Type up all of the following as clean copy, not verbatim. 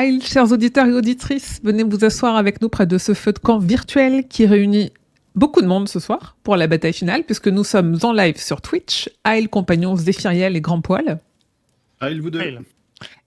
Aïe, chers auditeurs et auditrices, venez vous asseoir avec nous près de ce feu de camp virtuel qui réunit beaucoup de monde ce soir pour la bataille finale, puisque nous sommes en live sur Twitch. Aïe, compagnon Zéphiriel et Grand Poil. Aïe, vous deux.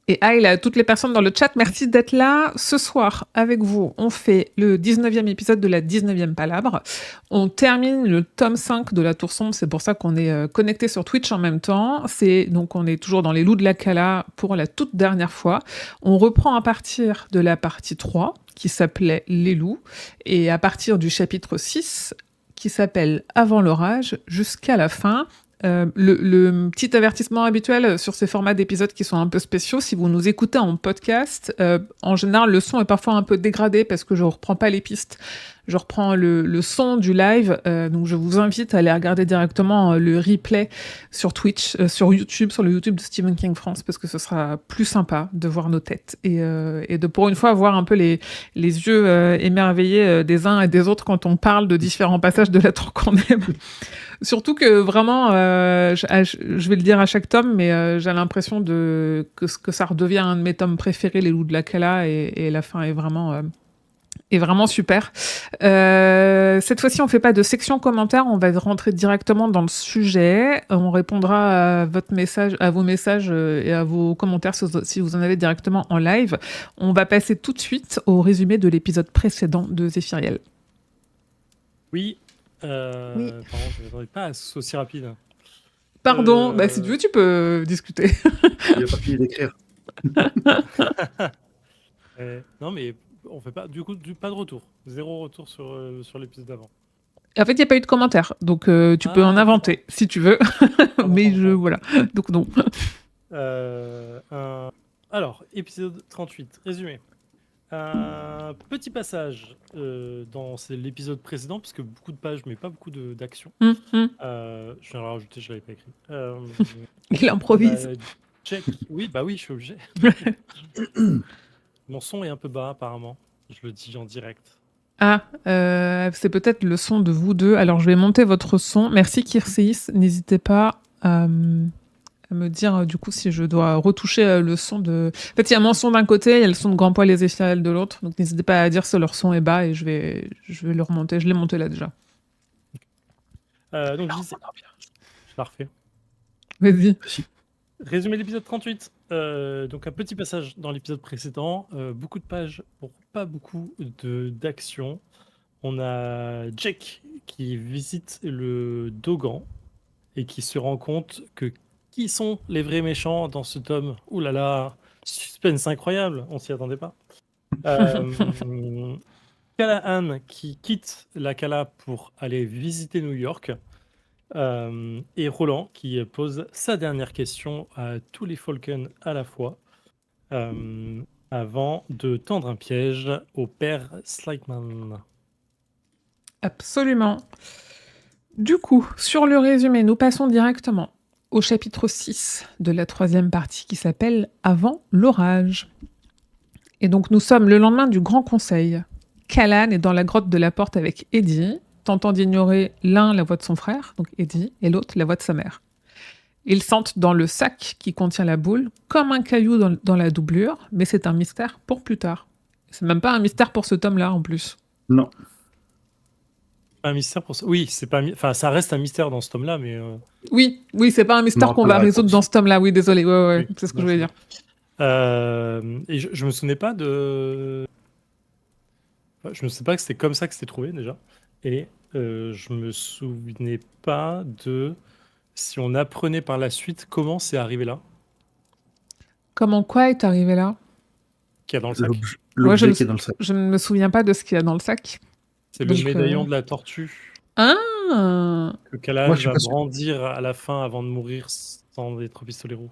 Et Aïe, à toutes les personnes dans le chat, merci d'être là. Ce soir, avec vous, on fait le 19e épisode de la 19e Palabre. On termine le tome 5 de la Tour Sombre, c'est pour ça qu'on est connecté sur Twitch en même temps. Donc on est toujours dans les loups de la Cala pour la toute dernière fois. On reprend à partir de la partie 3, qui s'appelait Les loups, et à partir du chapitre 6, qui s'appelle Avant l'orage, jusqu'à la fin. Le petit avertissement habituel sur ces formats d'épisodes qui sont un peu spéciaux, si vous nous écoutez en podcast, en général, le son est parfois un peu dégradé parce que je ne reprends pas les pistes. Je reprends le son du live, donc je vous invite à aller regarder directement le replay sur Twitch, sur YouTube, sur le YouTube de Stephen King France, parce que ce sera plus sympa de voir nos têtes et de pour une fois voir un peu les yeux émerveillés des uns et des autres quand on parle de différents passages de la tour qu'on aime. Surtout que vraiment, je vais le dire à chaque tome, mais j'ai l'impression que ça redevient un de mes tomes préférés, Les Loups de la Cala, et la fin est vraiment super. Cette fois-ci, on fait pas de section commentaires, on va rentrer directement dans le sujet. On répondra à vos messages et à vos commentaires si vous en avez directement en live. On va passer tout de suite au résumé de l'épisode précédent de Zéphiriel. Oui. Oui. Pardon, je n'attendais pas à ce aussi rapide. Pardon, si tu veux, tu peux discuter. Il n'y a pas fini d'écrire. Non, mais on fait pas. Du coup, pas de retour. 0 retour sur l'épisode d'avant. En fait, il n'y a pas eu de commentaire, donc tu peux en inventer si tu veux. Mais voilà. Donc non. Alors, épisode 38, résumé. Un petit passage dans l'épisode précédent, parce que beaucoup de pages, mais pas beaucoup d'action. Je viens de rajouter, je ne l'avais pas écrit. Il improvise. Check. Oui, je suis obligé. Mon son est un peu bas, apparemment. Je le dis en direct. C'est peut-être le son de vous deux. Alors, je vais monter votre son. Merci, Kirseis. N'hésitez pas à me dire, du coup, si je dois retoucher le son de... En fait, il y a mon son d'un côté, il y a le son de Grand Poil et Zéphiriel de l'autre. Donc, n'hésitez pas à dire si leur son est bas et je vais le remonter. Je l'ai monté là, déjà. Donc, je la refais. Vas-y. Résumé l'épisode 38. Donc un petit passage dans l'épisode précédent, beaucoup de pages pour pas beaucoup d'action. On a Jack qui visite le Dogan et qui se rend compte que qui sont les vrais méchants dans ce tome. Ouh là là, suspense incroyable, on s'y attendait pas. Callahan qui quitte la Cala pour aller visiter New York. Et Roland qui pose sa dernière question à tous les Falcons à la fois avant de tendre un piège au père Slightman. Absolument. Du coup, sur le résumé, nous passons directement au chapitre 6 de la 3e partie qui s'appelle « Avant l'orage ». Et donc, nous sommes le lendemain du Grand Conseil. Callahan est dans la grotte de la Porte avec Eddie, tentant d'ignorer l'un la voix de son frère, donc Eddie, et l'autre la voix de sa mère. Ils sentent dans le sac qui contient la boule comme un caillou dans la doublure, mais c'est un mystère pour plus tard. C'est même pas un mystère pour ce tome-là, en plus. Non. Un mystère pour ça. Oui, c'est pas. Enfin, ça reste un mystère dans ce tome-là, mais. Oui, c'est pas un mystère qu'on va résoudre dans ce tome-là. Oui, désolé. Ouais, oui, c'est ce que je voulais dire. Et je me souvenais pas de. Je ne sais pas que c'était comme ça que c'était trouvé déjà. Et je me souvenais pas de si on apprenait par la suite comment c'est arrivé là. Comment quoi est arrivé là? Qu'il y a dans le sac. L'objet qui est dans le sac. Je ne me souviens pas de ce qu'il y a dans le sac. C'est le médaillon de la tortue. Que Callahan va brandir à la fin avant de mourir sans être pistolero.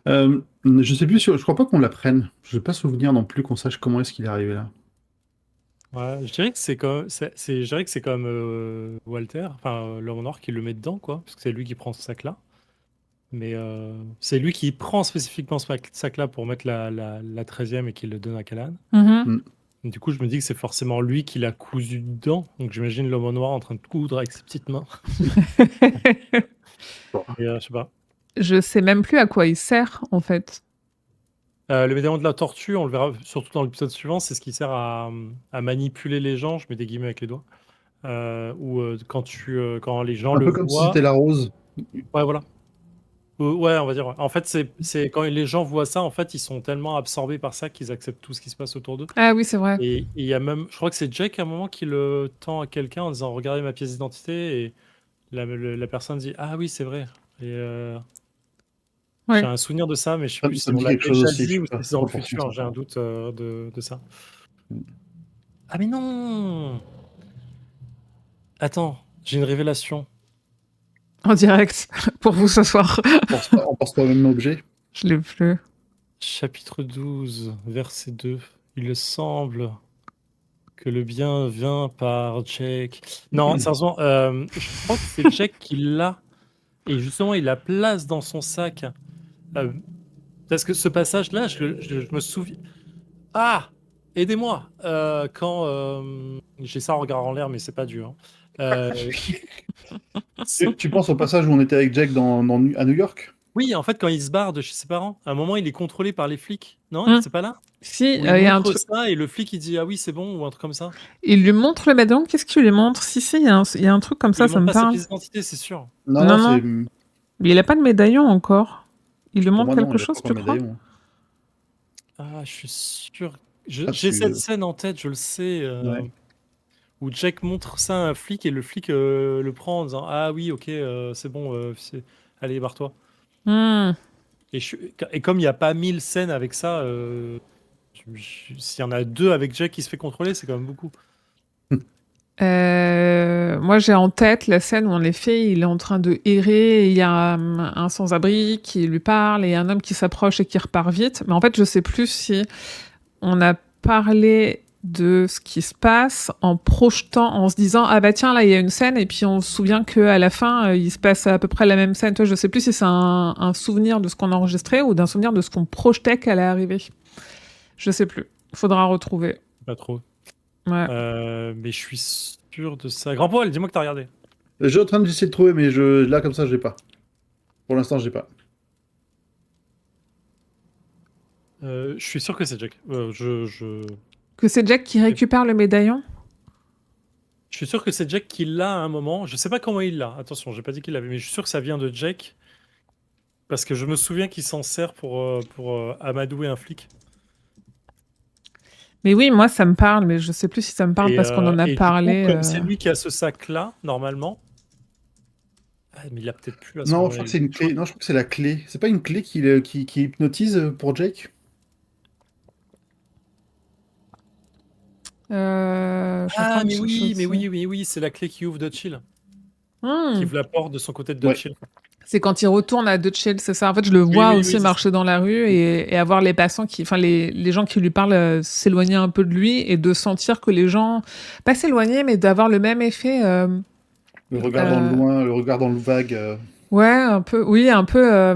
Je sais plus, je crois pas qu'on l'apprenne. Je n'ai pas souvenir non plus qu'on sache comment est-ce qu'il est arrivé là. Ouais, je dirais que c'est comme Walter, enfin l'homme en or qui le met dedans, quoi, parce que c'est lui qui prend ce sac-là. Mais c'est lui qui prend spécifiquement ce sac-là pour mettre la 13e et qui le donne à Callahan. Du coup, je me dis que c'est forcément lui qui l'a cousu dedans. Donc j'imagine l'homme en noir en train de coudre avec ses petites mains. Et, je sais pas. Je sais même plus à quoi il sert, en fait. Le médaillon de la tortue, on le verra surtout dans l'épisode suivant, c'est ce qui sert à manipuler les gens. Je mets des guillemets avec les doigts. Ou quand les gens Un le peu comme si voient. c'était la rose. Ouais, voilà. Ouais, on va dire. Ouais. En fait, c'est quand les gens voient ça, en fait, ils sont tellement absorbés par ça qu'ils acceptent tout ce qui se passe autour d'eux. Ah oui, c'est vrai. Et il y a même, je crois que c'est Jake à un moment qui le tend à quelqu'un en disant regardez ma pièce d'identité et la personne dit ah oui c'est vrai. Et j'ai Ouais. un souvenir de ça, mais je sais Ça, plus ça si me on dit l'a quelque chose déjà aussi, je dit suis ou pas si c'est dans le 100% futur. J'ai un certain. doute de ça. Ah mais non! Attends, j'ai une révélation. En direct pour vous ce soir. On pense pas au même objet. Je l'ai plus. Chapitre 12, verset 2. Il semble que le bien vient par Jake. Non, sérieusement, je crois que c'est Jake qui l'a. Et justement, il la place dans son sac. Parce que ce passage-là, je me souviens. Ah! Aidez-moi! Quand. J'ai ça en regard en l'air, mais c'est pas dur. Hein. Tu penses au passage où on était avec Jack à New York? Oui, en fait, quand il se barre de chez ses parents, à un moment, il est contrôlé par les flics. Non? Hum. C'est pas là? Si, Où il il y a un montre truc. ça et le flic il dit ah oui, c'est bon, ou un truc comme ça. Il lui montre le médaillon. Qu'est-ce qu'il lui montre? Si, il y a un truc comme Il ça, lui ça montre me pas sa parle. pièce d'identité, c'est sûr. Non, Non, non, c'est. non. Mais il a pas de médaillon encore. Il lui Pour montre moi, non, quelque il a pas chose, encore tu le crois? médaillon. Ah, je suis sûr. Ah, J'ai cette tu. scène en tête, je le sais, Ouais. où Jack montre ça à un flic et le flic le prend en disant ah oui, ok, c'est bon, allez, barre-toi. Hmm. Et comme il n'y a pas 1000 scènes avec ça, s'il y en a 2 avec Jack qui se fait contrôler, c'est quand même beaucoup. Moi, j'ai en tête la scène où, en effet, il est en train de errer et il y a un sans-abri qui lui parle et un homme qui s'approche et qui repart vite. Mais en fait, je sais plus si on a parlé de ce qui se passe en projetant, en se disant ah bah tiens là il y a une scène et puis on se souvient qu'à la fin il se passe à peu près la même scène. Toi, je sais plus si c'est un souvenir de ce qu'on a enregistré ou d'un souvenir de ce qu'on projetait qu'elle allait arriver. Je sais plus. Faudra retrouver. Pas trop. Ouais. Mais je suis sûr de ça. Grand Poil, dis-moi que t'as regardé. J'ai en train d'essayer de trouver, mais là, comme ça, j'ai pas. Pour l'instant, j'ai pas. Je suis sûr que c'est Jack. Que c'est Jack qui récupère le médaillon? Je suis sûr que c'est Jack qui l'a à un moment. Je sais pas comment il l'a. Attention, j'ai pas dit qu'il l'avait, mais je suis sûr que ça vient de Jack. Parce que je me souviens qu'il s'en sert pour amadouer un flic. Mais oui, moi ça me parle, mais je sais plus si ça me parle Et, parce qu'on en a et du parlé. coup, comme c'est lui qui a ce sac-là, normalement. Ah, mais il a peut-être plus à ce Non, je moment-là. crois que c'est une clé. Non, je crois que c'est la clé. C'est pas une clé qui hypnotise pour Jake? Je suis en train Ah, de mais chercher oui, mais aussi. oui, oui, oui, c'est la clé qui ouvre Dutch Hill. Hmm. Qui ouvre la porte de son côté de Ouais. Dutch Hill. C'est quand il retourne à Dutch Hill, c'est ça. En fait, je le vois oui, aussi c'est marcher dans la rue et avoir les passants enfin les gens qui lui parlent s'éloigner un peu de lui et de sentir que les gens, pas s'éloigner, mais d'avoir le même effet. Le regard dans le loin, le regard dans le vague. Ouais, un peu, oui, un peu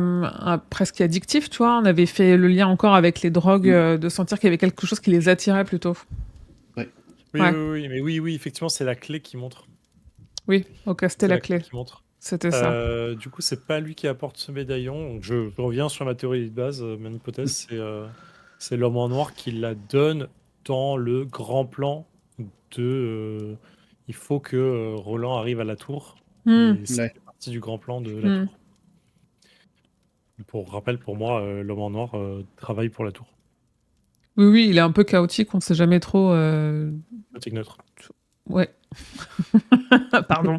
presque addictif, tu vois. On avait fait le lien encore avec les drogues, de sentir qu'il y avait quelque chose qui les attirait plutôt. Oui, Ouais. oui, mais oui, effectivement, c'est la clé qui montre. Oui, ok, c'était C'est la clé. qui montre. C'était ça. Du coup, c'est pas lui qui apporte ce médaillon. Donc je reviens sur ma théorie de base. Mon hypothèse, c'est l'homme en noir qui la donne dans le grand plan de. Il faut que Roland arrive à la tour. Hmm. Et c'est Ouais. partie du grand plan de la tour. Pour rappel, pour moi, l'homme en noir travaille pour la tour. Oui, oui, il est un peu chaotique, on ne sait jamais trop. Chaotique neutre. Ouais. Pardon.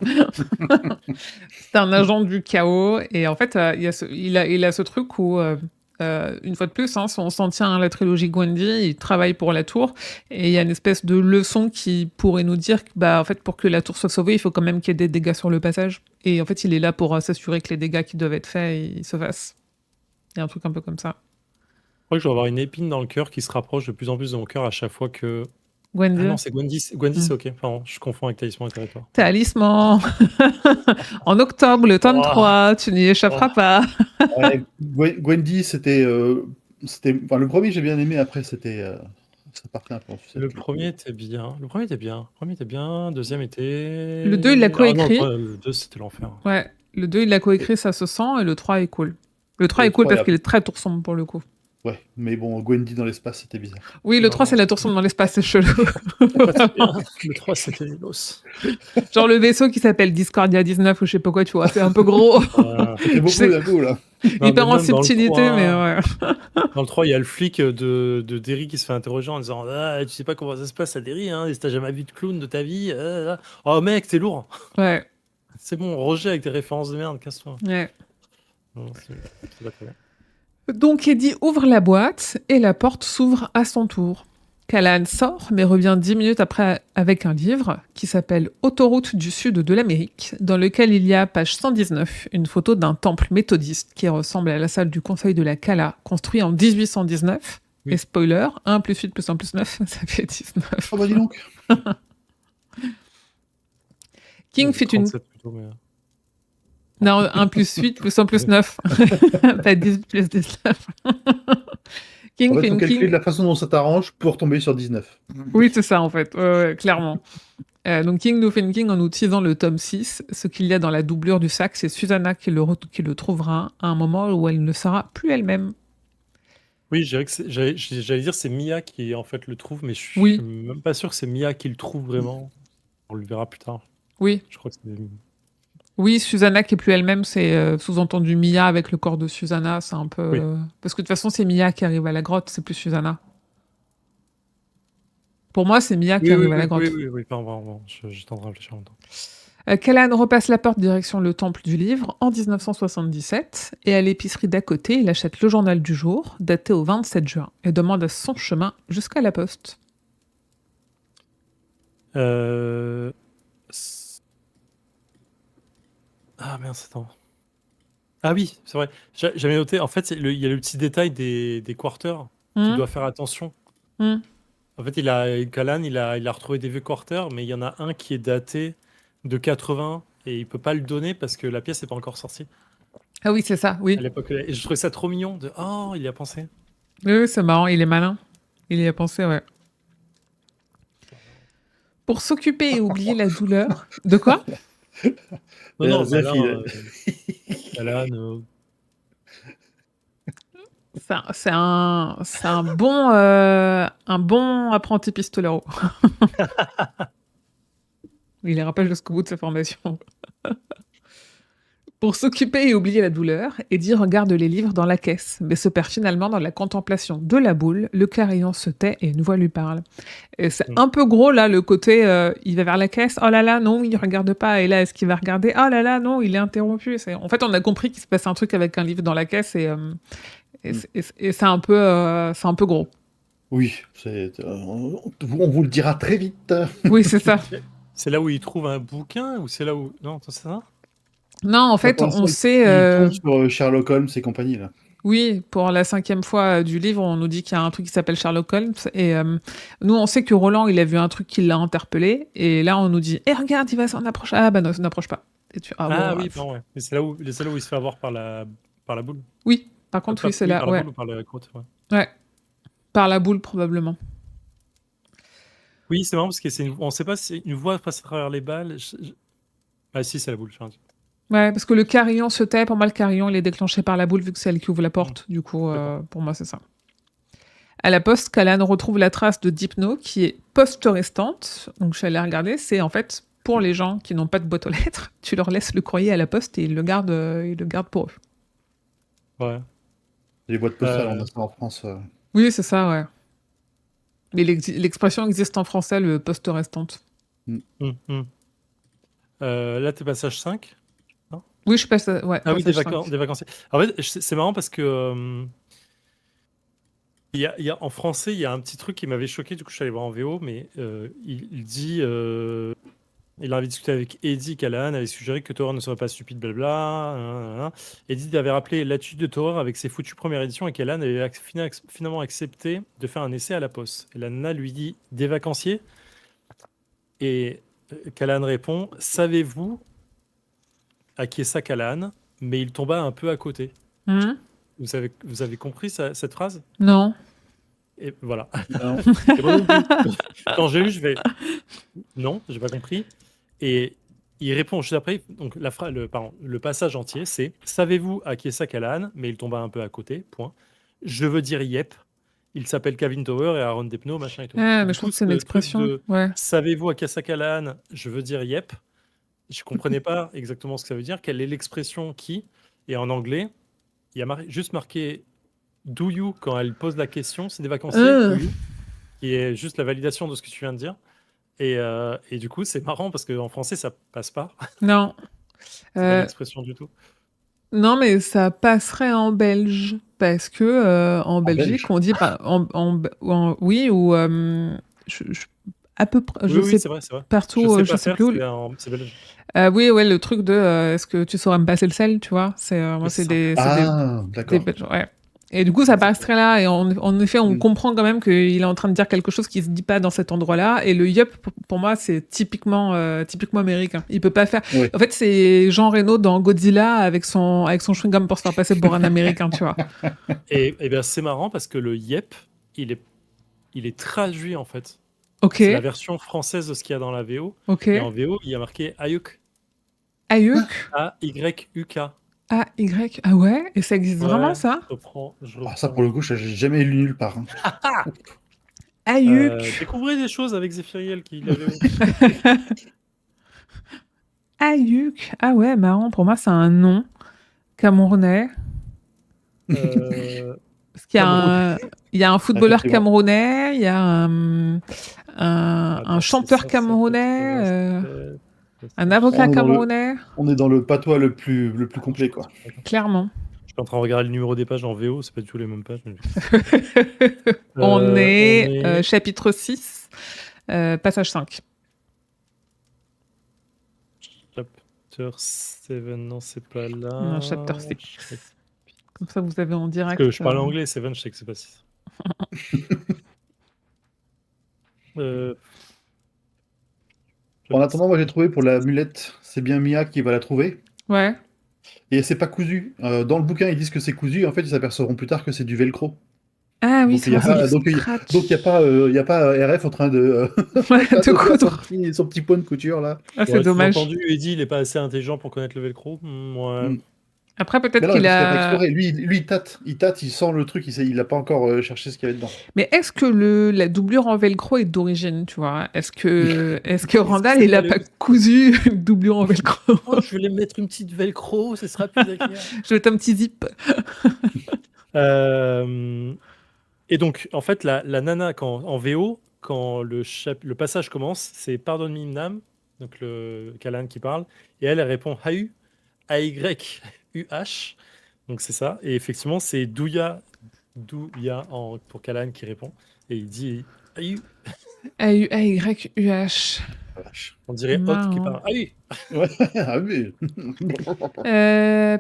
C'est un agent du chaos. Et en fait, il a ce truc où, une fois de plus, hein, si on s'en tient à la trilogie Gwendy, il travaille pour la tour. Et il y a une espèce de leçon qui pourrait nous dire que, bah, en fait, pour que la tour soit sauvée, il faut quand même qu'il y ait des dégâts sur le passage. Et en fait, il est là pour s'assurer que les dégâts qui doivent être faits, ils se fassent. Il y a un truc un peu comme ça. Je crois que je vais avoir une épine dans le cœur qui se rapproche de plus en plus de mon cœur à chaque fois que. Gwendy. Ah non, c'est Gwendy. Gwendy, c'est ok. Pardon, je confonds avec Talisman et Territoire. Talisman. En octobre, le tome 3, tu n'y échapperas pas. Ouais, Gwendy, c'était. Enfin, le premier, j'ai bien aimé. Après, c'était. Ça partait un peu en sucette. Le premier était bien. Le premier était bien. Deuxième était. Le 2, il l'a coécrit. Ah non, le 2, c'était l'enfer. Ouais, le 2, il l'a coécrit, ça se sent, et le 3 est cool. Le 3 est cool 3 est parce qu'il est très tour sombre pour le coup. Ouais, mais bon, Gwendy dans l'espace, c'était bizarre. Oui, le 3, c'est la tour sombre dans l'espace, c'est chelou. Le 3, c'était l'os. Genre le vaisseau qui s'appelle Discordia 19 ou je sais pas quoi, tu vois, c'est un peu gros. Ça fait beaucoup d'un coup, là. Non, Hyper mais en même dans le subtilité, 3, mais ouais. Dans le 3, il y a le flic de Derry qui se fait interroger en disant ah, tu sais pas comment ça se passe à Derry, hein, et si t'as jamais vu de clown de ta vie. Oh mec, t'es lourd. Ouais, C'est bon, Roger avec tes références de merde, casse-toi. ouais. Non, c'est pas très bien. Donc Eddie ouvre la boîte et la porte s'ouvre à son tour. Callahan sort, mais revient 10 minutes après avec un livre qui s'appelle Autoroute du Sud de l'Amérique, dans lequel il y a, page 119, une photo d'un temple méthodiste qui ressemble à la salle du Conseil de la Cala, construit en 1819. Oui. Et spoiler, 1 plus 8 plus 1 plus 9, ça fait 19. Oh bah dis donc. King fait une... 37 plutôt, mais... Non, 1 plus 8 plus 1 plus 9. Pas 18 plus 19. King En fait, fait faut une calculer King... de la façon dont ça t'arrange pour tomber sur 19. Oui, c'est ça, en fait. Ouais, clairement. Donc King nous fait une King en nous teasant le tome 6. Ce qu'il y a dans la doublure du sac, c'est Susanna qui le trouvera à un moment où elle ne sera plus elle-même. Oui, je dirais que j'allais dire c'est Mia qui en fait le trouve, mais je suis Oui. même pas sûr que c'est Mia qui le trouve vraiment. On le verra plus tard. Oui. Je crois que c'est... Oui, Susanna qui est plus elle-même, c'est sous-entendu Mia avec le corps de Susanna. C'est un peu... Oui. Parce que de toute façon, c'est Mia qui arrive à la grotte, c'est plus Susanna. Pour moi, c'est Mia qui arrive à la grotte. Oui, pardon, j'étais en train de réfléchir en même temps. Callahan repasse la porte direction le temple du livre en 1977 et à l'épicerie d'à côté, il achète le journal du jour, daté au 27 juin, et demande son chemin jusqu'à la poste. Ah mince, attends. Ah oui, c'est vrai. J'avais noté, en fait, il y a le petit détail des quarters qu'il doit faire attention. En fait, Callan, il a retrouvé des vieux quarters, mais il y en a un qui est daté de 80 et il peut pas le donner parce que la pièce n'est pas encore sortie Ah oui, c'est ça, à oui. l'époque. Et je trouvais ça trop mignon de oh, il y a pensé. Oui, c'est marrant, il est malin. Il y a pensé, ouais. Pour s'occuper et oublier la douleur. De quoi? Non, C'est bah la là, fille. Callan, C'est un bon apprenti pistolero. Il ira pas jusqu'au bout de sa formation. Pour s'occuper et oublier la douleur, Eddie regarde les livres dans la caisse, mais se perd finalement dans la contemplation de la boule. Le carillon se tait et une voix lui parle. Et c'est un peu gros là, le côté il va vers la caisse, oh là là, non, il regarde pas. Et là, est-ce qu'il va regarder? Oh là là, non, il est interrompu. En fait, on a compris qu'il se passe un truc avec un livre dans la caisse et c'est un peu gros. Oui, on vous le dira très vite. Oui, c'est ça. c'est là où il trouve un bouquin ou c'est là où non, c'est ça? Non, en fait, Pour l'instant, on sait. il tombe sur Sherlock Holmes et compagnie, là. Oui, pour la 5e fois du livre, on nous dit qu'il y a un truc qui s'appelle Sherlock Holmes. Et nous, on sait que Roland, il a vu un truc qui l'a interpellé. Et là, on nous dit, regarde, il va s'en approcher. Ah, bah non, il n'approche pas. Et tu, Ah bon, oui, non, ouais. Mais c'est là où il se fait avoir par la boule. Oui, par contre, oui, c'est là. Par la Ouais. boule ou par la crotte, ouais. Ouais. Par la boule, probablement. Oui, c'est marrant parce que on sait pas si une voix passe à travers les balles. Ah si, c'est la boule. Ouais, parce que le carillon se tait. Pour moi, le carillon, il est déclenché par la boule vu que c'est elle qui ouvre la porte. Du coup, pour moi, c'est ça. À la poste, Callan retrouve la trace de Dipno qui est poste-restante. Donc, je suis allée regarder. C'est en fait pour les gens qui n'ont pas de boîte aux lettres. Tu leur laisses le courrier à la poste et ils le gardent pour eux. Ouais. Les boîtes postales, on a ça en France. Oui, c'est ça, ouais. Mais l'expression existe en français, le poste-restante. Là, t'es passage 5. Oui, je passe. Ouais, ah oui, des 5. vacanciers. En fait, c'est marrant parce que en français, il y a un petit truc qui m'avait choqué. Du coup, je suis allé voir en VO, mais il dit. Il avait discuté avec Eddie Callahan, avait suggéré que Thor ne serait pas stupide, blabla. Eddie avait rappelé l'attitude de Thor avec ses foutues premières éditions et Callahan avait finalement accepté de faire un essai à la poste. Et la nana lui dit des vacanciers. Et Callahan répond savez-vous à qui est ça Callahan? Mais il tomba un peu à côté. Vous avez compris cette phrase? Non. Et voilà. Non. Et moi non plus. Quand j'ai lu, je vais non, j'ai pas compris. Et il répond juste après. Donc le passage entier, c'est savez-vous à qui est ça Callahan? Mais il tomba un peu à côté. Point. je veux dire yep. Il s'appelle Kevin Tower et Aaron Despnaux, machin et tout. Ah, Du mais je coup, trouve que c'est une ce truc expression. de Ouais. savez-vous à Kassakalan, je veux dire yep. Je comprenais pas exactement ce que ça veut dire. Quelle est l'expression qui? Et en anglais, il y a juste marqué do you quand elle pose la question. C'est des vacanciers, do you, qui est juste la validation de ce que tu viens de dire. Et du coup, c'est marrant parce qu'en français, ça passe pas. Non. C'est pas une expression du tout. Non, mais ça passerait en belge. Parce que en Belgique, belge. on dit pas. Oui, ou. À peu près. Je Oui, sais c'est vrai, c'est vrai. partout, Je sais je pas sais faire, plus. c'est belge. Oui, ouais, le truc de est-ce que tu saurais me passer le sel, tu vois? Moi, Oui, c'est c'est ça. des Ah, des d'accord. Belges, ouais. Et du coup, ça passerait là. Et en effet, on Mm. comprend quand même qu'il est en train de dire quelque chose qui se dit pas dans cet endroit-là. Et le yup, pour moi, c'est typiquement américain. Il peut pas faire. Oui. En fait, c'est Jean Reno dans Godzilla avec son chewing-gum pour se faire passer pour un Américain, tu vois. Et bien, c'est marrant parce que le yep, il est traduit en fait. Ok, C'est la version française de ce qu'il y a dans la VO. ok. Et en VO, il y a marqué Ayuk. Ayuk, A-Y-U-K. A-Y. Ah ouais? Et ça existe vraiment, Ouais, ça? je Ah, ça, reprends. pour le coup, j'ai jamais lu nulle part. Ayuk. Découvrez des choses avec Zéphiriel qui la VO. Ayuk. Ah ouais, marrant. Pour moi, c'est un nom camerounais. Euh, Parce qu'il y a Camerounais. il y a un footballeur Effectivement. camerounais, il y a un Attends, c'est chanteur 587, camerounais, un avocat On est dans le, camerounais, on est dans le patois le plus complet, quoi. clairement. Je suis en train de regarder le numéro des pages en VO, c'est pas du tout les mêmes pages. Mais... On on est est chapitre 6, passage 5. chapter 7, non, c'est pas là. Non, chapter 6. Comme ça, vous avez en Parce direct. que je parle anglais, 7, je sais que c'est pas 6. En attendant, moi, j'ai trouvé pour la mulette, c'est bien Mia qui va la trouver. Ouais. Et c'est pas cousu. Dans le bouquin, ils disent que c'est cousu. En fait, ils s'apercevront plus tard que c'est du velcro. Ah oui, Donc c'est il y a vrai, c'est pas, du donc il scratch. donc il y a pas, RF en train de, Ouais, en train de de faire coudre. son petit point de couture là. Ah, c'est Ouais, dommage. sous-entendu, Eddie, il est pas assez intelligent pour connaître le velcro. Ouais. Mm. Après, Mais peut-être non, mais qu'il parce qu'il a pas a. exploré. Lui, il tâte, il sent le truc, il a pas encore cherché ce qu'il y avait dedans. Mais est-ce que la doublure en velcro est d'origine, tu vois? Est-ce que Est-ce que Randall, ça il a peut pas aller cousu une doublure en velcro? Oh, je vais mettre une petite velcro, ce sera plus agréable. Je vais mettre un petit zip. Et donc, en fait, la nana, en VO, quand le passage commence, c'est Pardonne Mimnam, donc le Kalan qui parle, et elle répond Haü, A-Y-U-H, donc c'est ça, et effectivement, c'est Douya pour Kalan qui répond, et il dit Haü, A-U-A-Y-U-H. Ah, vache. on dirait Hot qui Marrant. parle Haü. Ouais, ah oui.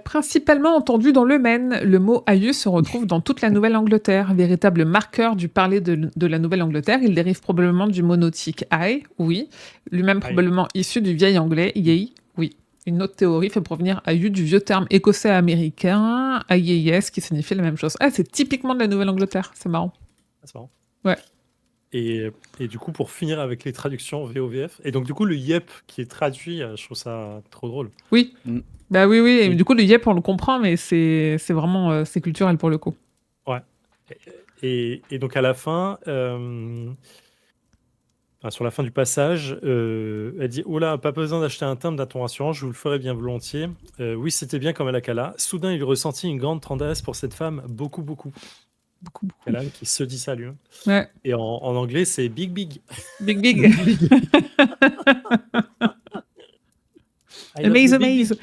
Principalement entendu dans le Maine, le mot aïeux se retrouve dans toute la Nouvelle-Angleterre. Véritable marqueur du parler de la Nouvelle-Angleterre, il dérive probablement du mot nautique aïe, oui, lui-même probablement issu du vieil anglais yei, oui. Une autre théorie fait provenir aïeux du vieux terme écossais-américain ayeyes, qui signifie la même chose. Ah, c'est typiquement de la Nouvelle-Angleterre, c'est marrant. Ah, c'est marrant. Ouais. Et du coup, pour finir avec les traductions VOVF, et donc du coup, le yep qui est traduit, je trouve ça trop drôle. Oui. Mm. Bah oui, oui. Et Et- du coup, le yep, on le comprend, mais c'est vraiment c'est culturel pour le coup. Ouais. Et donc à la fin, sur la fin du passage, elle dit Oh là, pas besoin d'acheter un timbre d'un ton rassurant, je vous le ferai bien volontiers. Oui, c'était bien comme à la Kala. Soudain, il ressentit une grande tendresse pour cette femme, beaucoup, beaucoup. Beaucoup, beaucoup. Kala qui se dit ça lui. Ouais. Et en anglais, c'est big, big. Big, big. I love Amaze, you, big, amaze.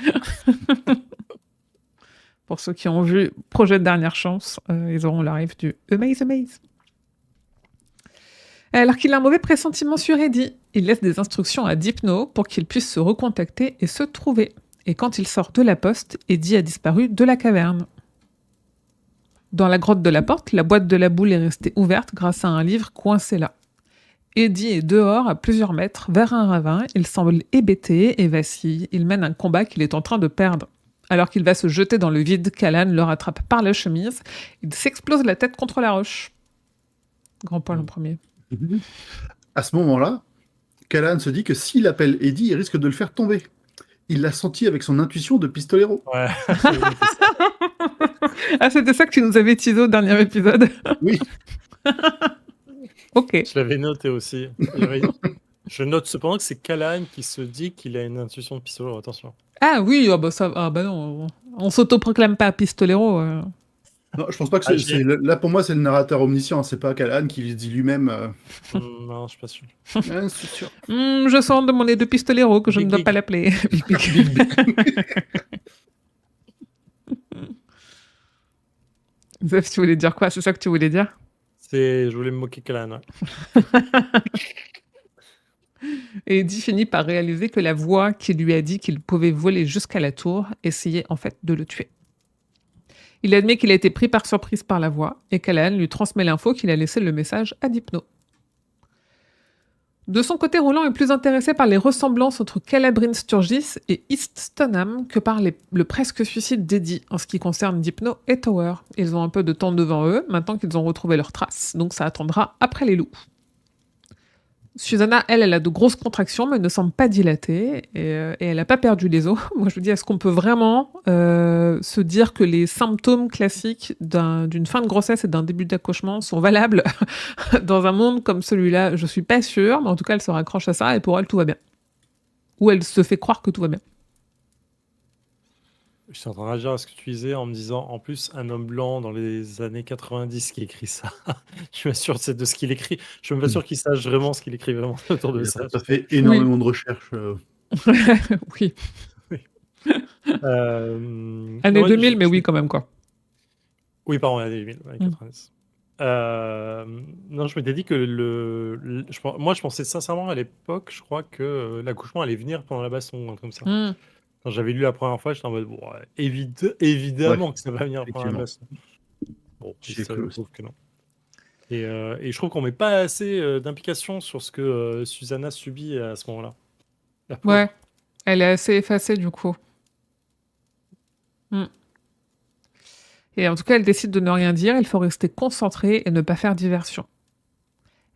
Pour ceux qui ont vu Projet de dernière chance, ils auront la rêve du Amaze, amaze. Alors qu'il a un mauvais pressentiment sur Eddie, il laisse des instructions à Dipno pour qu'il puisse se recontacter et se trouver. Et quand il sort de la poste, Eddie a disparu de la caverne. Dans la grotte de la porte, la boîte de la boule est restée ouverte grâce à un livre coincé là. Eddie est dehors à plusieurs mètres, vers un ravin. Il semble hébété et vacille. Il mène un combat qu'il est en train de perdre. Alors qu'il va se jeter dans le vide, Callan le rattrape par la chemise. Il s'explose la tête contre la roche. Grand poil en premier. À ce moment-là, Callan se dit que s'il appelle Eddie, il risque de le faire tomber. Il l'a senti avec son intuition de pistolero. Ouais. Ah, c'était ça que tu nous avais teasé au dernier épisode. Oui, Ok. Je l'avais noté aussi. Je note cependant que c'est Callahan qui se dit qu'il a une intuition de pistolero, attention. Ah oui, ah bah ça, ah bah non, on s'autoproclame pas pistolero. non, je pense pas que Ah, là pour moi c'est le narrateur omniscient, c'est pas Callahan qui le dit lui-même. Non, je suis pas sûr. Ah, c'est sûr. Je sens de mon nez de pistolero que je Big ne dois Big. pas l'appeler. Big Big. Big Big. Zef, tu voulais dire quoi? C'est ça que tu voulais dire? Je voulais me moquer Callahan, ouais. Et Eddie finit par réaliser que la voix qui lui a dit qu'il pouvait voler jusqu'à la tour essayait en fait de le tuer. Il admet qu'il a été pris par surprise par la voix et Callahan lui transmet l'info qu'il a laissé le message à Dipno. De son côté, Roland est plus intéressé par les ressemblances entre Calabrine Sturgis et East Stoneham que par le presque suicide d'Eddie en ce qui concerne Dipno et Tower. Ils ont un peu de temps devant eux, maintenant qu'ils ont retrouvé leurs traces, donc ça attendra après les loups. Susanna, elle a de grosses contractions, mais ne semble pas dilatée, et elle n'a pas perdu les os. Moi, je me dis, est-ce qu'on peut vraiment se dire que les symptômes classiques d'une fin de grossesse et d'un début d'accouchement sont valables dans un monde comme celui-là? Je suis pas sûre, mais en tout cas, elle se raccroche à ça, et pour elle, tout va bien. Ou elle se fait croire que tout va bien. Je suis en train de réagir à ce que tu disais en me disant, en plus, un homme blanc dans les années 90 qui écrit ça. Je suis pas sûr de ce qu'il écrit. Je suis même pas sûr qu'il sache vraiment ce qu'il écrit vraiment autour de ça. Ça fait énormément de recherches. Oui. Année Année 2000, mais oui, quand même, quoi. Oui, pardon, année 2000, année 90. Non, je m'étais dit que moi, je pensais sincèrement à l'époque, je crois que l'accouchement allait venir pendant la baston, un truc comme ça. Quand j'avais lu la première fois, j'étais en mode, bon, évidemment que ça va venir pendant la baston. Bon, ça trouve que non. Et je trouve qu'on met pas assez d'implication sur ce que Susanna subit à ce moment-là. Ouais, elle est assez effacée du coup. Et en tout cas, elle décide de ne rien dire, il faut rester concentrée et ne pas faire diversion.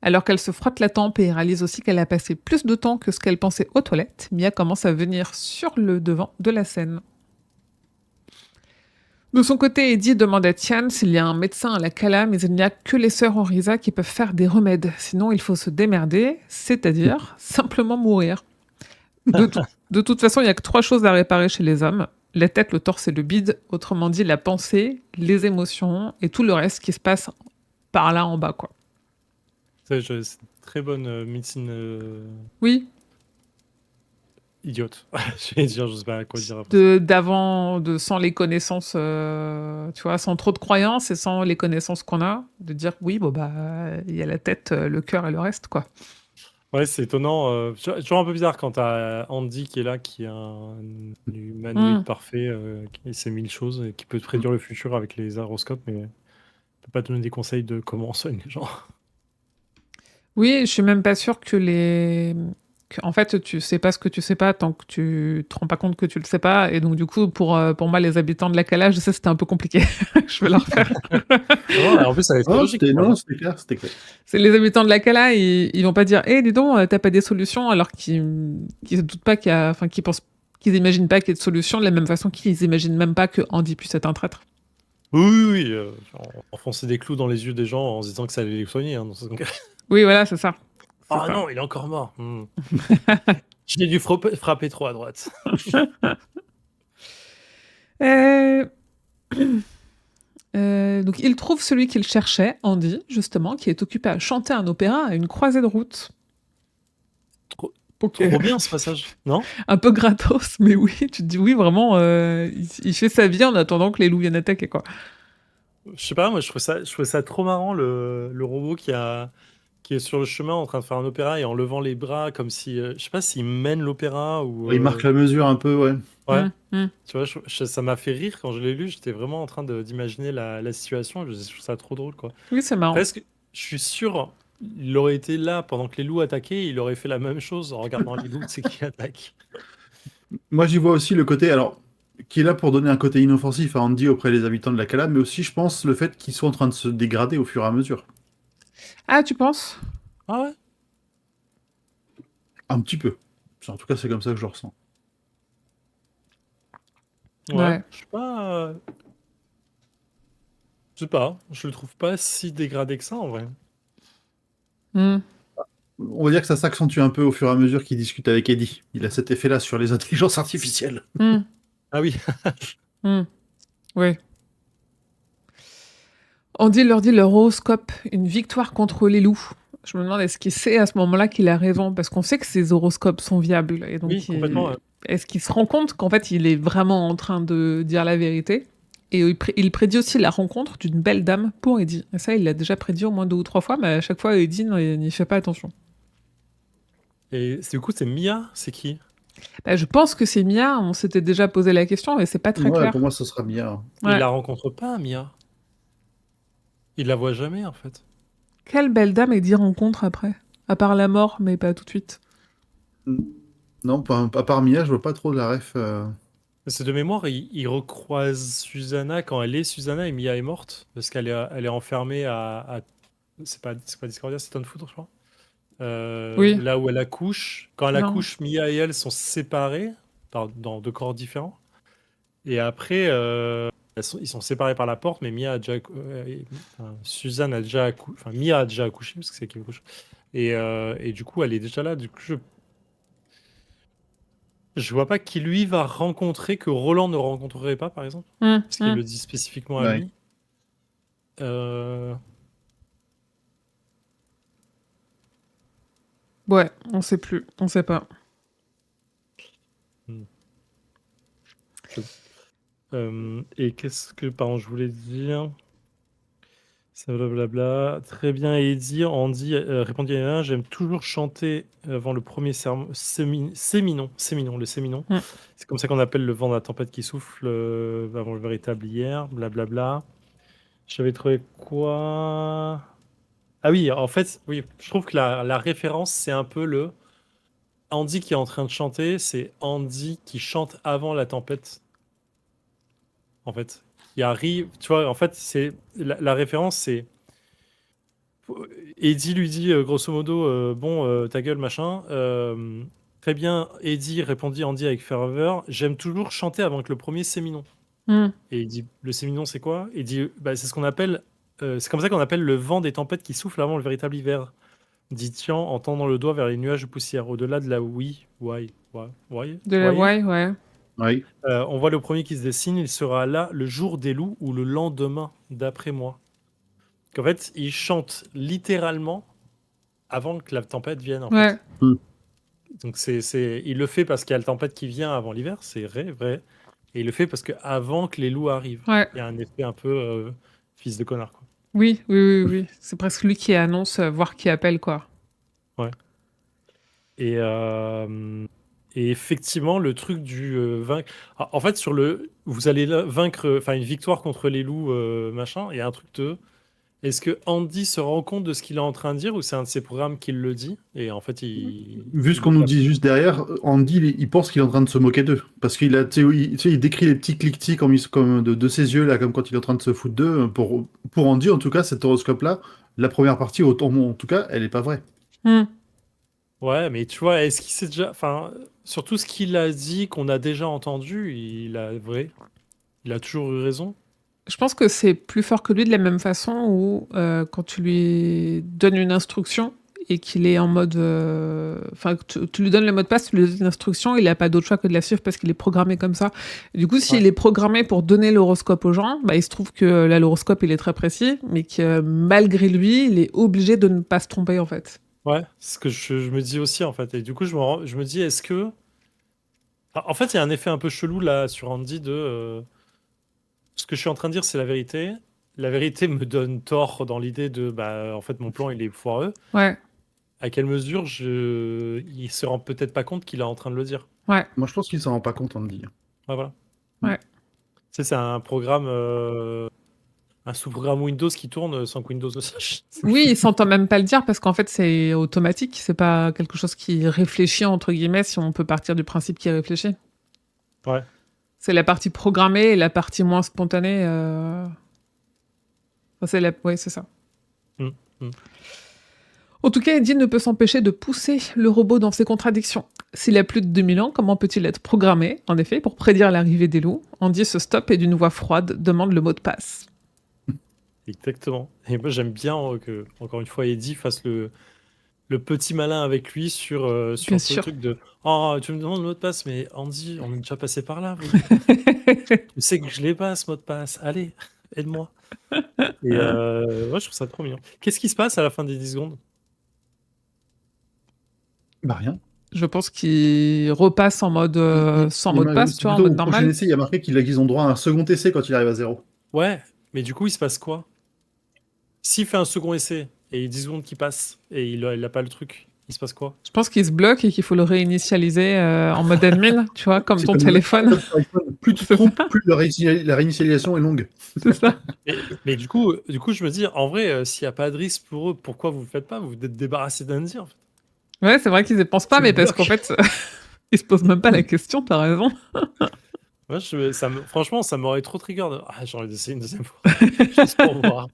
Alors qu'elle se frotte la tempe et réalise aussi qu'elle a passé plus de temps que ce qu'elle pensait aux toilettes, Mia commence à venir sur le devant de la scène. De son côté, Eddie demande à Tian s'il y a un médecin à la Cala, mais il n'y a que les sœurs Orisa qui peuvent faire des remèdes. Sinon, il faut se démerder, c'est-à-dire simplement mourir. De toute façon, il n'y a que 3 choses à réparer chez les hommes. La tête, le torse et le bide. Autrement dit, la pensée, les émotions et tout le reste qui se passe par là en bas, quoi. C'est une très bonne médecine Oui, idiote. Je sais pas à quoi dire après. sans les connaissances, tu vois, sans trop de croyances et sans les connaissances qu'on a, de dire oui, bon bah, il y a la tête, le cœur et le reste, quoi. Ouais, c'est étonnant. Toujours un peu bizarre quand t'as Andy qui est là, qui est un humanoïde parfait, qui sait 1000 choses et qui peut te prédire le futur avec les horoscopes, mais peut pas te donner des conseils de comment on soigne les gens. Oui, je suis même pas sûre en fait, tu sais pas ce que tu sais pas tant que tu te rends pas compte que tu le sais pas. Et donc, du coup, pour moi, les habitants de la Cala, je sais, c'était un peu compliqué. Je vais leur faire. Non, en plus, ça va être logique. Non, c'était clair. C'est les habitants de la Cala, ils vont pas dire, dis donc, t'as pas des solutions, alors qu'ils se doutent pas qu'ils pensent, qu'ils imaginent pas qu'il y ait de solution, de la même façon qu'ils imaginent même pas que Andy puisse être un traître. Oui, enfoncer des clous dans les yeux des gens en se disant que ça allait les soigner. Hein, Oui, voilà, c'est ça. Ah non, il est encore mort. J'ai dû frapper trop à droite. Donc, il trouve celui qu'il cherchait, Andy, justement, qui est occupé à chanter un opéra à une croisée de route. Trop bien ce passage, non? Un peu gratos, mais oui, tu te dis oui, vraiment, il fait sa vie en attendant que les loups viennent attaquer, quoi. Je sais pas, moi je trouve ça trop marrant, le robot qui est sur le chemin en train de faire un opéra et en levant les bras comme si, je sais pas s'il mène l'opéra ou... Il marque la mesure un peu, ouais. Ouais, tu vois, ça m'a fait rire quand je l'ai lu, j'étais vraiment en train d'imaginer la situation, je trouve ça trop drôle, quoi. Oui, c'est marrant. Presque, je suis sûr, il aurait été là pendant que les loups attaquaient, il aurait fait la même chose en regardant les loups, c'est qui attaquent. Moi, j'y vois aussi le côté, alors, qui est là pour donner un côté inoffensif à Andy auprès des habitants de la Cala, mais aussi, je pense, le fait qu'ils soient en train de se dégrader au fur et à mesure. Ah, tu penses? Ah ouais? Un petit peu. En tout cas, c'est comme ça que je le ressens. Ouais. Je sais pas... Je sais pas, je le trouve pas si dégradé que ça en vrai. Hmm. On va dire que ça s'accentue un peu au fur et à mesure qu'il discute avec Eddie. Il a cet effet-là sur les intelligences artificielles. Hmm. Ah oui, Hmm. Oui. Andy leur dit leur horoscope, une victoire contre les loups. Je me demande, est-ce qu'il sait à ce moment-là qu'il a raison? Parce qu'on sait que ces horoscopes sont viables. Et oui, donc, complètement. est-ce qu'il se rend compte qu'en fait, il est vraiment en train de dire la vérité? Et il prédit aussi la rencontre d'une belle dame pour Eddie. Et ça, il l'a déjà prédit au moins 2 ou 3 fois, mais à chaque fois, Eddie n'y fait pas attention. Et du coup, c'est Mia, c'est qui? Bah, je pense que c'est Mia, on s'était déjà posé la question, mais c'est pas très Ouais, clair. pour moi, ce sera bien. Il Ouais. la rencontre pas, Mia. Il la voit jamais en fait. Quelle belle dame Eddie rencontre après? À part la mort, mais pas tout de suite. Non, à part Mia, je vois pas trop de la ref. C'est de mémoire, il recroise Susanna quand elle est Susanna et Mia est morte parce elle est enfermée c'est pas Discordia, c'est Tonfoot, je crois. Oui, Là où elle accouche. Quand elle non. accouche, Mia et elle sont séparées dans deux corps différents. Et après, ils sont séparés par la porte, mais Suzanne a déjà accouché, enfin Mia a déjà accouché parce que c'est elle qui accouche. Et du coup, elle est déjà là. Du coup, je vois pas qui lui va rencontrer que Roland ne rencontrerait pas, par exemple, Hum, parce qu'il hum. le dit spécifiquement à Ouais. lui. Euh, Ouais, on sait plus, on sait pas. hmm, je- et qu'est-ce que, pardon, je voulais dire? Ça blablabla. Très bien, Eddie. Andy répondit à Anna, j'aime toujours chanter avant le premier sermon. Séminon, le séminon. Hum. C'est comme ça qu'on appelle le vent de la tempête qui souffle avant le véritable hier. Blablabla. J'avais trouvé quoi? Ah oui, en fait, oui, je trouve que la référence, c'est un peu le Andy qui est en train de chanter, c'est Andy qui chante avant la tempête, en fait. Qui arrive, tu vois, en fait, c'est la référence, c'est Eddie lui dit grosso modo, bon, ta gueule, machin. Très bien, Eddie répondit Andy avec ferveur, j'aime toujours chanter avant que le premier séminon. Hum. Et il dit, le séminon, c'est quoi? Il dit, bah, c'est ce qu'on appelle, c'est comme ça qu'on appelle le vent des tempêtes qui souffle avant le véritable hiver. Dit Tian en tendant le doigt vers les nuages de poussière. Au-delà de la De la Why, ouais. Oui. on voit le premier qui se dessine. Il sera là le jour des loups ou le lendemain d'après moi. En fait, il chante littéralement avant que la tempête vienne, en Ouais. fait. Donc, il le fait parce qu'il y a la tempête qui vient avant l'hiver, c'est vrai. Et il le fait parce que avant que les loups arrivent. Ouais. Il y a un effet un peu fils de connard, quoi. Oui, oui, oui, oui. C'est presque lui qui annonce, voire qui appelle, quoi. Ouais. Et, euh, et effectivement, le truc du vaincre. En fait, vous allez vaincre, enfin, une victoire contre les loups, machin. Il y a un truc de. Est-ce que Andy se rend compte de ce qu'il est en train de dire ou c'est un de ses programmes qui le dit? Et en fait, Vu ce il qu'on le nous capte. dit juste derrière, Andy, il pense qu'il est en train de se moquer d'eux. Parce qu'il a, tu sais, il décrit les petits cliquetis comme de ses yeux, là, comme quand il est en train de se foutre d'eux. Pour Andy, en tout cas, cet horoscope-là, la première partie, autant, en tout cas, elle est pas vraie. Hum. Ouais, mais tu vois, est-ce qu'il s'est déjà. Enfin, sur tout ce qu'il a dit, qu'on a déjà entendu, il a toujours eu raison. Je pense que c'est plus fort que lui de la même façon où quand tu lui donnes une instruction et qu'il est en mode... Enfin, tu lui donnes le mot de passe, tu lui donnes une instruction, il n'a pas d'autre choix que de la suivre parce qu'il est programmé comme ça. Et du coup, s'il Ouais. est programmé pour donner l'horoscope aux gens, bah, il se trouve que là, l'horoscope, il est très précis, mais que malgré lui, il est obligé de ne pas se tromper, en fait. Ouais, c'est ce que je me dis aussi, en fait. Et du coup, je me dis, est-ce que. En fait, il y a un effet un peu chelou là sur Andy de. Ce que je suis en train de dire, c'est la vérité. La vérité me donne tort dans l'idée de, bah, en fait, mon plan, il est foireux. Ouais, À quelle mesure il se rend peut-être pas compte qu'il est en train de le dire. ouais, Moi, je pense qu'il s'en rend pas compte, Andy. Ouais, voilà. ouais. Tu sais, c'est un programme, un sous-programme Windows qui tourne sans que Windows le sache. Oui, il s'entend même pas le dire parce qu'en fait, c'est automatique. C'est pas quelque chose qui réfléchit, entre guillemets, si on peut partir du principe qu'il réfléchit. Ouais. C'est la partie programmée et la partie moins spontanée. Enfin, ouais, c'est ça. Mm, mm. En tout cas, Eddie ne peut s'empêcher de pousser le robot dans ses contradictions. S'il a plus de 2000 ans, comment peut-il être programmé, en effet, pour prédire l'arrivée des loups? Andy se stoppe et d'une voix froide demande le mot de passe. Exactement. Et moi, j'aime bien que, encore une fois, Eddie fasse le petit malin avec lui Bien sur ce sûr. truc de Oh, tu me demandes le mot de passe, mais Andy, on est déjà passé par là, voyons. Tu sais que je l'ai pas, ce mot de passe. Allez, aide-moi. Et ouais, je trouve ça trop mignon. Qu'est-ce qui se passe à la fin des 10 secondes? Bah rien. Je pense qu'il repasse en mode sans mot de passe, C'est tu vois, en plutôt mode au prochain normal. essai, il y a marqué qu'ils ont droit à un second essai quand il arrive à 0. Ouais, mais du coup, il se passe quoi? S'il fait un second essai et 10 secondes qui passent et il a pas le truc, il se passe quoi? Je pense qu'il se bloque et qu'il faut le réinitialiser en mode admin, tu vois, comme C'est ton comme téléphone. comme sur iPhone. Plus tu te C'est trompes, ça, plus la réinitialisation est longue. c'est ça. Mais du coup, je me dis, en vrai, s'il n'y a pas de risque pour eux, pourquoi vous le faites pas? Vous vous êtes débarrassé d'Andy, en fait. Ouais, c'est vrai qu'ils y pensent pas, Tu le mais parce qu'en bloques. fait, ils se posent même pas la question, t'as raison. Moi, franchement, ça m'aurait trop trigger de... Ah, j'ai envie d'essayer une deuxième fois. Juste pour voir.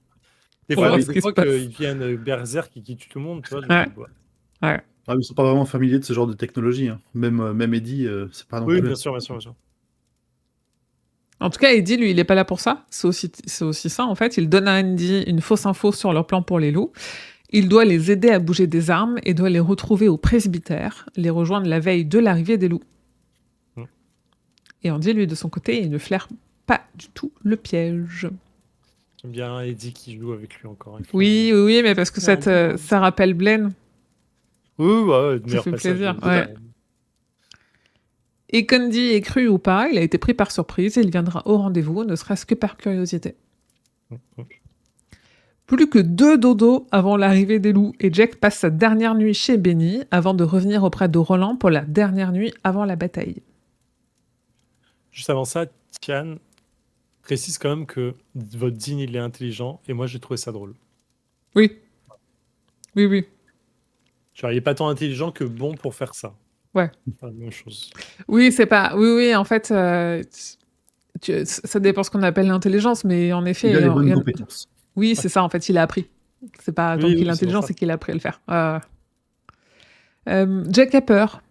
Des Pour fois, voir mais ce des qui se fois passe. qu'ils viennent berserk et qu'ils tuent tout le monde, tu vois, je me Ouais, dis, bah. ouais. Ah, ils sont pas vraiment familiers de ce genre de technologie, hein. Même Eddie, c'est pas non Oui, plus. bien sûr, bien sûr, bien sûr. En tout cas, Eddie, lui, il est pas là pour ça. C'est aussi ça, en fait. Il donne à Andy une fausse info sur leur plan pour les loups. Il doit les aider à bouger des armes et doit les retrouver au presbytère, les rejoindre la veille de l'arrivée des loups. Mm. Et Andy, lui, de son côté, il ne flaire pas du tout le piège. J'aime bien Eddie qui joue avec lui encore une fois. Oui, oui, oui, mais parce que Non, non. ça rappelle Blaine. Oui, ouais, Ça meilleur fait passage de plaisir, l'histoire. ouais. Et qu'Andy ait cru ou pas, il a été pris par surprise et il viendra au rendez-vous, ne serait-ce que par curiosité. Mm. Plus que 2 dodos avant l'arrivée des loups, et Jack passe sa dernière nuit chez Benny avant de revenir auprès de Roland pour la dernière nuit avant la bataille. Juste avant ça, Tian précise quand même que votre Dean, il est intelligent, et moi, j'ai trouvé ça drôle. Oui. Oui, oui. Genre, il est pas tant intelligent que bon pour faire ça. Ouais. C'est pas la même chose. Oui, c'est pas... Oui, oui, en fait, ça dépend ce qu'on appelle l'intelligence, mais en effet... Il a les bonnes compétences. Oui, Ouais. c'est ça, en fait, il a appris. C'est pas tant Oui, qu'il est oui, c'est pour intelligent, ça. c'est qu'il a appris à le faire. Jack a peur.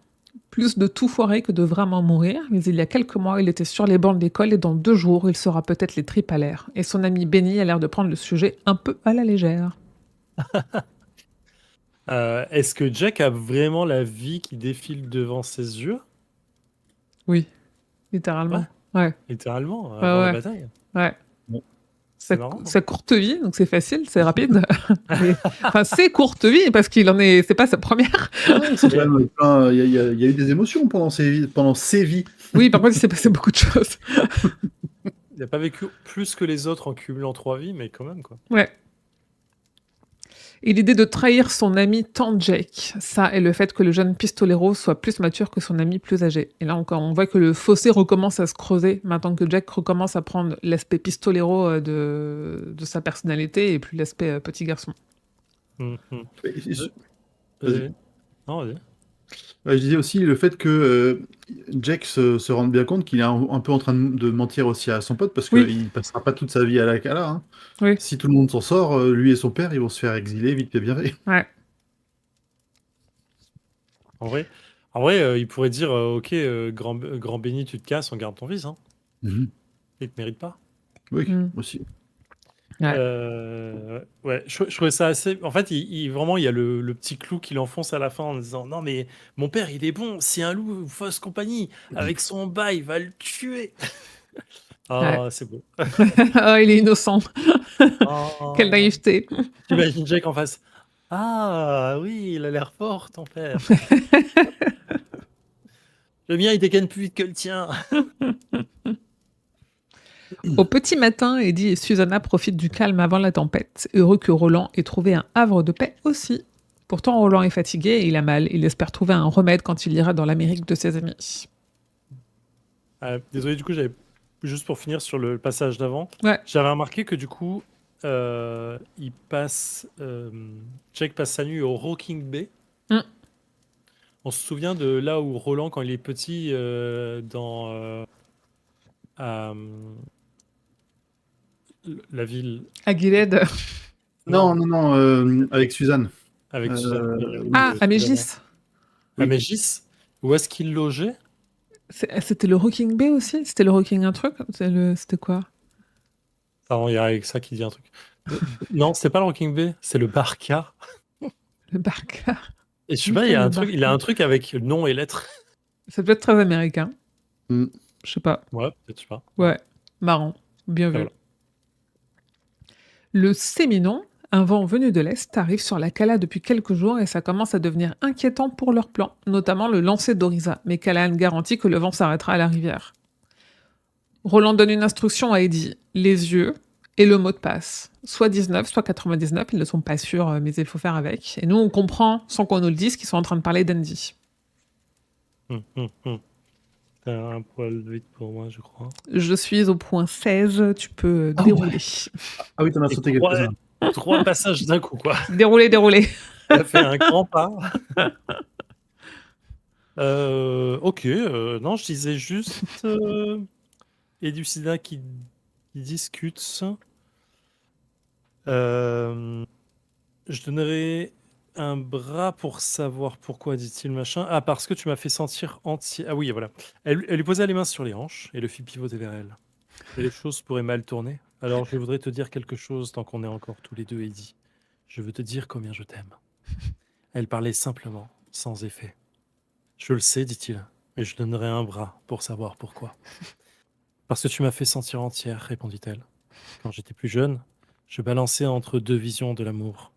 Plus de tout foirer que de vraiment mourir, mais il y a quelques mois, il était sur les bancs de l'école et dans 2 jours, il sera peut-être les tripes à l'air. Et son ami Benny a l'air de prendre le sujet un peu à la légère. Est-ce que Jack a vraiment la vie qui défile devant ses yeux? Oui, littéralement. Ouais, Littéralement, ouais, avant la ouais. bataille. Ouais. Bon. C'est marrant. Sa courte vie, donc c'est facile, c'est rapide. Enfin, c'est courte vie parce qu'il en est, c'est pas sa première. C'est quand même plein. Il y a eu des émotions pendant ses vies. Oui, par contre, il s'est passé beaucoup de choses. Il n'a pas vécu plus que les autres en cumulant 3 vies, mais quand même, quoi. Ouais. Et l'idée de trahir son ami tant Jake, ça, et le fait que le jeune pistolero soit plus mature que son ami plus âgé. Et là encore, on voit que le fossé recommence à se creuser maintenant que Jack recommence à prendre l'aspect pistolero de sa personnalité et plus l'aspect petit garçon. Mhm. Vas-y. Vas-y. Non, vas-y. Je disais aussi le fait que Jack se rende bien compte qu'il est un peu en train de mentir aussi à son pote parce Oui. qu'il passera pas toute sa vie à la cala, hein. Oui. Si tout le monde s'en sort, lui et son père, ils vont se faire exiler vite et bien fait. Ouais. En vrai, il pourrait dire ok, grand Benny, tu te casses, on garde ton fils. Hein. Mhm. Il te mérite pas. Oui, Mm. aussi. Ouais. Ouais, je trouvais ça assez. En fait, vraiment, il y a le petit clou qu'il enfonce à la fin en disant non, mais mon père, il est bon, c'est un loup, fausse compagnie. Avec son bas, il va le tuer. Ah, Ouais. c'est beau. Oh, il est innocent. Oh. Quelle naïveté. J'imagine Jack en face. Ah oui, il a l'air fort, ton père. Le mien, il dégaine plus vite que le tien. Au petit matin, Eddie et Susanna profitent du calme avant la tempête, heureux que Roland ait trouvé un havre de paix aussi. Pourtant, Roland est fatigué et il a mal. Il espère trouver un remède quand il ira dans l'Amérique de ses amis. Désolé, du coup, j'avais juste pour finir sur le passage d'avant. Ouais. J'avais remarqué que du coup, Jack passe sa nuit au Rocking Bay. Mm. On se souvient de là où Roland, quand il est petit, à, la ville. À Gilead. Non, avec Suzanne. Avec Suzanne. Oui. Ah, à Suzanne. Mégis. À Oui. Mégis. Où est-ce qu'il logeait? C'était le Rocking Bay aussi. C'était le Rocking un truc. C'était quoi? Pardon, il y a avec ça qui dit un truc. Non, c'est pas le Rocking Bay, c'est le Barca. Le Barca. Et je sais Où pas, c'est il le a Barca? un truc avec nom et lettres. Ça peut être très américain. Mm. Je sais pas. Ouais, peut-être, je sais pas. Ouais, marrant. Bien Enfin, vu. voilà. Le Séminon, un vent venu de l'Est, arrive sur la Cala depuis quelques jours et ça commence à devenir inquiétant pour leur plan, notamment le lancer d'Orisa. Mais Callahan garantit que le vent s'arrêtera à la rivière. Roland donne une instruction à Eddie, les yeux et le mot de passe. Soit 19, soit 99, ils ne sont pas sûrs, mais il faut faire avec. Et nous, on comprend, sans qu'on nous le dise, qu'ils sont en train de parler d'Andy. T'as un poil vite pour moi, je crois. Je suis au point 16, tu peux Ah dérouler. Ah oui, t'en as Et sauté quelques-uns. 3 passages d'un coup, quoi. Dérouler, dérouler. Elle a fait un grand pas. Ok, non, je disais juste Elucida qui discute. Je donnerais un bras pour savoir pourquoi, dit-il, machin. Ah, parce que tu m'as fait sentir entier. Ah oui, voilà. Elle lui posa les mains sur les hanches et le fit pivoter vers elle. Et les choses pourraient mal tourner. Alors je voudrais te dire quelque chose tant qu'on est encore tous les deux, Eddie. Je veux te dire combien je t'aime. Elle parlait simplement, sans effet. Je le sais, dit-il, et je donnerai un bras pour savoir pourquoi. Parce que tu m'as fait sentir entière, répondit-elle. Quand j'étais plus jeune, je balançais entre deux visions de l'amour.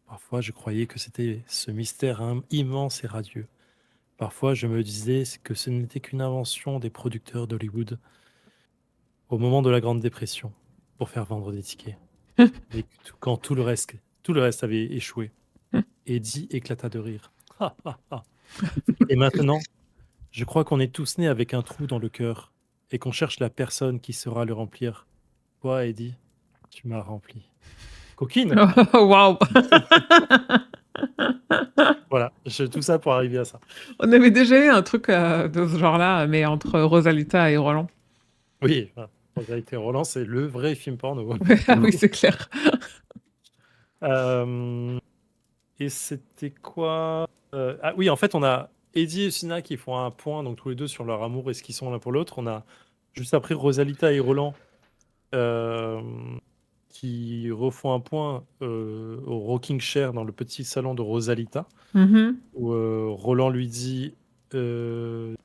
Parfois, je croyais que c'était ce mystère immense et radieux. Parfois, je me disais que ce n'était qu'une invention des producteurs d'Hollywood au moment de la Grande Dépression pour faire vendre des tickets. Mais quand tout le reste avait échoué, Eddie éclata de rire. Ha, ha, ha. Et maintenant, je crois qu'on est tous nés avec un trou dans le cœur et qu'on cherche la personne qui saura le remplir. Toi, Eddie, tu m'as rempli. Coquine! Waouh. Voilà, tout ça pour arriver à ça. On avait déjà eu un truc de ce genre-là, mais entre Rosalita et Roland. Oui, voilà. Rosalita et Roland, c'est le vrai film porno. Ah oui, c'est clair. Et c'était quoi? Ah oui, en fait, on a Eddie et Sina qui font un point, donc tous les deux, sur leur amour et ce qu'ils sont l'un pour l'autre. On a juste après Rosalita et Roland qui refont un point au rocking chair dans le petit salon de Rosalita, où Roland lui dit non,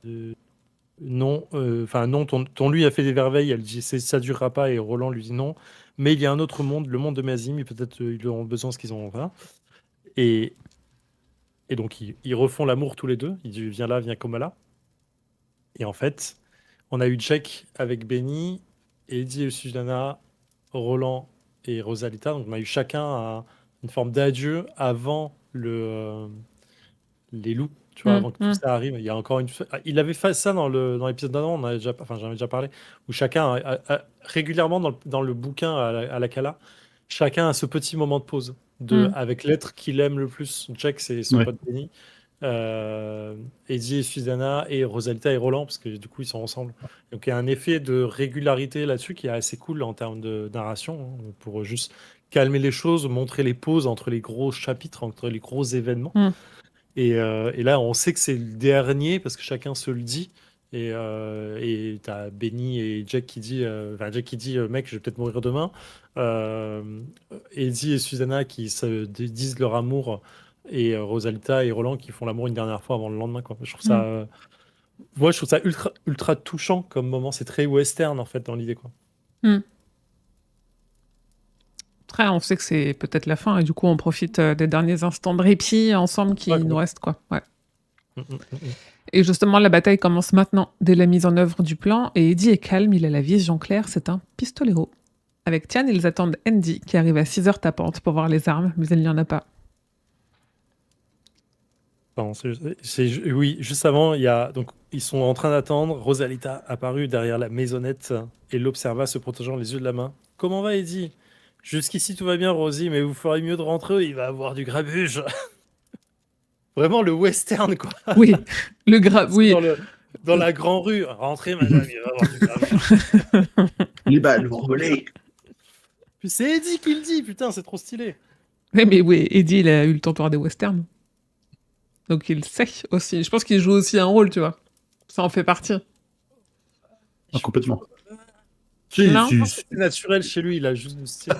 non, ton lui a fait des merveilles, elle dit ça durera pas, et Roland lui dit non, mais il y a un autre monde, le monde de Mazim, et peut-être ils auront besoin de ce qu'ils ont. Voilà. Et donc ils refont l'amour tous les deux, il dit viens là, viens comme là. Et en fait, on a eu Jack avec Benny, Eddie et Susanna, Roland et Rosalita. Donc on a eu chacun une forme d'adieu avant les loups, tu vois, avant que tout ça arrive. Il y a encore il avait fait ça dans l'épisode d'avant, j'en avais déjà parlé, où chacun régulièrement dans le bouquin à la Cala, chacun a ce petit moment de pause avec l'être qu'il aime le plus. Jack, c'est son pote Benny. Eddie et Susanna et Rosalita et Roland, parce que du coup ils sont ensemble. Donc il y a un effet de régularité là-dessus qui est assez cool en termes de narration, hein, pour juste calmer les choses, montrer les pauses entre les gros chapitres, entre les gros événements. Et là on sait que c'est le dernier parce que chacun se le dit. Et t'as Benny et Jack qui dit, mec, je vais peut-être mourir demain. Eddie et Susanna qui se disent leur amour, et Rosalita et Roland qui font l'amour une dernière fois avant le lendemain, quoi. Je trouve ça, moi, je trouve ça ultra, ultra touchant comme moment. C'est très western en fait dans l'idée, quoi. Après, on sait que c'est peut-être la fin et du coup, on profite des derniers instants de répit ensemble qui nous restent, quoi. Ouais. Et justement, la bataille commence maintenant, dès la mise en œuvre du plan, et Eddie est calme, il a la vision claire, c'est un pistolero. Avec Tian, ils attendent Andy, qui arrive à 6h tapante pour voir les armes, mais il n'y en a pas. Pardon, oui, juste avant, donc ils sont en train d'attendre. Rosalita apparut derrière la maisonnette et l'observa se protégeant les yeux de la main. Comment va, Eddie? Jusqu'ici tout va bien, Rosie, mais vous ferez mieux de rentrer, il va avoir du grabuge. Vraiment le western, quoi. Oui, oui. Dans la grande rue. Rentrez, madame, il va avoir du grabuge. Les balles vont voler. Puis c'est Eddie qui le dit, putain, c'est trop stylé. Mais oui, Eddie, il a eu le temps de voir des westerns. Donc il sait aussi. Je pense qu'il joue aussi un rôle, tu vois. Ça en fait partie. Complètement. C'est naturel chez lui, il a juste du style.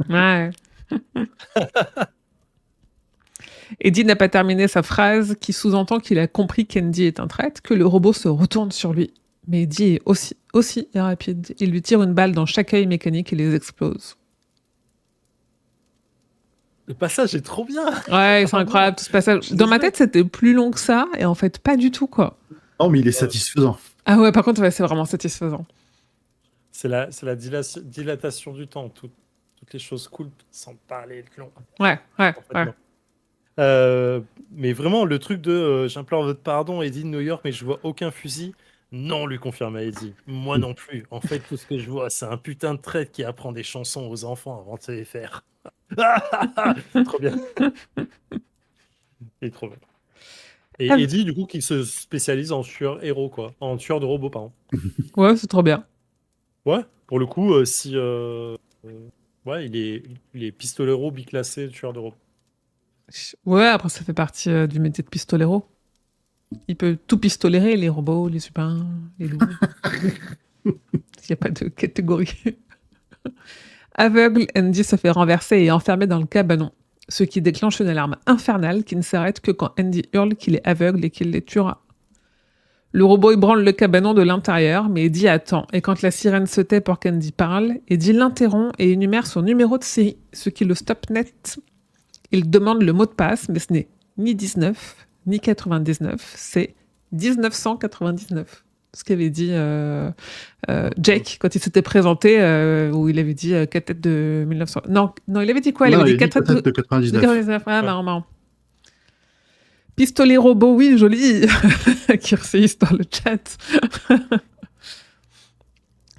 Ouais. Eddie n'a pas terminé sa phrase qui sous-entend qu'il a compris qu'Andy est un traître, que le robot se retourne sur lui. Mais Eddie est aussi rapide. Il lui tire une balle dans chaque œil mécanique et les explose. Le passage est trop bien. Ouais, c'est incroyable tout ce passage. Dans ma tête, c'était plus long que ça, et en fait, pas du tout, quoi. Non, mais il est satisfaisant. Ah ouais, par contre, ouais, c'est vraiment satisfaisant. C'est la dilatation du temps. Toutes les choses cool sans parler de long. Ouais. Non. Mais vraiment, le truc de j'implore votre pardon, Eddie de New York, mais je vois aucun fusil. Non, lui confirme Eddie. Moi non plus. En fait, tout ce que je vois, c'est un putain de traître qui apprend des chansons aux enfants avant de se les faire. Trop bien. Il est trop bien. Et Ah, Eddie, du coup, qui se spécialise en tueur héros, quoi. En tueur de robots, pardon. ouais, c'est trop bien. Ouais, pour le coup, ouais, il est pistolero biclassé tueur de robots. Ouais, après, ça fait partie du métier de pistolero. Il peut tout pistolérer, les robots, les humains, les loups. Il n'y a pas de catégorie. Aveugle, Andy se fait renverser et est enfermé dans le cabanon, ce qui déclenche une alarme infernale qui ne s'arrête que quand Andy hurle qu'il est aveugle et qu'il les tuera. Le robot ébranle le cabanon de l'intérieur, mais Eddie attend, et quand la sirène se tait pour qu'Andy parle, Eddie l'interrompt et énumère son numéro de série, ce qui le stoppe net. Il demande le mot de passe, mais ce n'est ni 19, ni 99, c'est 1999. Ce qu'avait dit Jake quand il s'était présenté, où il avait dit 4 têtes de 1900. Non, il avait dit quoi? Il Non, avait il dit a dit 4 têtes peut-être de de 99. 99. Ah, marrant. Pistolet robot, oui, joli. Kirseis dans le chat.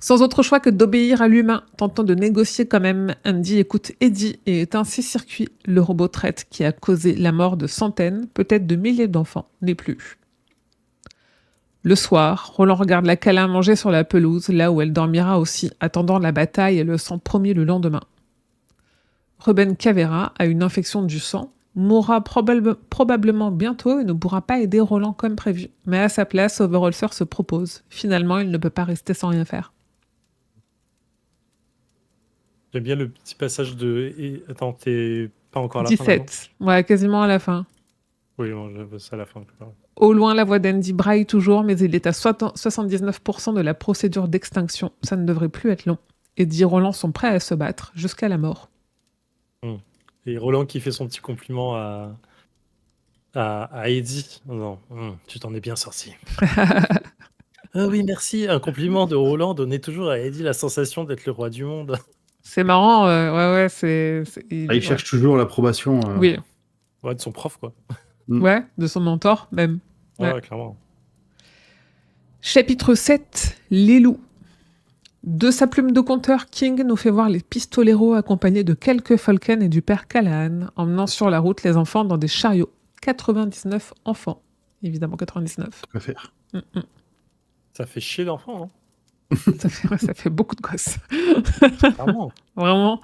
Sans autre choix que d'obéir à l'humain, tentant de négocier quand même, Andy écoute Eddie et éteint ses circuits. Le robot traite qui a causé la mort de centaines, peut-être de milliers d'enfants, n'est plus. Le soir, Roland regarde la câlin manger sur la pelouse, là où elle dormira aussi, attendant la bataille et le sang promis le lendemain. Ruben Cavera a une infection du sang, mourra probablement bientôt et ne pourra pas aider Roland comme prévu. Mais à sa place, Overholser se propose. Finalement, il ne peut pas rester sans rien faire. J'aime bien le petit passage de. Attends, t'es pas encore à la fin là, non 17. Ouais, quasiment à la fin. Oui, bon, c'est à la fin. Au loin, la voix d'Andy braille toujours, mais il est à 79% de la procédure d'extinction. Ça ne devrait plus être long. Eddie et Roland sont prêts à se battre jusqu'à la mort. Et Roland qui fait son petit compliment à Eddie. Non, tu t'en es bien sorti. Ah oui, merci. Un compliment de Roland donnait toujours à Eddie la sensation d'être le roi du monde. C'est marrant, ouais, Il cherche toujours l'approbation. Oui, Ouais, de son prof, quoi. ouais, de son mentor, même. Ouais, Ouais. clairement. Chapitre 7, les loups. De sa plume de conteur, King nous fait voir les pistoleros accompagnés de quelques Falcons et du père Callahan, emmenant sur la route les enfants dans des chariots. 99 enfants. Évidemment, 99. Quoi faire. Ça fait chier l'enfant, hein. Ça fait beaucoup de gosses. Clairement. Vraiment.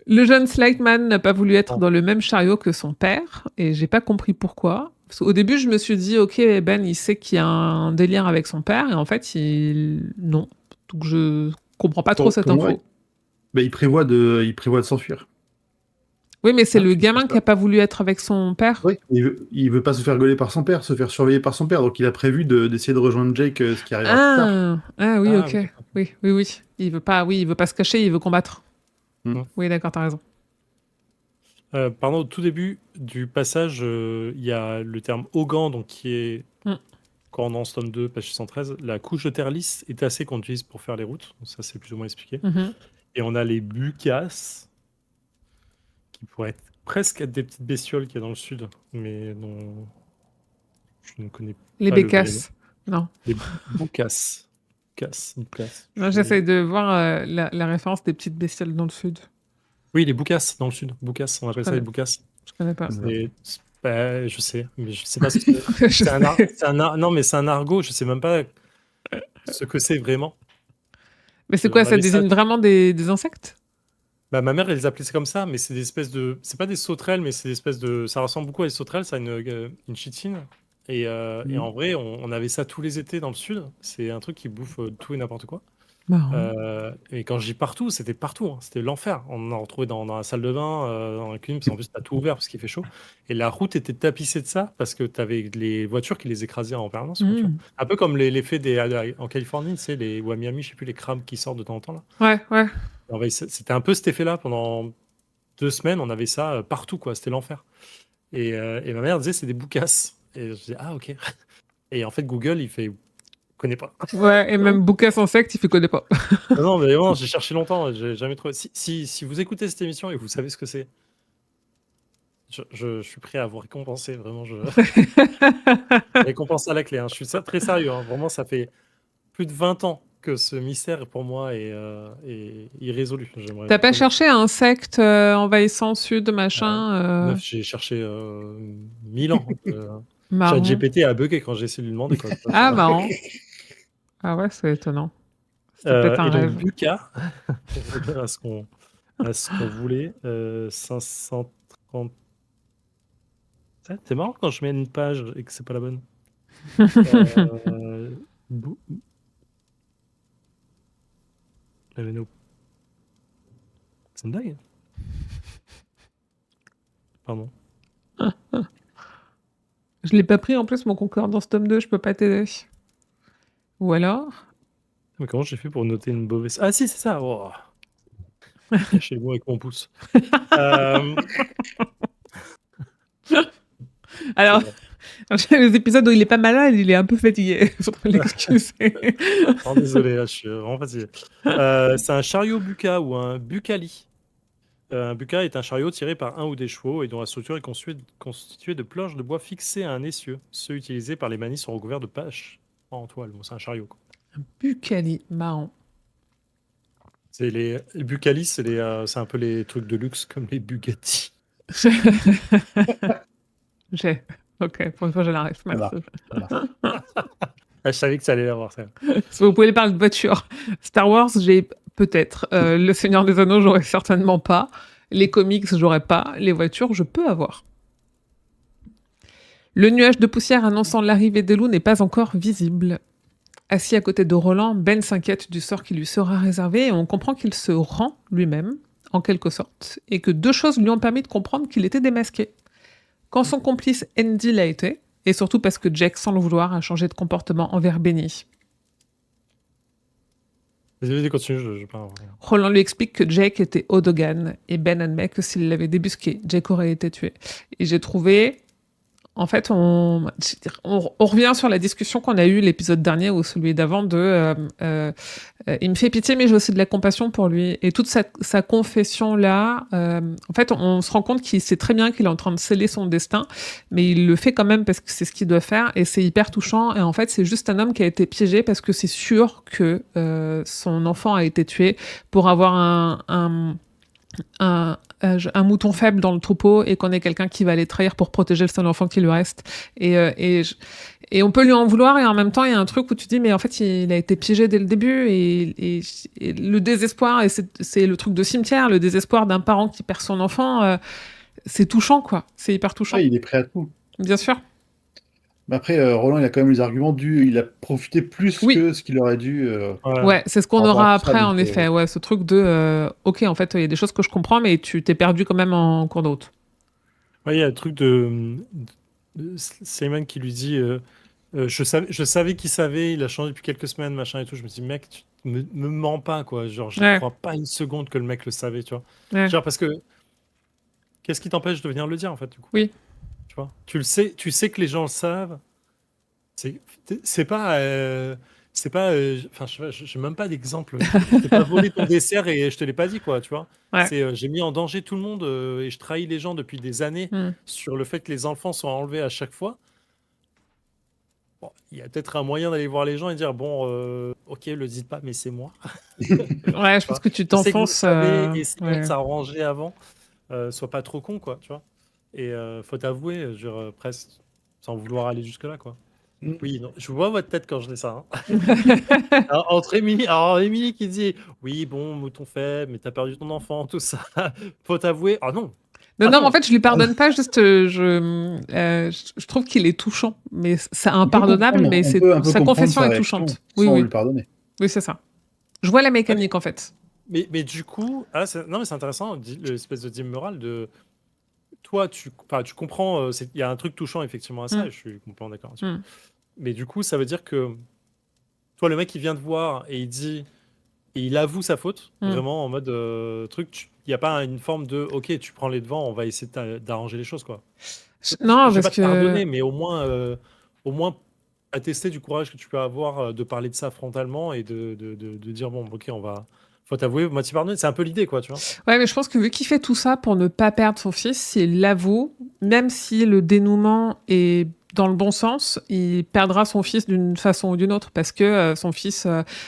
Le jeune Slightman n'a pas voulu être dans le même chariot que son père, et j'ai pas compris pourquoi. Parce qu'au début, je me suis dit, ok, Ben, il sait qu'il y a un délire avec son père, et en fait, non. Donc je comprends pas trop cette info. Mais il prévoit de s'enfuir. Oui, mais c'est le c'est gamin ça. qui a pas voulu être avec son père. Oui, il veut pas se faire gauler par son père, se faire surveiller par son père. Donc il a prévu d'essayer de rejoindre Jake, ce qui arrivera plus tard. Oui, Ah, ok. Oui. Il veut pas se cacher, il veut combattre. Mm. Oui, d'accord, t'as raison. Pardon, au tout début du passage, il y a le terme Hogan, donc qui est, quand on est en tome 2, page 613, la couche de terre lisse est assez qu'on utilise pour faire les routes. Donc ça, c'est plus ou moins expliqué. Mhm. Et on a les bucasses, qui pourraient presque être des petites bestioles qu'il y a dans le sud, mais dont je ne connais pas. Les le vrai bécasses. Non. nom. Les bucasses. Non, j'essaie de voir la référence des petites bestioles dans le sud. Oui, les boucasses dans le sud. Boucasses, on appelle ça les boucasses. Je connais pas. Je sais, mais je sais pas ce que c'est. Non, mais c'est un argot, je sais même pas ce que c'est vraiment. Mais c'est quoi, On ça avait désigne vraiment des insectes? Bah, ma mère, elle les appelait ça comme ça, mais c'est des espèces de. C'est pas des sauterelles, mais c'est des espèces de. Ça ressemble beaucoup à des sauterelles, ça a une chitine. Et en vrai, on avait ça tous les étés dans le sud. C'est un truc qui bouffe tout et n'importe quoi. Marrant. Et quand je dis partout, c'était partout, hein. C'était l'enfer. On en a retrouvé dans la salle de bain, dans la cuisine, parce qu'en plus, t'as tout ouvert parce qu'il fait chaud. Et la route était tapissée de ça parce que t'avais les voitures qui les écrasaient en permanence, quoi, tu vois. Mmh. Un peu comme l'effet en Californie, tu sais, ou à Miami, je sais plus, les crabes qui sortent de temps en temps, là. Ouais. C'était un peu cet effet-là pendant 2 semaines, on avait ça partout, quoi. C'était l'enfer. Et ma mère disait c'est des boucasses. Et je disais ah ok. Et en fait Google il fait connaît pas. Ouais, et même Boucas Insecte, il fait connaît pas. Non mais vraiment j'ai cherché longtemps, j'ai jamais trouvé. Si vous écoutez cette émission et vous savez ce que c'est, je suis prêt à vous récompenser vraiment. Je récompense à la clé. Hein. Je suis très sérieux. Hein. Vraiment ça fait plus de 20 ans que ce mystère pour moi est irrésolu. J'aimerais T'as pas connaître. cherché insecte envahissant sud, machin Meuf, j'ai cherché 1000 ans. Marrant. ChatGPT a bugué quand j'ai essayé de lui demander quoi. Ah, marrant. Ah ouais, c'est étonnant. C'était peut-être un Et donc rêve. Buka, pour revenir à ce qu'on voulait, 530. C'est marrant quand je mets une page et que c'est pas la bonne. Bou- C'est une blague? Pardon. Je l'ai pas pris en plus, mon concordance tome 2, je peux pas t'aider. Ou alors Mais comment j'ai fait pour noter une mauvaise... Ah si, c'est ça. Oh. Caché le mot avec mon pouce. Alors, C'est bon. les épisodes où il est pas malade, il est un peu fatigué. Faut l'excuser. Oh, désolé, là, je suis vraiment fatigué. C'est un chariot Buka ou un Bukali. Un Buka est un chariot tiré par un ou des chevaux et dont la structure est constituée de planches de bois fixées à un essieu. Ceux utilisés par les manis sont recouverts de paches en toile. Bon, c'est un chariot, quoi. Bucali, marrant. Les Bucali, c'est un peu les trucs de luxe comme les Bugatti. J'ai. Ok, pour une fois, j'ai la ref. Merci. Ah, je savais que ça allait l'avoir, ça. Si vous pouvez parler de voiture. Star Wars, j'ai peut-être. Le Seigneur des Anneaux, j'aurais certainement pas. Les comics, j'aurais pas. Les voitures, je peux avoir. Le nuage de poussière annonçant l'arrivée des loups n'est pas encore visible. Assis à côté de Roland, Ben s'inquiète du sort qui lui sera réservé et on comprend qu'il se rend lui-même, en quelque sorte, et que 2 choses lui ont permis de comprendre qu'il était démasqué. Quand son complice Andy l'a été, et surtout parce que Jack, sans le vouloir, a changé de comportement envers Benny. Vas-y, continue, je parle. Roland lui explique que Jake était Odogan, et Ben admet que s'il l'avait débusqué, Jake aurait été tué. Et j'ai trouvé... En fait, on revient sur la discussion qu'on a eue l'épisode dernier ou celui d'avant de il me fait pitié, mais j'ai aussi de la compassion pour lui. Et toute sa confession-là, en fait, on se rend compte qu'il sait très bien qu'il est en train de sceller son destin, mais il le fait quand même parce que c'est ce qu'il doit faire et c'est hyper touchant. Et en fait, c'est juste un homme qui a été piégé parce que c'est sûr que son enfant a été tué pour avoir un mouton faible dans le troupeau et qu'on ait quelqu'un qui va les trahir pour protéger le seul enfant qui lui reste. Et on peut lui en vouloir et en même temps, il y a un truc où tu dis, mais en fait, il a été piégé dès le début et le désespoir, et c'est le truc de cimetière, le désespoir d'un parent qui perd son enfant, c'est touchant, quoi. C'est hyper touchant. Ouais, il est prêt à tout. Bien sûr. Mais après, Roland, il a quand même les arguments il a profité plus Oui. que ce qu'il aurait dû. Ouais, c'est ce qu'on par rapport aura à tout ça, après, donc, en effet. Ouais, ce truc de, ok, en fait, il y a des choses que je comprends, mais tu t'es perdu quand même en cours de route. Ouais, il y a le truc de Simon qui lui dit je savais qu'il savait, il a changé depuis quelques semaines, machin et tout. Je me dis, mec, tu me mens pas, quoi. Genre, je Ouais. crois pas une seconde que le mec le savait, tu vois. Ouais. Genre, parce que qu'est-ce qui t'empêche de venir le dire, en fait, du coup? Oui. Tu vois, tu sais que les gens le savent. C'est pas. Enfin, j'ai même pas d'exemple. Je t'ai pas volé ton dessert et je te l'ai pas dit, quoi, tu vois. Ouais. J'ai mis en danger tout le monde et je trahis les gens depuis des années sur le fait que les enfants sont enlevés à chaque fois. Bon, il y a peut-être un moyen d'aller voir les gens et dire bon, ok, le dites pas, mais c'est moi. Ouais, je pense que tu Je sais que vous le t'enfonces. savez, essayons Ouais. de s'arranger avant. Sois pas trop con, quoi, tu vois. Et faut t'avouer, je veux dire, presque, sans vouloir aller jusque-là, quoi. Oui, non, je vois votre tête quand je dis ça. Hein. Alors, Émilie qui dit oui, bon, mouton faible, mais t'as perdu ton enfant, tout ça. Faut t'avouer. Ah non. Non, Ah non, non. en fait, je lui pardonne pas, juste, je trouve qu'il est touchant, mais c'est impardonnable, mais on peut sa comprendre confession sa est réaction touchante. sans Oui. lui pardonner. Oui, c'est ça. Je vois la mécanique, en fait. Mais du coup, non, mais c'est intéressant, l'espèce de dilemme moral de toi, tu comprends, il y a un truc touchant effectivement à ça, Mm. et je suis complètement d'accord là-dessus. Mm. Mais du coup, ça veut dire que toi, le mec, il vient te voir et il avoue sa faute, Mm. vraiment en mode truc. Il n'y a pas une forme de ok, tu prends les devants, on va essayer d'arranger les choses, quoi. Non, Je vais parce pas te que... pardonner, mais au moins attester du courage que tu peux avoir de parler de ça frontalement et de dire bon, ok, faut t'avouer, moitié pardonner. C'est un peu l'idée, quoi, tu vois. Ouais, mais je pense que vu qu'il fait tout ça pour ne pas perdre son fils, s'il l'avoue, même si le dénouement est dans le bon sens, il perdra son fils d'une façon ou d'une autre parce que son fils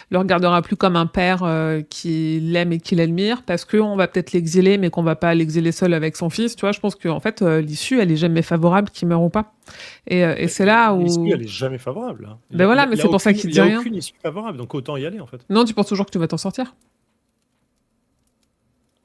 le regardera plus comme un père qui l'aime et qui l'admire parce qu'on va peut-être l'exiler mais qu'on va pas l'exiler seul avec son fils. Tu vois, je pense que en fait l'issue elle est jamais favorable qu'il meure ou pas. Et c'est là L'issue, où elle est jamais favorable, hein. ben voilà, mais Il y a c'est pour ça aucune, qu'il il dit y a rien. aucune issue favorable, donc autant y aller en fait. Non, tu penses toujours que tu vas t'en sortir.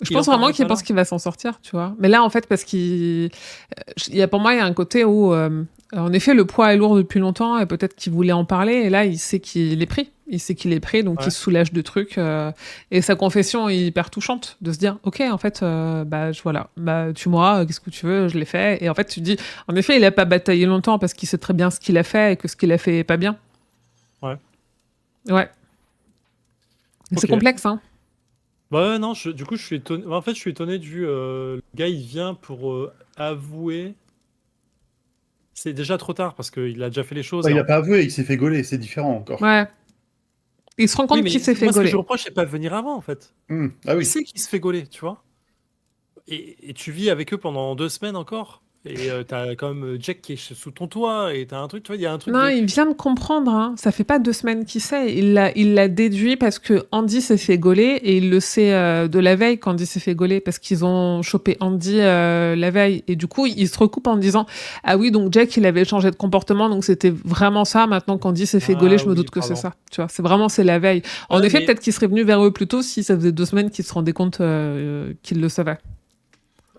Je Il en pense vraiment parlerait qu'il pas pense là. qu'il va s'en sortir, tu vois. Mais là, en fait, parce pour moi, il y a un côté où, en effet, le poids est lourd depuis longtemps et peut-être qu'il voulait en parler. Et là, il sait qu'il est pris. Il sait qu'il est pris, donc il Ouais. se soulage de trucs. Et sa confession est hyper touchante de se dire, ok, en fait, voilà, tue-moi, qu'est-ce que tu veux, je l'ai fait. Et en fait, tu te dis, en effet, il a pas bataillé longtemps parce qu'il sait très bien ce qu'il a fait et que ce qu'il a fait est pas bien. Ouais. Ouais. C'est Ok. complexe, hein. Bah ouais, non, du coup, je suis étonné. En fait, je suis étonné le gars, il vient pour avouer. C'est déjà trop tard parce qu'il a déjà fait les choses. Bah, il a pas avoué, il s'est fait gauler, c'est différent encore. Ouais. Il se rend Oui, compte mais qu'il s'est fait moi, ce que je gauler. reproche, c'est pas de venir avant, en fait. Ah Il oui. sait qu'il se fait gauler, tu vois. Et tu vis avec eux pendant 2 semaines encore. Et t'as quand même Jack qui est sous ton toit. Et t'as un truc, tu vois, il y a un truc Non, de. il vient de comprendre, hein. Ça fait pas 2 semaines qu'il sait. Il l'a déduit parce que Andy s'est fait gauler et il le sait de la veille qu'Andy s'est fait gauler parce qu'ils ont chopé Andy la veille. Et du coup, il se recoupe en disant ah oui, donc Jack, il avait changé de comportement, donc c'était vraiment ça. Maintenant qu'Andy s'est fait gauler, Ah je me oui, doute que c'est pardon. ça. Tu vois, c'est la veille. En Ouais, effet, mais peut-être qu'il serait venu vers eux plus tôt si ça faisait 2 semaines qu'il se rendait compte qu'il le savait.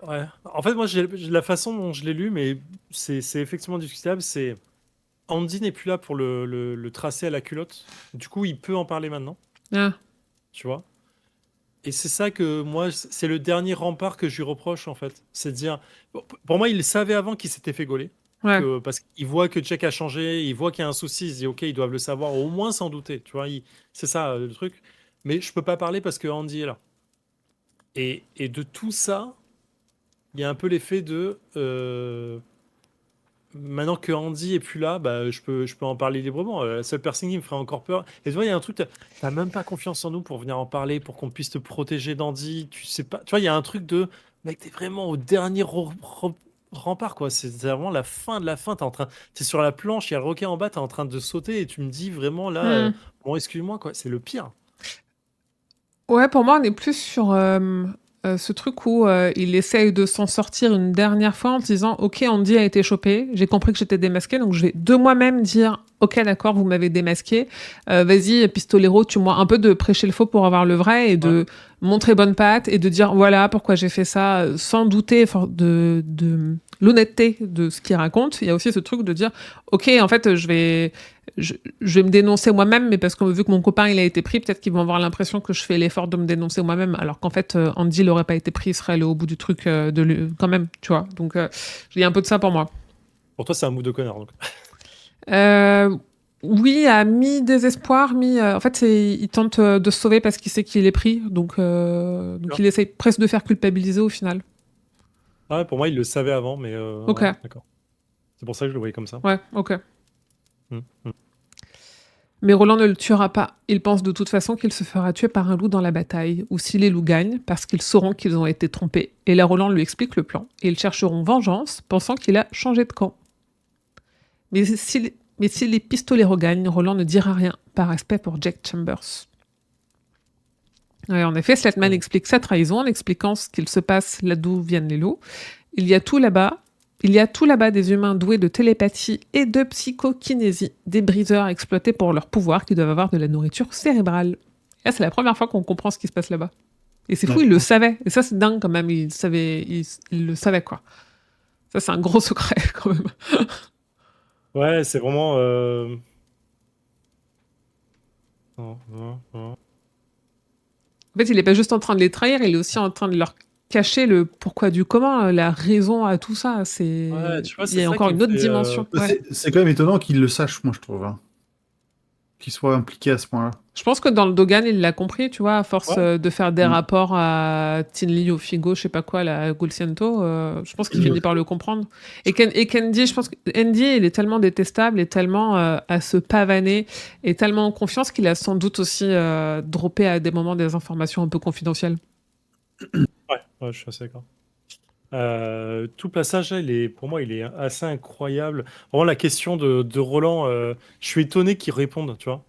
ouais. En fait, moi, la façon dont je l'ai lu, mais c'est effectivement discutable, c'est Andy n'est plus là pour le tracer à la culotte. Du coup, il peut en parler maintenant, Ah, tu vois. Et c'est ça que moi, c'est le dernier rempart que je lui reproche, en fait. C'est de dire, bon, pour moi, il savait avant qu'il s'était fait gauler. ouais. Parce qu'il voit que Jack a changé, il voit qu'il y a un souci, il se dit, ok, ils doivent le savoir, au moins s'en douter, tu vois. C'est ça le truc. Mais je peux pas parler parce que Andy est là. Et de tout ça, il y a un peu l'effet de maintenant que Andy est plus là, bah, je peux en parler librement. La seule personne qui me ferait encore peur. Et tu vois, il y a un truc, t'as même pas confiance en nous pour venir en parler, pour qu'on puisse te protéger d'Andy. Tu sais pas. Tu vois, il y a un truc de mec, t'es vraiment au dernier rempart, quoi. C'est vraiment la fin de la fin. T'es sur la planche, il y a le requin en bas, t'es en train de sauter et tu me dis vraiment là, Hmm. bon, excuse-moi, quoi. C'est le pire. Ouais, pour moi, on est plus sur ce truc où il essaye de s'en sortir une dernière fois en disant ok, Andy a été chopé, j'ai compris que j'étais démasqué, donc je vais de moi-même dire ok, d'accord, vous m'avez démasqué, vas-y, pistolero, tue-moi. Un peu de prêcher le faux pour avoir le vrai et Ouais. de montrer bonne patte et de dire voilà pourquoi j'ai fait ça, sans douter de l'honnêteté de ce qu'il raconte. Il y a aussi ce truc de dire ok, en fait, je vais me dénoncer moi-même, mais parce que vu que mon copain il a été pris, peut-être qu'ils vont avoir l'impression que je fais l'effort de me dénoncer moi-même, alors qu'en fait Andy n'aurait pas été pris, il serait allé au bout du truc quand même, tu vois. Donc il y a un peu de ça pour moi. Pour toi, c'est un move de connard, donc. Euh, oui, à mi-désespoir, en fait, il tente de se sauver parce qu'il sait qu'il est pris, donc D'accord. il essaye presque de faire culpabiliser au final. Ah ouais, pour moi, il le savait avant, mais Ok, ouais, d'accord. C'est pour ça que je le voyais comme ça. ouais, ok. Hmm, hmm. Mais Roland ne le tuera pas. Il pense de toute façon qu'il se fera tuer par un loup dans la bataille, ou si les loups gagnent, parce qu'ils sauront qu'ils ont été trompés. Et là, Roland lui explique le plan, et ils chercheront vengeance, pensant qu'il a changé de camp. Mais si les pistoleros gagnent, Roland ne dira rien, par respect pour Jack Chambers. Ouais, en effet, Slatman explique sa trahison en expliquant ce qu'il se passe là d'où viennent les loups. Il y a tout là-bas des humains doués de télépathie et de psychokinésie, des briseurs exploités pour leur pouvoir qui doivent avoir de la nourriture cérébrale. Et là, c'est la première fois qu'on comprend ce qui se passe là-bas. Et c'est fou, Ouais. il le savait. Et ça, c'est dingue quand même. Il le savait, quoi. Ça, c'est un gros secret, quand même. Ouais, c'est vraiment. Non, non, non. En fait, il est pas juste en train de les trahir, il est aussi en train de leur cacher le pourquoi du comment, la raison à tout ça. Ouais, tu vois, Il c'est y a ça encore qui me une autre fait. dimension. Ouais. C'est quand même étonnant qu'il le sache, moi, je trouve. Hein. Qu'il soit impliqué à ce point-là. Je pense que dans le Dogan, il l'a compris, tu vois, à force Ouais. de faire des Mm. rapports à Tinley, au Figo, je sais pas quoi, là, à Gulciento, je pense qu'il finit par le comprendre. Et Candy, je pense que Andy, il est tellement détestable et tellement à se pavaner et tellement en confiance qu'il a sans doute aussi droppé à des moments des informations un peu confidentielles. Ouais, je suis assez d'accord. Tout passage, là, pour moi, il est assez incroyable. Vraiment, la question de Roland, je suis étonné qu'il réponde, tu vois.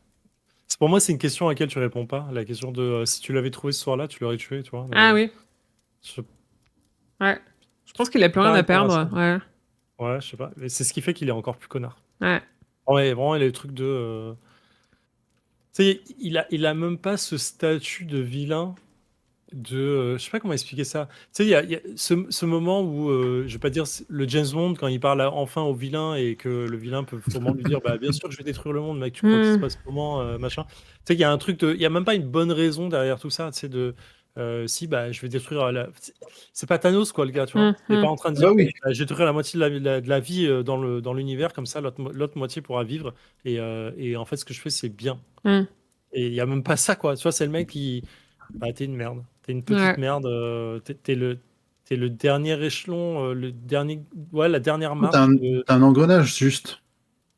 Pour moi, c'est une question à laquelle tu réponds pas. La question de si tu l'avais trouvé ce soir-là, tu l'aurais tué, tu vois. Ah oui, Je ouais. Je pense qu'il a plus peux pas rien à répondre à ça. perdre. Ouais, Ouais, je sais pas. Mais c'est ce qui fait qu'il est encore plus connard. ouais. Ouais, vraiment, il a le truc de. Tu sais, il a même pas ce statut de vilain. Je sais pas comment expliquer ça. Tu sais, il y a ce moment où, je vais pas dire le James Bond, quand il parle enfin au vilain et que le vilain peut vraiment lui dire, bah, bien sûr que je vais détruire le monde, mec, tu crois qu'il se Hmm, passe comment, machin. Tu sais, il y a un truc il y a même pas une bonne raison derrière tout ça, tu sais, si, bah, je vais détruire c'est pas Thanos, quoi, le gars, tu vois. Il est pas en train de Ah bah dire, oui. bah, je vais détruire la moitié de la vie dans l'univers, comme ça, l'autre moitié pourra vivre. Et en fait, ce que je fais, c'est bien. hmm. Et il y a même pas ça, quoi. Tu vois, c'est le mec qui. Bah, t'es une merde. T'es une petite Ouais, merde. T'es le dernier échelon, le dernier, ouais, la dernière T'as marche. un, t'as un engrenage, juste.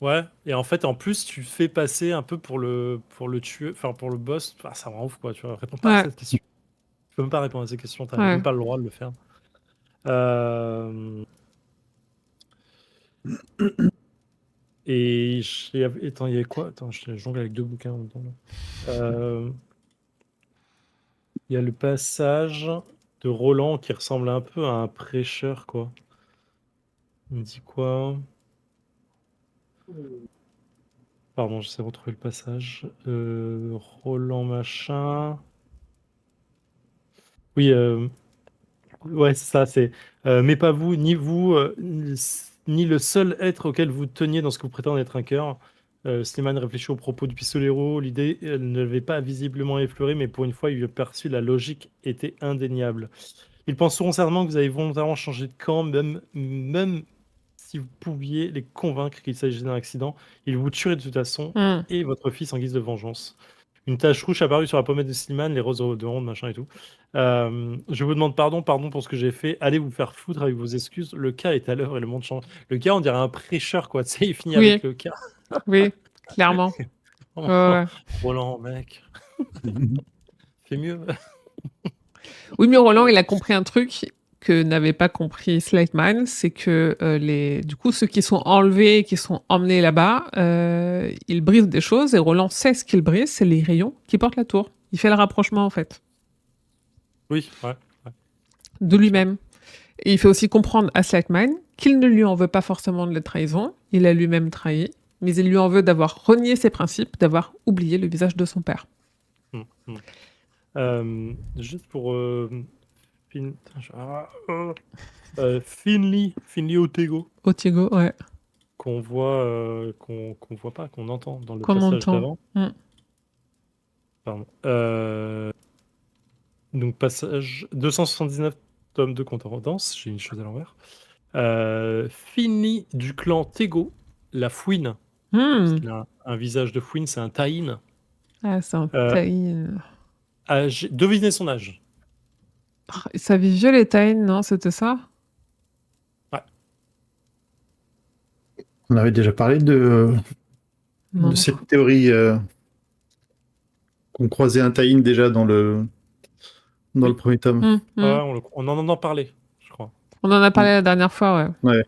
Ouais. Et en fait, en plus, tu fais passer un peu pour le tueur, enfin pour le boss. Enfin, ça me rend ouf, quoi. Tu vois, réponds pas à ouais, cette question. Tu peux même pas répondre à cette question. T'as ouais. même pas le droit de le faire. Euh, Attends, il y a quoi? Attends, je jongle avec deux bouquins en même temps, là. Euh, Il y a le passage de Roland qui ressemble un peu à un prêcheur, quoi. Il me dit quoi? Pardon, j'essaie de retrouver le passage. Roland machin. Oui, ouais, c'est ça, c'est mais pas vous, ni vous, ni le seul être auquel vous teniez dans ce que vous prétendez être un cœur. Slimane réfléchit au propos du pistolero. L'idée ne l'avait pas visiblement effleuré, mais pour une fois, il perçut la logique était indéniable. Ils penseront certainement que vous avez volontairement changé de camp, même si vous pouviez les convaincre qu'il s'agissait d'un accident. Ils vous tueraient de toute façon, Hmm. et votre fils en guise de vengeance. Une tache rouge apparut sur la pommette de Slimane, les roses de ronde, machin et tout. Je vous demande pardon pour ce que j'ai fait. Allez vous faire foutre avec vos excuses. Le cas est à l'œuvre et le monde change. Le gars, on dirait un prêcheur, quoi. Tu sais, il finit Oui, avec le cas. oui, clairement. Ouais, ouais. Roland, mec, fais mieux. Oui, mais Roland, il a compris un truc que n'avait pas compris Slightman, c'est que du coup, ceux qui sont enlevés, qui sont emmenés là-bas, ils brisent des choses et Roland sait ce qu'il brise, c'est les rayons qui portent la tour. Il fait le rapprochement en fait Oui, ouais. de lui-même. Et il fait aussi comprendre à Slightman qu'il ne lui en veut pas forcément de la trahison. Il a lui-même trahi, mais il lui en veut d'avoir renié ses principes, d'avoir oublié le visage de son père. Mm, mm. Juste pour Putain, Finley Otego, Otigo, ouais. qu'on voit pas, qu'on entend dans le Qu'on passage entend. d'avant. Mm. Pardon. Donc passage 279, tome de Contredanse, j'ai une chose à l'envers. Finley du clan Tego, la fouine. Parce Hmm. qu'il a un visage de fouine, c'est un taïn. Ah, c'est un Euh, taille. Devinez son âge. Ça vit vieux les taïns, non? C'était ça? Ouais. On avait déjà parlé de Non. cette théorie qu'on croisait un tie déjà dans le Oui. premier tome. Hmm, Ouais, hmm. on en entend parler, je crois. On en a Mm. parlé la dernière fois, ouais. Ouais.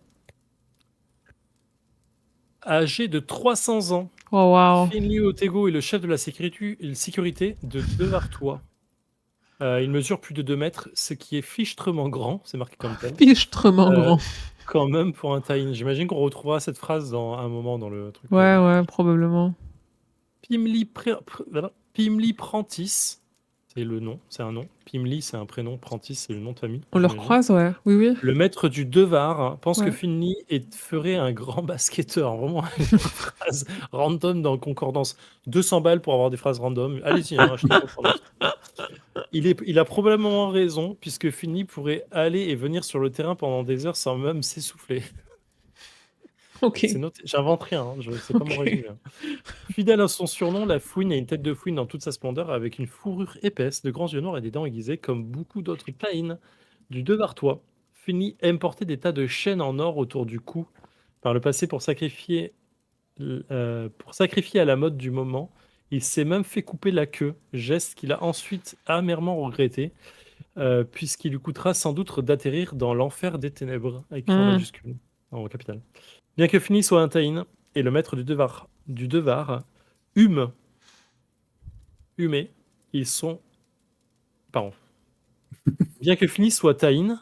Âgé de 300 ans, Oh, waouh. Finley Otego est le chef de la sécurité de Devartois. Il mesure plus de 2 mètres, ce qui est fichtrement grand, c'est marqué comme tel. Fichtrement Euh, grand. Quand même pour un tie-in. J'imagine qu'on retrouvera cette phrase dans un moment dans le truc. Ouais, ouais, probablement. Pimli Prentice, c'est le nom, c'est un nom. Pimli, c'est un prénom. Prantis, c'est le nom de famille, On le j'imagine. recroise, ouais. Oui, oui. Le maître du Devar pense que Ouais. Finley ferait un grand basketteur. Vraiment une phrase random dans Concordance. 200 balles pour avoir des phrases random. Allez-y, hein, achetez Concordance. Il a probablement raison, puisque Finley pourrait aller et venir sur le terrain pendant des heures sans même s'essouffler. Ok. C'est noté. J'invente rien, hein, c'est pas mon Ok. résumé. Hein. Fidèle à son surnom, la fouine a une tête de fouine dans toute sa splendeur, avec une fourrure épaisse, de grands yeux noirs et des dents aiguisées, comme beaucoup d'autres Taïns du Devartois. Finley aime porter des tas de chaînes en or autour du cou. Par le passé, pour sacrifier à la mode du moment, il s'est même fait couper la queue, geste qu'il a ensuite amèrement regretté, puisqu'il lui coûtera sans doute d'atterrir dans l'enfer des ténèbres, écrit en Hmm. majuscule, en capital. Bien que Finley soit un Taïn et le maître du Devar, humé, ils sont... Pardon. Bien que Finley soit Taïn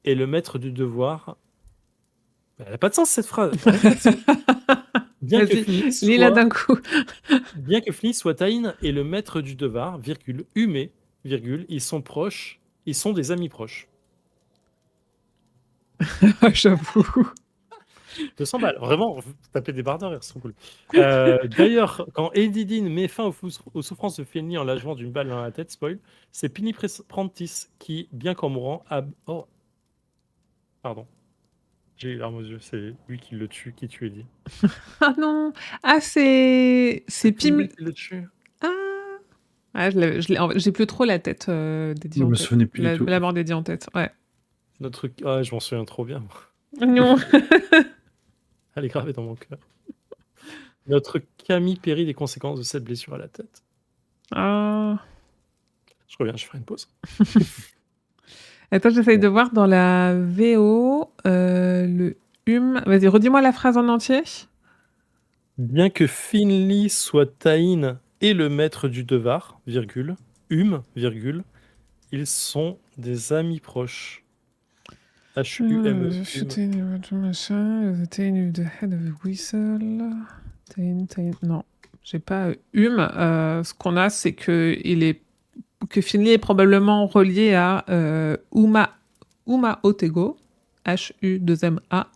et le maître du devoir... Elle n'a pas de sens cette phrase. Bien que Vas-y, Finley lis-la soit... d'un coup. Bien que Finley soit Taïn et le maître du devoir, humé, ils sont proches, ils sont des amis proches. J'avoue. 200 balles, vraiment, vous tapez des barres d'heure, ils sont cool. D'ailleurs, quand Edidine met fin aux souffrances de Finley en la jouant d'une balle dans la tête, spoil, c'est Pini Prentice qui, bien qu'en mourant, oh, pardon, j'ai les larmes aux yeux, c'est lui qui le tue, qui tue Eddie. Ah non. Ah, c'est Pimli Pim. qui le tue. Ah. Ah, j'ai plus trop la tête d'Eddie Je en me tête. souvenais plus du tout. La mort d'Eddie en tête, ouais. Notre... Ah, je m'en souviens trop bien. Non. Elle est gravée dans mon cœur. Notre Camille périt des conséquences de cette blessure à la tête. Ah. Je reviens, je ferai une pause. Attends, j'essaye de voir dans la VO le Vas-y, redis-moi la phrase en entier. Bien que Finley soit Taïn et le maître du Devar, ils sont des amis proches. H-U-M-E. The head of a whistle. Non, j'ai pas ce qu'on a, c'est que Finley est probablement relié à Uma Otego, H-U-2-M-A,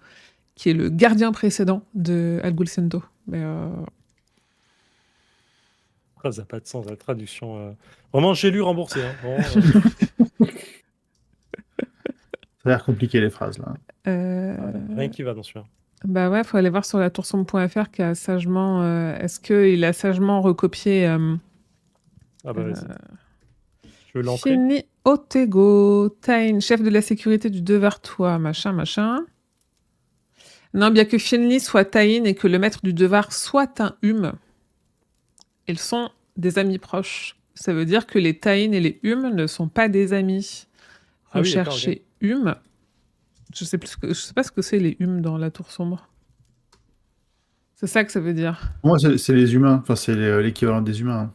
qui est le gardien précédent de Al Ghul Sento. Mais Ça n'a pas de sens, la traduction. Vraiment, j'ai lu remboursé. Hein. Vraiment, Ça a l'air compliqué les phrases là. rien qui va dans celui-là. Bah ouais, faut aller voir sur la toursombre.fr qui a sagement. Est-ce qu'il a sagement recopié Ah bah vas-y. Je veux l'entrée. Finley Otego, Taïn, chef de la sécurité du Devartois, machin. Non, bien que Finley soit Taïn et que le maître du Devar soit un ils sont des amis proches. Ça veut dire que les Taïn et les ne sont pas des amis. Ah oui, Rechercher Je sais pas ce que c'est les dans la tour sombre. C'est ça que ça veut dire. Pour moi, c'est les humains. Enfin, c'est l'équivalent des humains.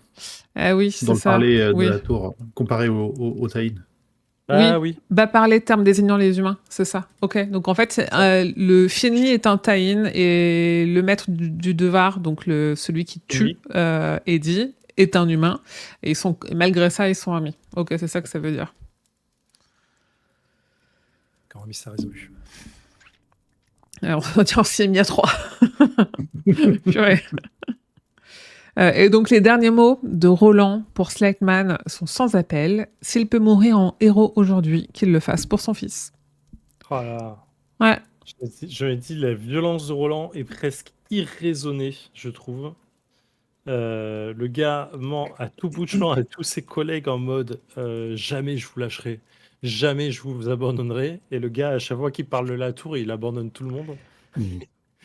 Ah oui, c'est Dans le ça. parler de Oui. la tour, comparé au Taïn. Ah oui. Bah parler terme désignant les humains, c'est ça. Ok. Donc en fait, le Finley est un Taïn et le maître du Devar, donc celui qui tue Eddie, est un humain. Et malgré ça, ils sont amis. Ok, c'est ça que ça veut dire. Quand mystère résolu. Alors, on va dire s'y est mis à 3. Purée. Et donc, les derniers mots de Roland pour Slackman sont sans appel. S'il peut mourir en héros aujourd'hui, qu'il le fasse pour son fils. Oh là. Ouais. Je me dis, la violence de Roland est presque irraisonnée, je trouve. Le gars ment à tout bout de champ à tous ses collègues en mode jamais je vous lâcherai, jamais je vous abandonnerai. Et le gars, à chaque fois qu'il parle de la tour, il abandonne tout le monde.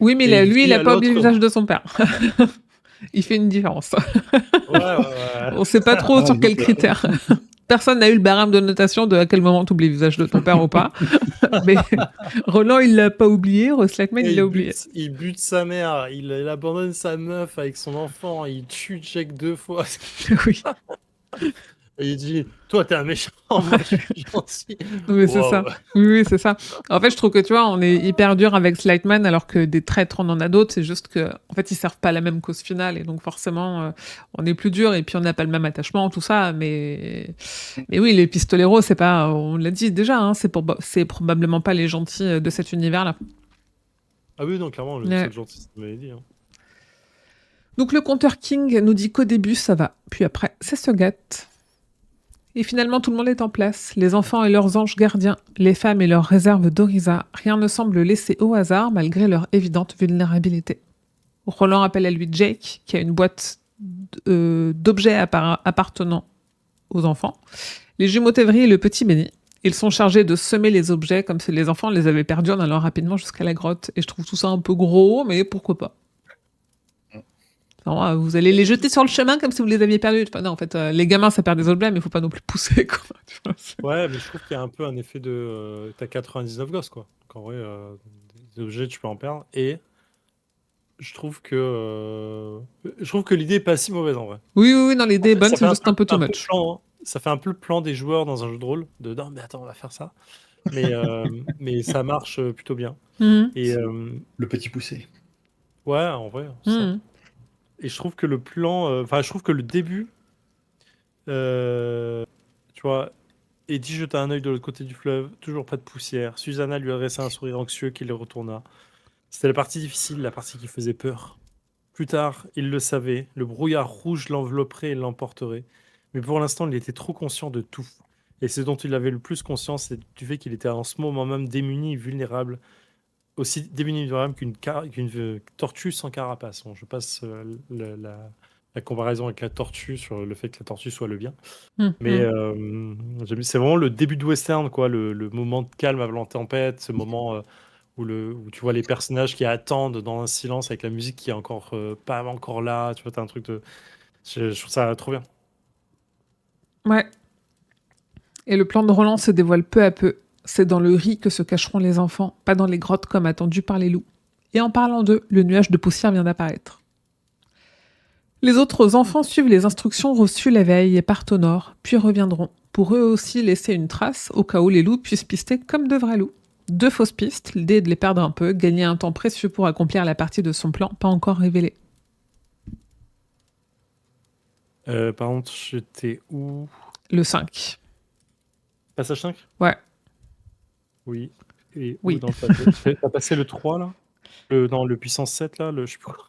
Oui, mais Et lui, il dit n'a à pas oublié le l'autre- visage de son père. Il fait une différence. Ouais. On sait pas trop sur quels critères. Personne n'a eu le barème de notation de à quel moment tu oublies le visage de ton père ou pas. Mais Roland, il l'a pas oublié. Slackman, Et il l'a oublié. il bute sa mère, il abandonne sa meuf avec son enfant, il tue Jack 2 fois. Oui. Et il dit toi t'es un méchant, moi je suis gentil. Oui, c'est ça. Wow. Oui, c'est ça. En fait, je trouve que tu vois, on est hyper dur avec Slightman alors que des traîtres, on en a d'autres. C'est juste que, en fait, ils servent pas la même cause finale et donc forcément, on est plus dur et puis on n'a pas le même attachement, tout ça. Mais oui, les pistoleros, c'est pas, on l'a dit déjà, hein, c'est probablement pas les gentils de cet univers-là. Ah oui, non, clairement, le Ouais. seul gentil, c'est m'avait dit. Hein. Donc le compteur King nous dit qu'au début ça va, puis après ça se gâte. Et finalement tout le monde est en place, les enfants et leurs anges gardiens, les femmes et leurs réserves d'Orisa, rien ne semble laissé au hasard malgré leur évidente vulnérabilité. Roland appelle à lui Jake, qui a une boîte d'objets appartenant aux enfants, les jumeaux Tevry et le petit Benny. Ils sont chargés de semer les objets comme si les enfants les avaient perdus en allant rapidement jusqu'à la grotte. Et je trouve tout ça un peu gros, mais pourquoi pas. Non, vous allez les jeter sur le chemin comme si vous les aviez perdus. Enfin, non, en fait, les gamins, ça perd des objets, mais il faut pas non plus pousser, quoi. Tu vois, Ouais, mais je trouve qu'il y a un peu un effet de... t'as 99 gosses, quoi. Donc, en vrai, des objets, tu peux en perdre. Et je trouve que l'idée est pas si mauvaise, en vrai. oui, non, l'idée est bonne, Ça c'est fait juste un peu too much. Ça fait un peu le plan des joueurs dans un jeu de rôle. Non, mais attends, on va faire ça. Mais ça marche plutôt bien. Mhm. Et Le petit poussé. ouais, en vrai, ça. Mhm. Et je trouve que le plan... Enfin, je trouve que le début... tu vois, Eddie jeta un œil de l'autre côté du fleuve, toujours pas de poussière. Susanna lui adressa un sourire anxieux qui le retourna. C'était la partie difficile, la partie qui faisait peur. Plus tard, il le savait, le brouillard rouge l'envelopperait et l'emporterait. Mais pour l'instant, il était trop conscient de tout. Et ce dont il avait le plus conscience, c'est du fait qu'il était en ce moment même démuni et vulnérable. Aussi démuni et vulnérable qu'une tortue sans carapace. Bon, je passe la comparaison avec la tortue sur le fait que la tortue soit le bien. Mhm. Mais c'est vraiment le début de western, quoi, le moment de calme avant la tempête, ce moment où tu vois les personnages qui attendent dans un silence avec la musique qui est encore pas encore là. Tu vois, t'as un truc de. Je trouve ça trop bien. Ouais. Et le plan de Roland se dévoile peu à peu. C'est dans le riz que se cacheront les enfants, pas dans les grottes comme attendu par les loups. Et en parlant d'eux, le nuage de poussière vient d'apparaître. Les autres enfants suivent les instructions reçues la veille et partent au nord, puis reviendront, pour eux aussi laisser une trace au cas où les loups puissent pister comme de vrais loups. 2 fausses pistes, l'idée est de les perdre un peu, gagner un temps précieux pour accomplir la partie de son plan pas encore révélée. Par contre, j'étais où? Le 5. Passage 5? Ouais. Oui. Et Oui. où dans le passage? T'as passé le 3 là? Non, le puissance 7 là? Je sais plus quoi.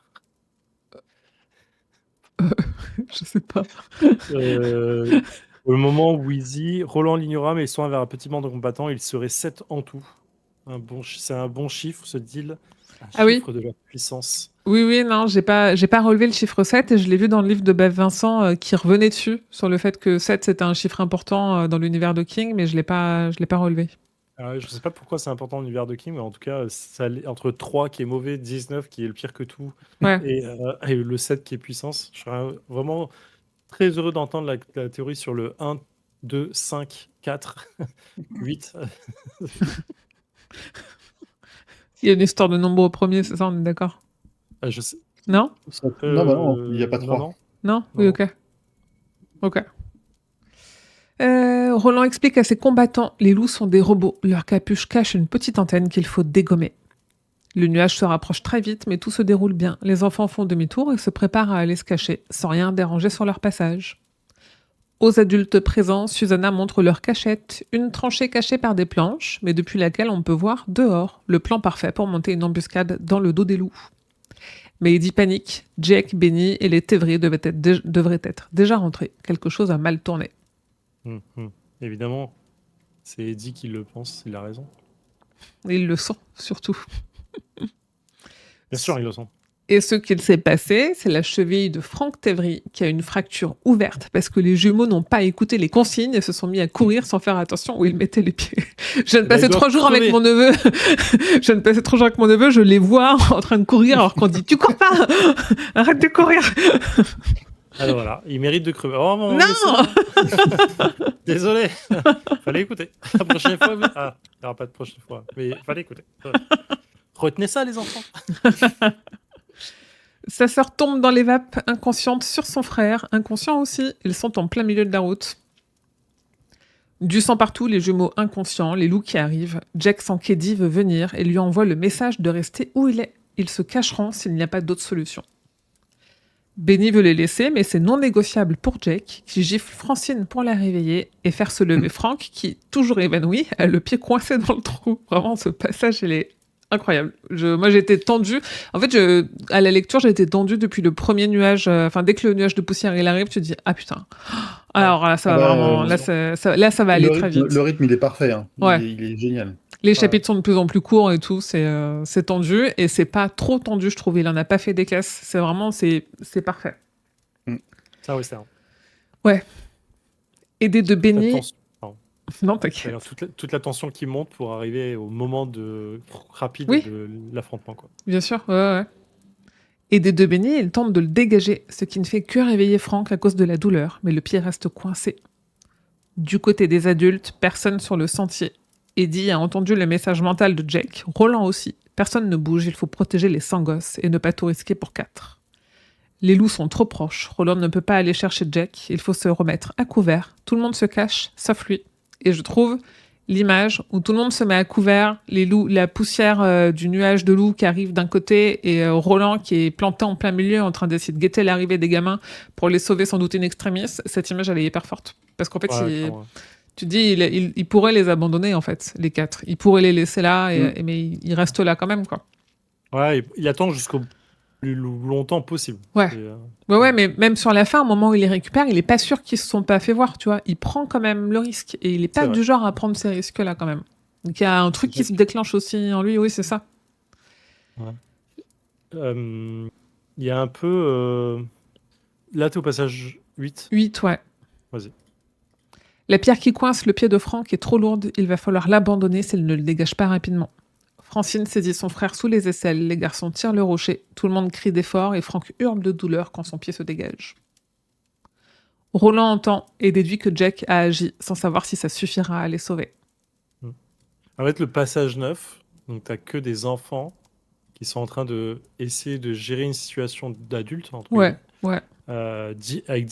Je sais pas. Au moment où Easy, Roland l'ignora, mais ils sont vers un petit banc de combattants. Il serait 7 en tout. C'est un bon chiffre, ce deal. Un Ah oui. chiffre de leur puissance. Oui, non, j'ai pas relevé le chiffre 7 et je l'ai vu dans le livre de Bev Vincent qui revenait dessus, sur le fait que 7 c'était un chiffre important dans l'univers de King, mais je l'ai pas relevé. Je sais pas pourquoi c'est important dans l'univers de King, mais en tout cas, entre 3 qui est mauvais, 19 qui est le pire que tout, Ouais. et le 7 qui est puissance. Je serais vraiment très heureux d'entendre la théorie sur le 1, 2, 5, 4, 8. Il y a une histoire de nombre au premier, c'est ça, on est d'accord? Je sais. Non? Non, bah non, il n'y a pas 3. Non? Oui, ok. Ok. Roland explique à ses combattants, les loups sont des robots, leur capuche cache une petite antenne qu'il faut dégommer. Le nuage se rapproche très vite, mais tout se déroule bien. Les enfants font demi-tour et se préparent à aller se cacher, sans rien déranger sur leur passage. Aux adultes présents, Susanna montre leur cachette, une tranchée cachée par des planches, mais depuis laquelle on peut voir dehors, le plan parfait pour monter une embuscade dans le dos des loups. Mais Eddie panique, Jake, Benny et les Tevry devraient être déjà rentrés. Quelque chose a mal tourné. Évidemment, c'est Eddie qui le pense, il a raison. Ils le sont, surtout. Bien sûr, ils le sont. Et ce qu'il s'est passé, c'est la cheville de Frank Tevry qui a une fracture ouverte parce que les jumeaux n'ont pas écouté les consignes et se sont mis à courir sans faire attention où ils mettaient les pieds. Je viens de passer 3 jours avec mon neveu. Je les vois en train de courir alors qu'on dit « Tu cours pas ! Arrête de courir !» Alors voilà, il mérite de crever. Oh mon Non. Désolé. Fallait écouter. La prochaine fois. Ah, il n'y aura pas de prochaine fois. Mais fallait écouter. Retenez ça, les enfants. Sa sœur tombe dans les vapes, inconsciente sur son frère, inconscient aussi. Ils sont en plein milieu de la route. Du sang partout, les jumeaux inconscients, les loups qui arrivent. Jack sent qu'Eddie veut venir et lui envoie le message de rester où il est. Ils se cacheront s'il n'y a pas d'autre solution. Benny veut les laisser, mais c'est non négociable pour Jack, qui gifle Francine pour la réveiller et faire se lever Frank, qui, toujours évanoui, a le pied coincé dans le trou. Vraiment, ce passage, il est incroyable. Moi, j'étais tendue. En fait, à la lecture, j'étais tendue depuis le premier nuage. Enfin, dès que le nuage de poussière il arrive, tu te dis ah putain. Alors là, ça va vraiment. Là, ça va aller très vite. Le rythme, il est parfait. Hein. Ouais. Il est génial. Les chapitres sont de plus en plus courts et tout, c'est tendu et c'est pas trop tendu, je trouve. Il en a pas fait des caisses. C'est vraiment, c'est parfait. Ça, oui, c'est un. Ouais. Aidé de Benny. Non, t'inquiète. C'est-à-dire toute la tension qui monte pour arriver au moment rapide Oui. de l'affrontement, quoi. Bien sûr, ouais. Aidé de Benny, il tente de le dégager, ce qui ne fait que réveiller Frank à cause de la douleur, mais le pied reste coincé. Du côté des adultes, personne sur le sentier. Eddie a entendu le message mental de Jack, Roland aussi. Personne ne bouge, il faut protéger les 100 gosses et ne pas tout risquer pour 4. Les loups sont trop proches, Roland ne peut pas aller chercher Jack, il faut se remettre à couvert. Tout le monde se cache, sauf lui. Et je trouve l'image où tout le monde se met à couvert, les loups, la poussière du nuage de loups qui arrive d'un côté et Roland qui est planté en plein milieu en train d'essayer de guetter l'arrivée des gamins pour les sauver sans doute in extremis. Cette image, elle est hyper forte. Parce qu'en fait, tu te dis, il pourrait les abandonner, en fait, les 4. Il pourrait les laisser là, mais il reste là quand même, quoi. Ouais, il attend jusqu'au plus longtemps possible. Ouais. Ouais, mais même sur la fin, au moment où il les récupère, il est pas sûr qu'ils se sont pas fait voir, tu vois. Il prend quand même le risque. Et il est pas du genre à prendre ces risques-là, quand même. Donc il y a un truc qui se déclenche aussi en lui, oui, c'est ça. Ouais. Il y a un peu... Là, t'es au passage 8. 8, ouais. Vas-y. La pierre qui coince le pied de Frank est trop lourde, il va falloir l'abandonner s'il ne le dégage pas rapidement. Francine saisit son frère sous les aisselles, les garçons tirent le rocher, tout le monde crie d'effort et Frank hurle de douleur quand son pied se dégage. Roland entend et déduit que Jack a agi, sans savoir si ça suffira à les sauver. En fait, le passage 9, donc t'as que des enfants qui sont en train de essayer de gérer une situation d'adulte, ouais. Avec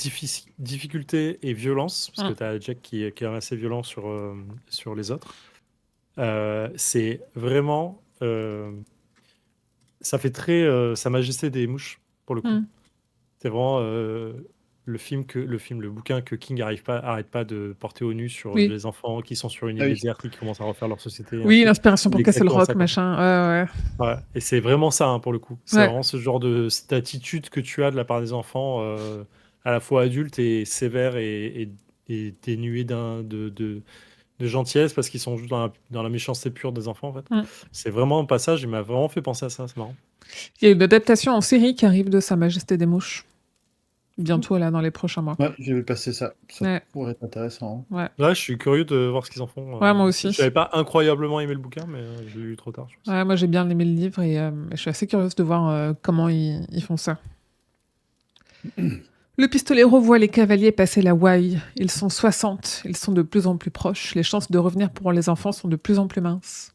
difficulté et violence, parce que tu as Jack qui est assez violent sur les autres. C'est vraiment... ça fait très Sa Majesté des Mouches, pour le coup. C'est vraiment le bouquin que King arrête pas de porter au nu sur les enfants qui sont sur une île déserte et qui commencent à refaire leur société. Oui, l'inspiration pour casser le roc, machin. Ouais. Et c'est vraiment ça, hein, pour le coup. C'est vraiment ce genre cette attitude que tu as de la part des enfants, à la fois adultes et sévères et dénués de gentillesse parce qu'ils sont juste dans la méchanceté pure des enfants, en fait. C'est vraiment un passage, il m'a vraiment fait penser à ça, c'est marrant. Il y a une adaptation en série qui arrive de Sa Majesté des Mouches. Bientôt, là, dans les prochains mois. Ouais, j'ai vu passer ça. Ça pourrait être intéressant. Ouais. Là, je suis curieux de voir ce qu'ils en font. Ouais, moi aussi. Je n'avais pas incroyablement aimé le bouquin, mais je l'ai lu trop tard. Ouais, moi, j'ai bien aimé le livre et je suis assez curieuse de voir comment ils font ça. Le pistolero voit les cavaliers passer la Wye. Ils sont 60. Ils sont de plus en plus proches. Les chances de revenir pour les enfants sont de plus en plus minces.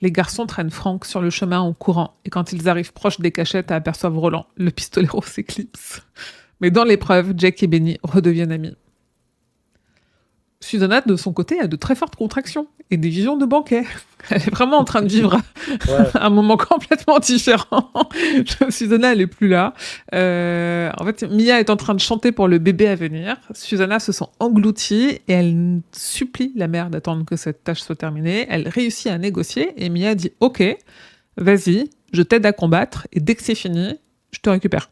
Les garçons traînent Frank sur le chemin en courant. Et quand ils arrivent proches des cachettes et aperçoivent Roland, le pistolero s'éclipse. Mais dans l'épreuve, Jack et Benny redeviennent amis. Susanna, de son côté, a de très fortes contractions et des visions de banquet. Elle est vraiment en train de vivre un moment complètement différent. Susanna, elle est plus là. En fait, Mia est en train de chanter pour le bébé à venir. Susanna se sent engloutie et elle supplie la mère d'attendre que cette tâche soit terminée. Elle réussit à négocier et Mia dit « Ok, vas-y, je t'aide à combattre et dès que c'est fini, je te récupère. »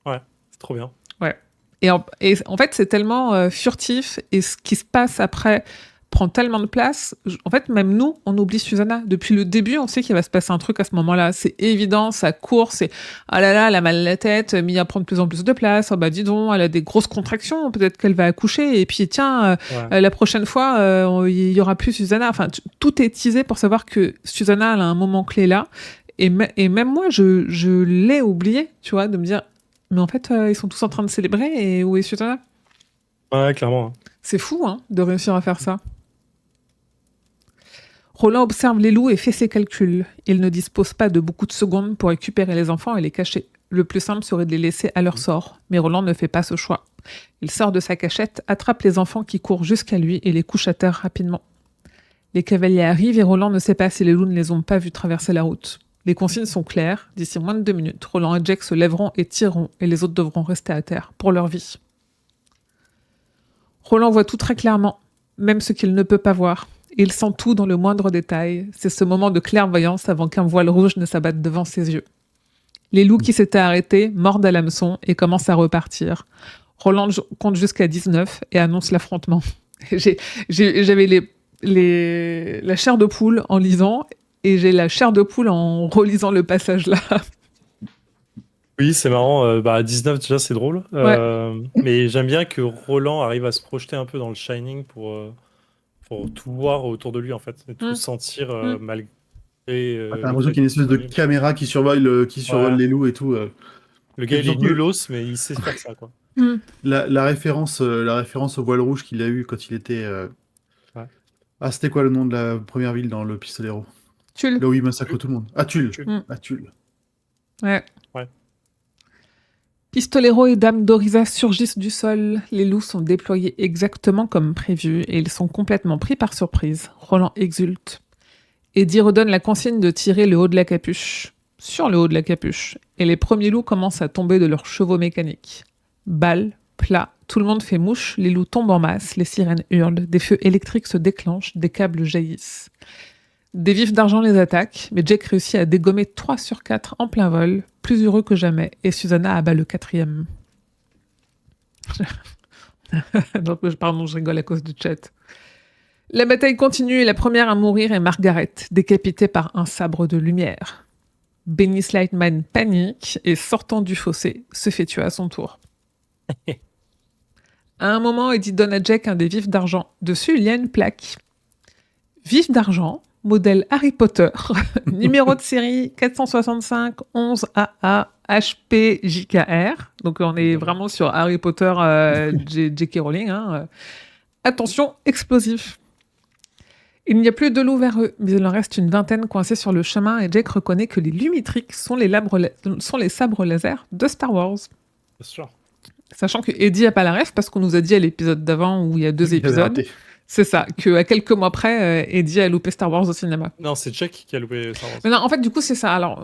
Ouais, c'est trop bien. Ouais. Et en fait, c'est tellement furtif et ce qui se passe après prend tellement de place. En fait, même nous, on oublie Susanna. Depuis le début, on sait qu'il va se passer un truc à ce moment-là. C'est évident, ça court, c'est « Ah là là, elle a mal à la tête, Mia prend de plus en plus de place, oh bah dis donc, elle a des grosses contractions, peut-être qu'elle va accoucher, et puis tiens, la prochaine fois, il y aura plus Susanna. » Enfin, tout est teasé pour savoir que Susanna, elle a un moment clé là. Et même moi, je l'ai oublié, tu vois, de me dire « Mais en fait, ils sont tous en train de célébrer, et où est Susanna ?» Ouais, clairement. C'est fou, hein, de réussir à faire ça. Roland observe les loups et fait ses calculs. Il ne dispose pas de beaucoup de secondes pour récupérer les enfants et les cacher. Le plus simple serait de les laisser à leur sort, mais Roland ne fait pas ce choix. Il sort de sa cachette, attrape les enfants qui courent jusqu'à lui et les couche à terre rapidement. Les cavaliers arrivent et Roland ne sait pas si les loups ne les ont pas vus traverser la route. Les consignes sont claires, d'ici moins de 2 minutes, Roland et Jack se lèveront et tireront, et les autres devront rester à terre, pour leur vie. Roland voit tout très clairement, même ce qu'il ne peut pas voir. Il sent tout dans le moindre détail. C'est ce moment de clairvoyance avant qu'un voile rouge ne s'abatte devant ses yeux. Les loups qui s'étaient arrêtés mordent à l'hameçon et commencent à repartir. Roland compte jusqu'à 19 et annonce l'affrontement. J'avais la chair de poule en lisant et j'ai la chair de poule en relisant le passage là. Oui, c'est marrant. À 19, déjà, c'est drôle. Mais j'aime bien que Roland arrive à se projeter un peu dans le Shining pour tout voir autour de lui, en fait. Et tout sentir malgré. T'as l'impression qu'il y a une espèce de caméra qui survole les loups et tout. Le gars, il est nulos, mais il sait faire ça, quoi. La référence au voile rouge qu'il a eu quand il était. Ah, c'était quoi le nom de la première ville dans le Pistolero? Tulle. Là où il massacre tout le monde. Ah, Tulle. Tulle. Ouais. Pistolero et Dame Dorisa surgissent du sol. Les loups sont déployés exactement comme prévu et ils sont complètement pris par surprise. Roland exulte. Eddie redonne la consigne de tirer le haut de la capuche. Sur le haut de la capuche. Et les premiers loups commencent à tomber de leurs chevaux mécaniques. Balles, plats, tout le monde fait mouche, les loups tombent en masse, les sirènes hurlent, des feux électriques se déclenchent, des câbles jaillissent. Des vifs d'argent les attaquent, mais Jack réussit à dégommer 3 sur 4 en plein vol, plus heureux que jamais, et Susanna abat le 4e. Pardon, je rigole à cause du chat. La bataille continue et la première à mourir est Margaret, décapitée par un sabre de lumière. Benny Slightman panique et, sortant du fossé, se fait tuer à son tour. À un moment, Eddie donne à Jack un des vifs d'argent. Dessus, il y a une plaque. Vif d'argent, modèle Harry Potter, numéro de série 465 11 AA HP JKR. Donc on est vraiment sur Harry Potter J.K. Rowling. Attention, explosif. Il n'y a plus de loups vers eux, mais il en reste une vingtaine coincés sur le chemin et Jack reconnaît que les Lumitrix sont les sabres laser de Star Wars. Bien sûr. Sachant que Eddie n'a pas la ref parce qu'on nous a dit à l'épisode d'avant où il y a 2 épisodes. C'est ça, qu'à quelques mois près, Eddie a loupé Star Wars au cinéma. Non, c'est Jack qui a loupé Star Wars. Mais non, en fait, du coup, c'est ça. Alors,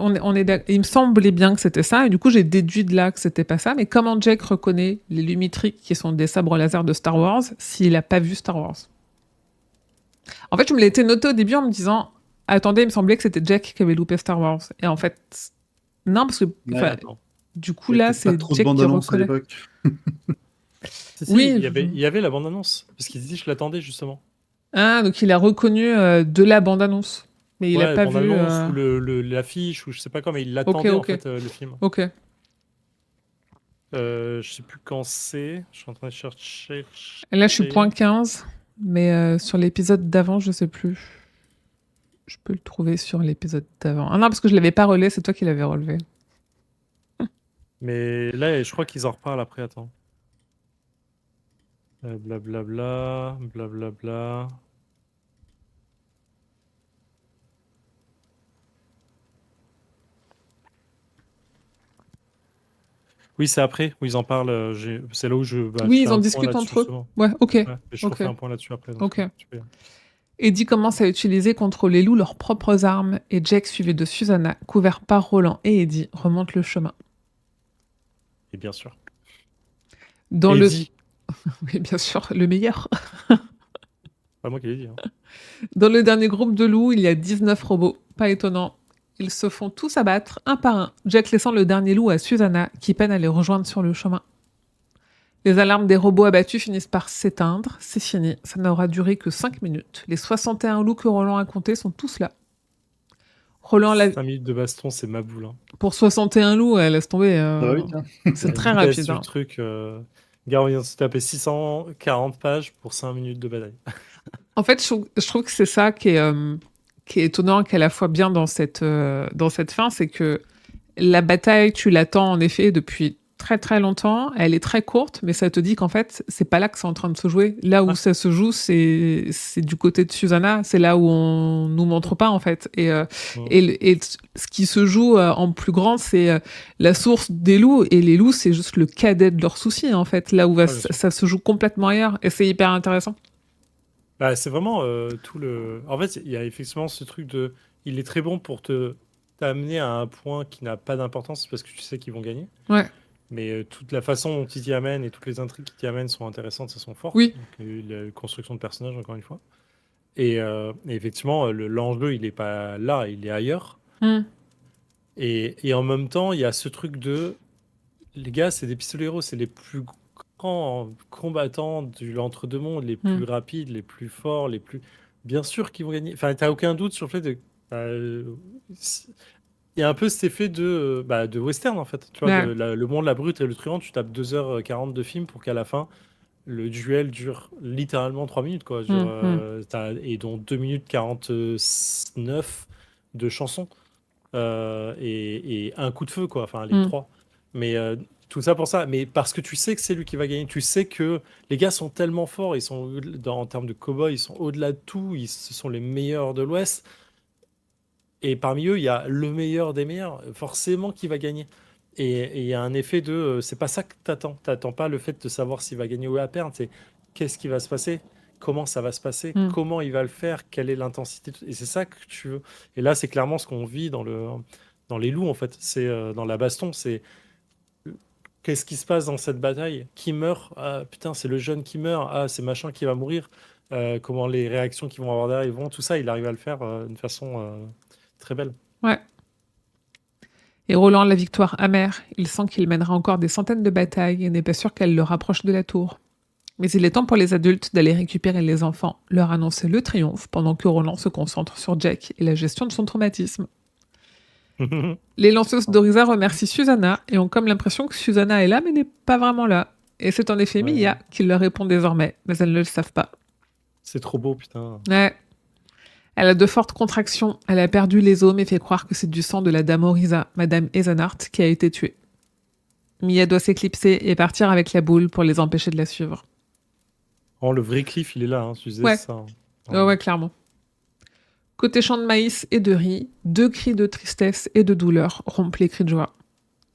il me semblait bien que c'était ça, et du coup, j'ai déduit de là que c'était pas ça. Mais comment Jack reconnaît les Lumitrix qui sont des sabres laser de Star Wars s'il a pas vu Star Wars? En fait, je me l'ai été noté au début en me disant, attendez, il me semblait que c'était Jack qui avait loupé Star Wars. Et en fait, non, parce que du coup, là, c'est Jack qui reconnaît. Oui, il y avait la bande-annonce, parce qu'il dit je l'attendais justement. Ah, donc il a reconnu de la bande-annonce. Mais il a pas vu... ou l'affiche, ou je sais pas quoi, mais il l'attendait en fait, le film. Ok. Je sais plus quand c'est, je suis en train de chercher. Là, je suis point 15, mais sur l'épisode d'avant, je sais plus. Je peux le trouver sur l'épisode d'avant. Ah non, parce que je l'avais pas relevé, c'est toi qui l'avais relevé. Mais là, je crois qu'ils en reparlent après, attends. Blablabla, blablabla. Oui, c'est après où ils en parlent. C'est là où oui, ils en discutent entre eux. Ouais, ok. Ouais, je refais un point là-dessus après. Donc, ok. Eddie commence à utiliser contre les loups leurs propres armes et Jack, suivi de Susanna, couvert par Roland et Eddie, remonte le chemin. Et bien sûr. Dans Eddie. Oui, bien sûr, le meilleur. Pas moi qui l'ai dit. Dans le dernier groupe de loups, il y a 19 robots. Pas étonnant. Ils se font tous abattre, un par un, Jack laissant le dernier loup à Susanna, qui peine à les rejoindre sur le chemin. Les alarmes des robots abattus finissent par s'éteindre. C'est fini. Ça n'aura duré que 5 minutes. Les 61 loups que Roland a comptés sont tous là. Roland 5 minutes de baston, c'est ma boule. Pour 61 loups, laisse tomber. C'est très rapide. Le truc... Gars, on vient de se taper 640 pages pour 5 minutes de bataille. En fait, je trouve que c'est ça qui est étonnant, qui est à la fois bien dans cette fin, c'est que la bataille, tu l'attends en effet depuis très très longtemps, elle est très courte, mais ça te dit qu'en fait, c'est pas là que c'est en train de se jouer. Là où Ouais. ça se joue, c'est du côté de Susanna, c'est là où on nous montre pas en fait. Mm. Et ce qui se joue en plus grand, c'est la source des loups, et les loups, c'est juste le cadet de leurs soucis en fait, là où Ouais, bien sûr. ça se joue complètement ailleurs, et c'est hyper intéressant. Bah, c'est vraiment tout le. En fait, il y a effectivement ce truc de. Il est très bon pour t'amener à un point qui n'a pas d'importance parce que tu sais qu'ils vont gagner. Ouais, Mais toute la façon dont ils t'y amènent et toutes les intrigues qui t'y amènent sont intéressantes, ça sont fortes. oui. Donc, la construction de personnages, encore une fois. Et effectivement, l'enjeu, il n'est pas là, il est ailleurs. Hmm. Et en même temps, il y a ce truc de. Les gars, c'est des pistoleros, c'est les plus grands combattants de l'entre-deux-mondes, les plus rapides, les plus forts, les plus. Bien sûr qu'ils vont gagner. Enfin, t'as aucun doute sur le fait de. Il y a un peu cet effet de western, en fait. Tu vois, Ouais. le monde, la brute et le truand, tu tapes 2h40 de film pour qu'à la fin, le duel dure littéralement 3 minutes, quoi. Genre, et dont 2 minutes 49 de chansons. Et un coup de feu, quoi. Enfin, les trois. Mais tout ça pour ça. Mais parce que tu sais que c'est lui qui va gagner. Tu sais que les gars sont tellement forts. Ils sont, en termes de cow-boys, ils sont au-delà de tout. Ce sont les meilleurs de l'Ouest. Et parmi eux, il y a le meilleur des meilleurs. Forcément, qui va gagner. Et il y a un effet de. C'est pas ça que t'attends. T'attends pas le fait de savoir s'il va gagner ou à perdre. C'est qu'est-ce qui va se passer? Comment ça va se passer? Comment il va le faire? Quelle est l'intensité? Et c'est ça que tu veux. Et là, c'est clairement ce qu'on vit dans les loups, en fait. C'est dans la baston. C'est qu'est-ce qui se passe dans cette bataille? Qui meurt? Ah, putain, c'est le jeune qui meurt. Ah, c'est machin qui va mourir. Comment les réactions qu'ils vont avoir derrière, ils vont. Tout ça, il arrive à le faire d'une façon très belle. Ouais. Et Roland, la victoire amère, il sent qu'il mènera encore des centaines de batailles et n'est pas sûr qu'elle le rapproche de la tour. Mais il est temps pour les adultes d'aller récupérer les enfants, leur annoncer le triomphe, pendant que Roland se concentre sur Jack et la gestion de son traumatisme. Les lanceuses d'Orisa remercient Susanna et ont comme l'impression que Susanna est là mais n'est pas vraiment là. Et c'est en effet Ouais. Mia qui leur répond désormais, mais elles ne le savent pas. C'est trop beau, putain. Ouais. Elle a de fortes contractions, elle a perdu les os mais fait croire que c'est du sang de la dame Orisa, Madame Eisenhardt, qui a été tuée. Mia doit s'éclipser et partir avec la boule pour les empêcher de la suivre. Oh, le vrai Cliff, il est là, hein, tu disais Ouais. ça. Hein. Ouais, clairement. Côté champ de maïs et de riz, 2 cris de tristesse et de douleur rompent les cris de joie.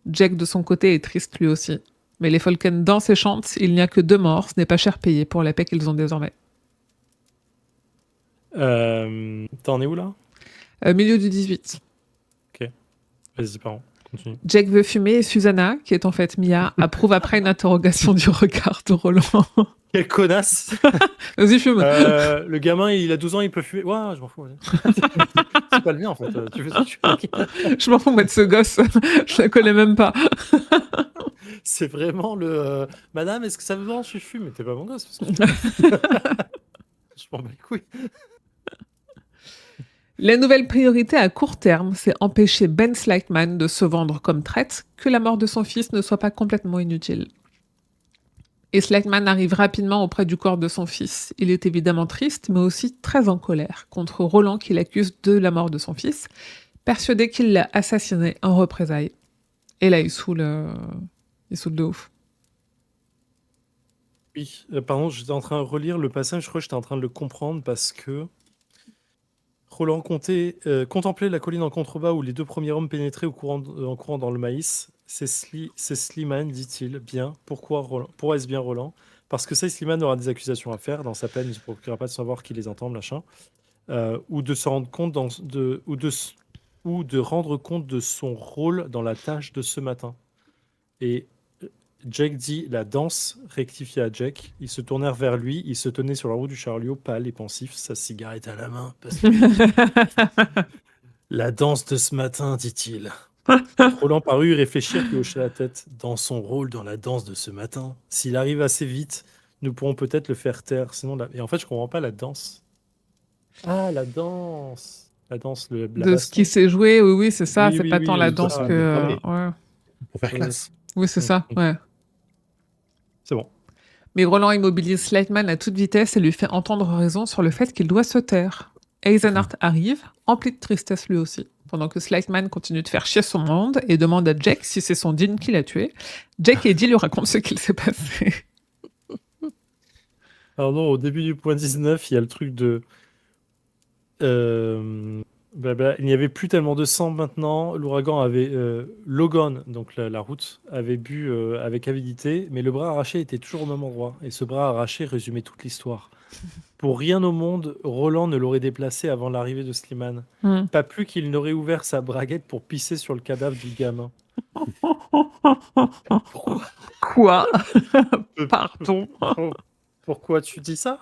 Jack, de son côté, est triste lui aussi. Mais les Falcons dansent et chantent, il n'y a que 2 morts, ce n'est pas cher payé pour la paix qu'ils ont désormais. T'en es où là? Milieu du 18. Ok. Vas-y, pardon. Continue. Jack veut fumer et Susanna, qui est en fait Mia, approuve après une interrogation du regard de Roland. Quelle connasse! Vas-y, fume. Le gamin, il a 12 ans, il peut fumer. Ouais, je m'en fous. C'est pas le mien en fait. Tu fais ce que tu veux. Je m'en fous, moi, de ce gosse. Je la connais même pas. C'est vraiment le. Madame, est-ce que ça vous dérange si je fume? Mais t'es pas mon gosse. Parce que je m'en bats les couilles. La nouvelle priorité à court terme, c'est empêcher Ben Slightman de se vendre comme traite, que la mort de son fils ne soit pas complètement inutile. Et Slightman arrive rapidement auprès du corps de son fils. Il est évidemment triste, mais aussi très en colère contre Roland qui l'accuse de la mort de son fils, persuadé qu'il l'a assassiné en représailles. Et là, il saoule de ouf. Oui, pardon, j'étais en train de relire le passage, je crois que j'étais en train de le comprendre parce que Roland contemplait la colline en contrebas où les 2 premiers hommes pénétraient en courant dans le maïs. C'est Slimane, dit-il. Bien. Pourquoi est-ce bien Roland? Parce que ça, Slimane aura des accusations à faire. Dans sa peine, il ne se procurera pas de savoir qui les entend, machin. Ou de se rendre compte ou de rendre compte de son rôle dans la tâche de ce matin. Et Jack dit la danse, rectifia à Jack. Ils se tournèrent vers lui, il se tenait sur la roue du chariot, pâle et pensif, sa cigarette à la main. Parce que... La danse de ce matin, dit-il. Roland parut réfléchir puis hocha la tête. Dans son rôle dans la danse de ce matin, s'il arrive assez vite, nous pourrons peut-être le faire taire. Sinon, Et en fait, je comprends pas la danse. Ah, la danse. La danse, la De ce baston. qui s'est joué, oui, c'est ça. Oui, c'est oui, pas oui, tant la oui, danse ça, que... mais- ouais. Pour faire classe. Oui, c'est ça, ouais. C'est bon. Mais Roland immobilise Slightman à toute vitesse et lui fait entendre raison sur le fait qu'il doit se taire. Eisenhart arrive, empli de tristesse lui aussi, pendant que Slightman continue de faire chier son monde et demande à Jake si c'est son Dean qui l'a tué. Jake et Eddie lui racontent ce qu'il s'est passé. Alors non, au début du point 19, il y a le truc de... il n'y avait plus tellement de sang maintenant. L'ouragan avait... Logan, donc la route, avait bu avec avidité, mais le bras arraché était toujours au même endroit. Et ce bras arraché résumait toute l'histoire. Pour rien au monde, Roland ne l'aurait déplacé avant l'arrivée de Slimane. Pas plus qu'il n'aurait ouvert sa braguette pour pisser sur le cadavre du gamin. Quoi? Pardon. Pourquoi tu dis ça,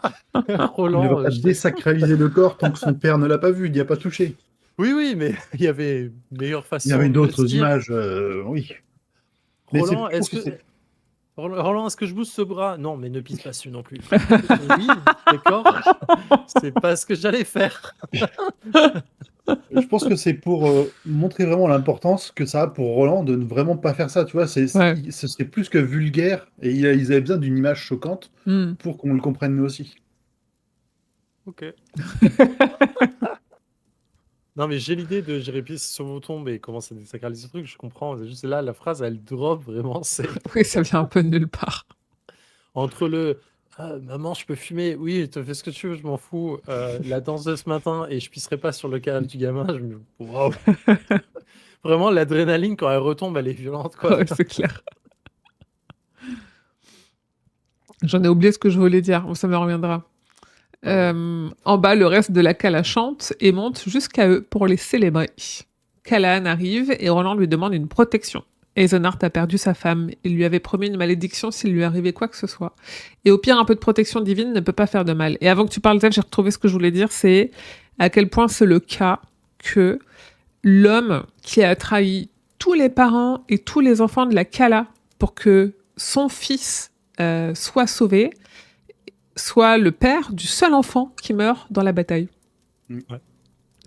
Il ne Roland? va pas désacraliser le corps tant que son père ne l'a pas vu, il n'y a pas touché. Oui, mais il y avait une meilleure façon Il y avait de le d'autres dire. images, oui. Mais Roland, je trouve que c'est- Roland, est-ce que je bouge ce bras? Non, mais ne pisse pas dessus non plus. Oui, d'accord. C'est pas ce que j'allais faire. je pense que c'est pour montrer vraiment l'importance que ça a pour Roland de ne vraiment pas faire ça. Tu vois, Ouais. ce serait plus que vulgaire et ils avaient besoin d'une image choquante Hmm. pour qu'on le comprenne nous aussi. Ok. Non, mais j'ai l'idée de j'irai pisser sur vos tombes et comment ça désacralise ce truc, je comprends. C'est juste là, la phrase, elle drop vraiment. C'est Oui, ça vient un peu de nulle part. entre le maman, je peux fumer, oui, tu fais ce que tu veux, je m'en fous. La danse de ce matin et je pisserai pas sur le cadavre du gamin. Je me waouh. Vraiment, l'adrénaline, quand elle retombe, elle est violente, quoi. Ouais, c'est clair. J'en ai oublié ce que je voulais dire, ça me reviendra. En bas, le reste de la cala chante et monte jusqu'à eux pour les célébrer. Callahan arrive et Roland lui demande une protection. Eisenhart a perdu sa femme. Il lui avait promis une malédiction s'il lui arrivait quoi que ce soit. Et au pire, un peu de protection divine ne peut pas faire de mal. Et avant que tu parles d'elle, j'ai retrouvé ce que je voulais dire, c'est à quel point c'est le cas que l'homme qui a trahi tous les parents et tous les enfants de la Cala pour que son fils soit sauvé, soit le père du seul enfant qui meurt dans la bataille. Ouais.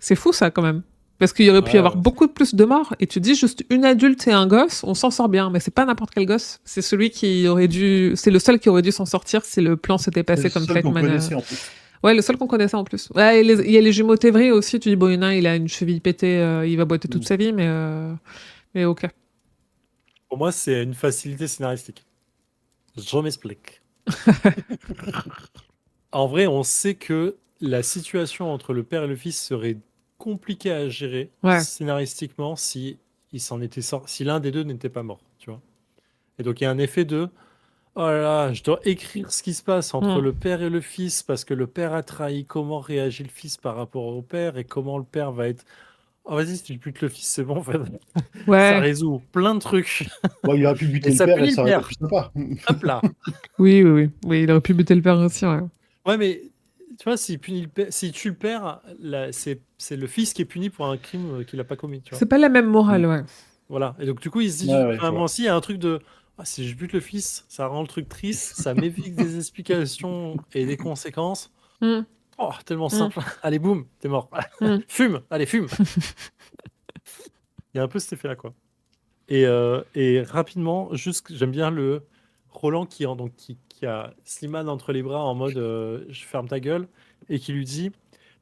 C'est fou ça quand même. Parce qu'il y aurait pu y Ouais, avoir ouais. beaucoup plus de morts, et tu dis juste une adulte et un gosse, on s'en sort bien, mais c'est pas n'importe quel gosse, c'est celui qui aurait dû, c'est le seul qui aurait dû s'en sortir si le plan s'était C'est passé le comme seul qu'on Flightman. connaissait en plus. Ouais, le seul qu'on connaissait en plus. Ouais, il y a les jumeaux Tevry aussi, tu dis, bon, il y en a un, il a une cheville pétée, il va boiter toute sa vie, mais ok. Pour moi, c'est une facilité scénaristique. Je m'explique. En vrai, on sait que la situation entre le père et le fils serait compliquée à gérer Ouais. scénaristiquement si si l'un des deux n'était pas mort, tu vois. Et donc il y a un effet de oh là là, je dois écrire ce qui se passe entre le père et le fils parce que le père a trahi, comment réagit le fils par rapport au père et comment le père va être oh vas-y, si tu butes le fils, c'est bon en fait. Ça Ouais. résout plein de trucs. Bon, il aurait pu buter Et le ça père punit et le ça aurait été père. plus sympa. Hop là. Oui, il aurait pu buter le père aussi, ouais. Ouais, mais tu vois, s'il tue le père, là, c'est le fils qui est puni pour un crime qu'il n'a pas commis, tu vois. C'est pas la même morale, ouais. Voilà. Et donc, du coup, il se dit, Ouais, je moi vois. aussi, il y a un truc de, ah, si je bute le fils, ça rend le truc triste, ça m'évite des explications et des conséquences. Hmm. Oh, tellement simple. Allez, boum, t'es mort. Mm. Fume, allez, fume. Il y a un peu cet effet-là, quoi. Et rapidement, juste, j'aime bien le Roland qui a Slimane entre les bras en mode je ferme ta gueule et qui lui dit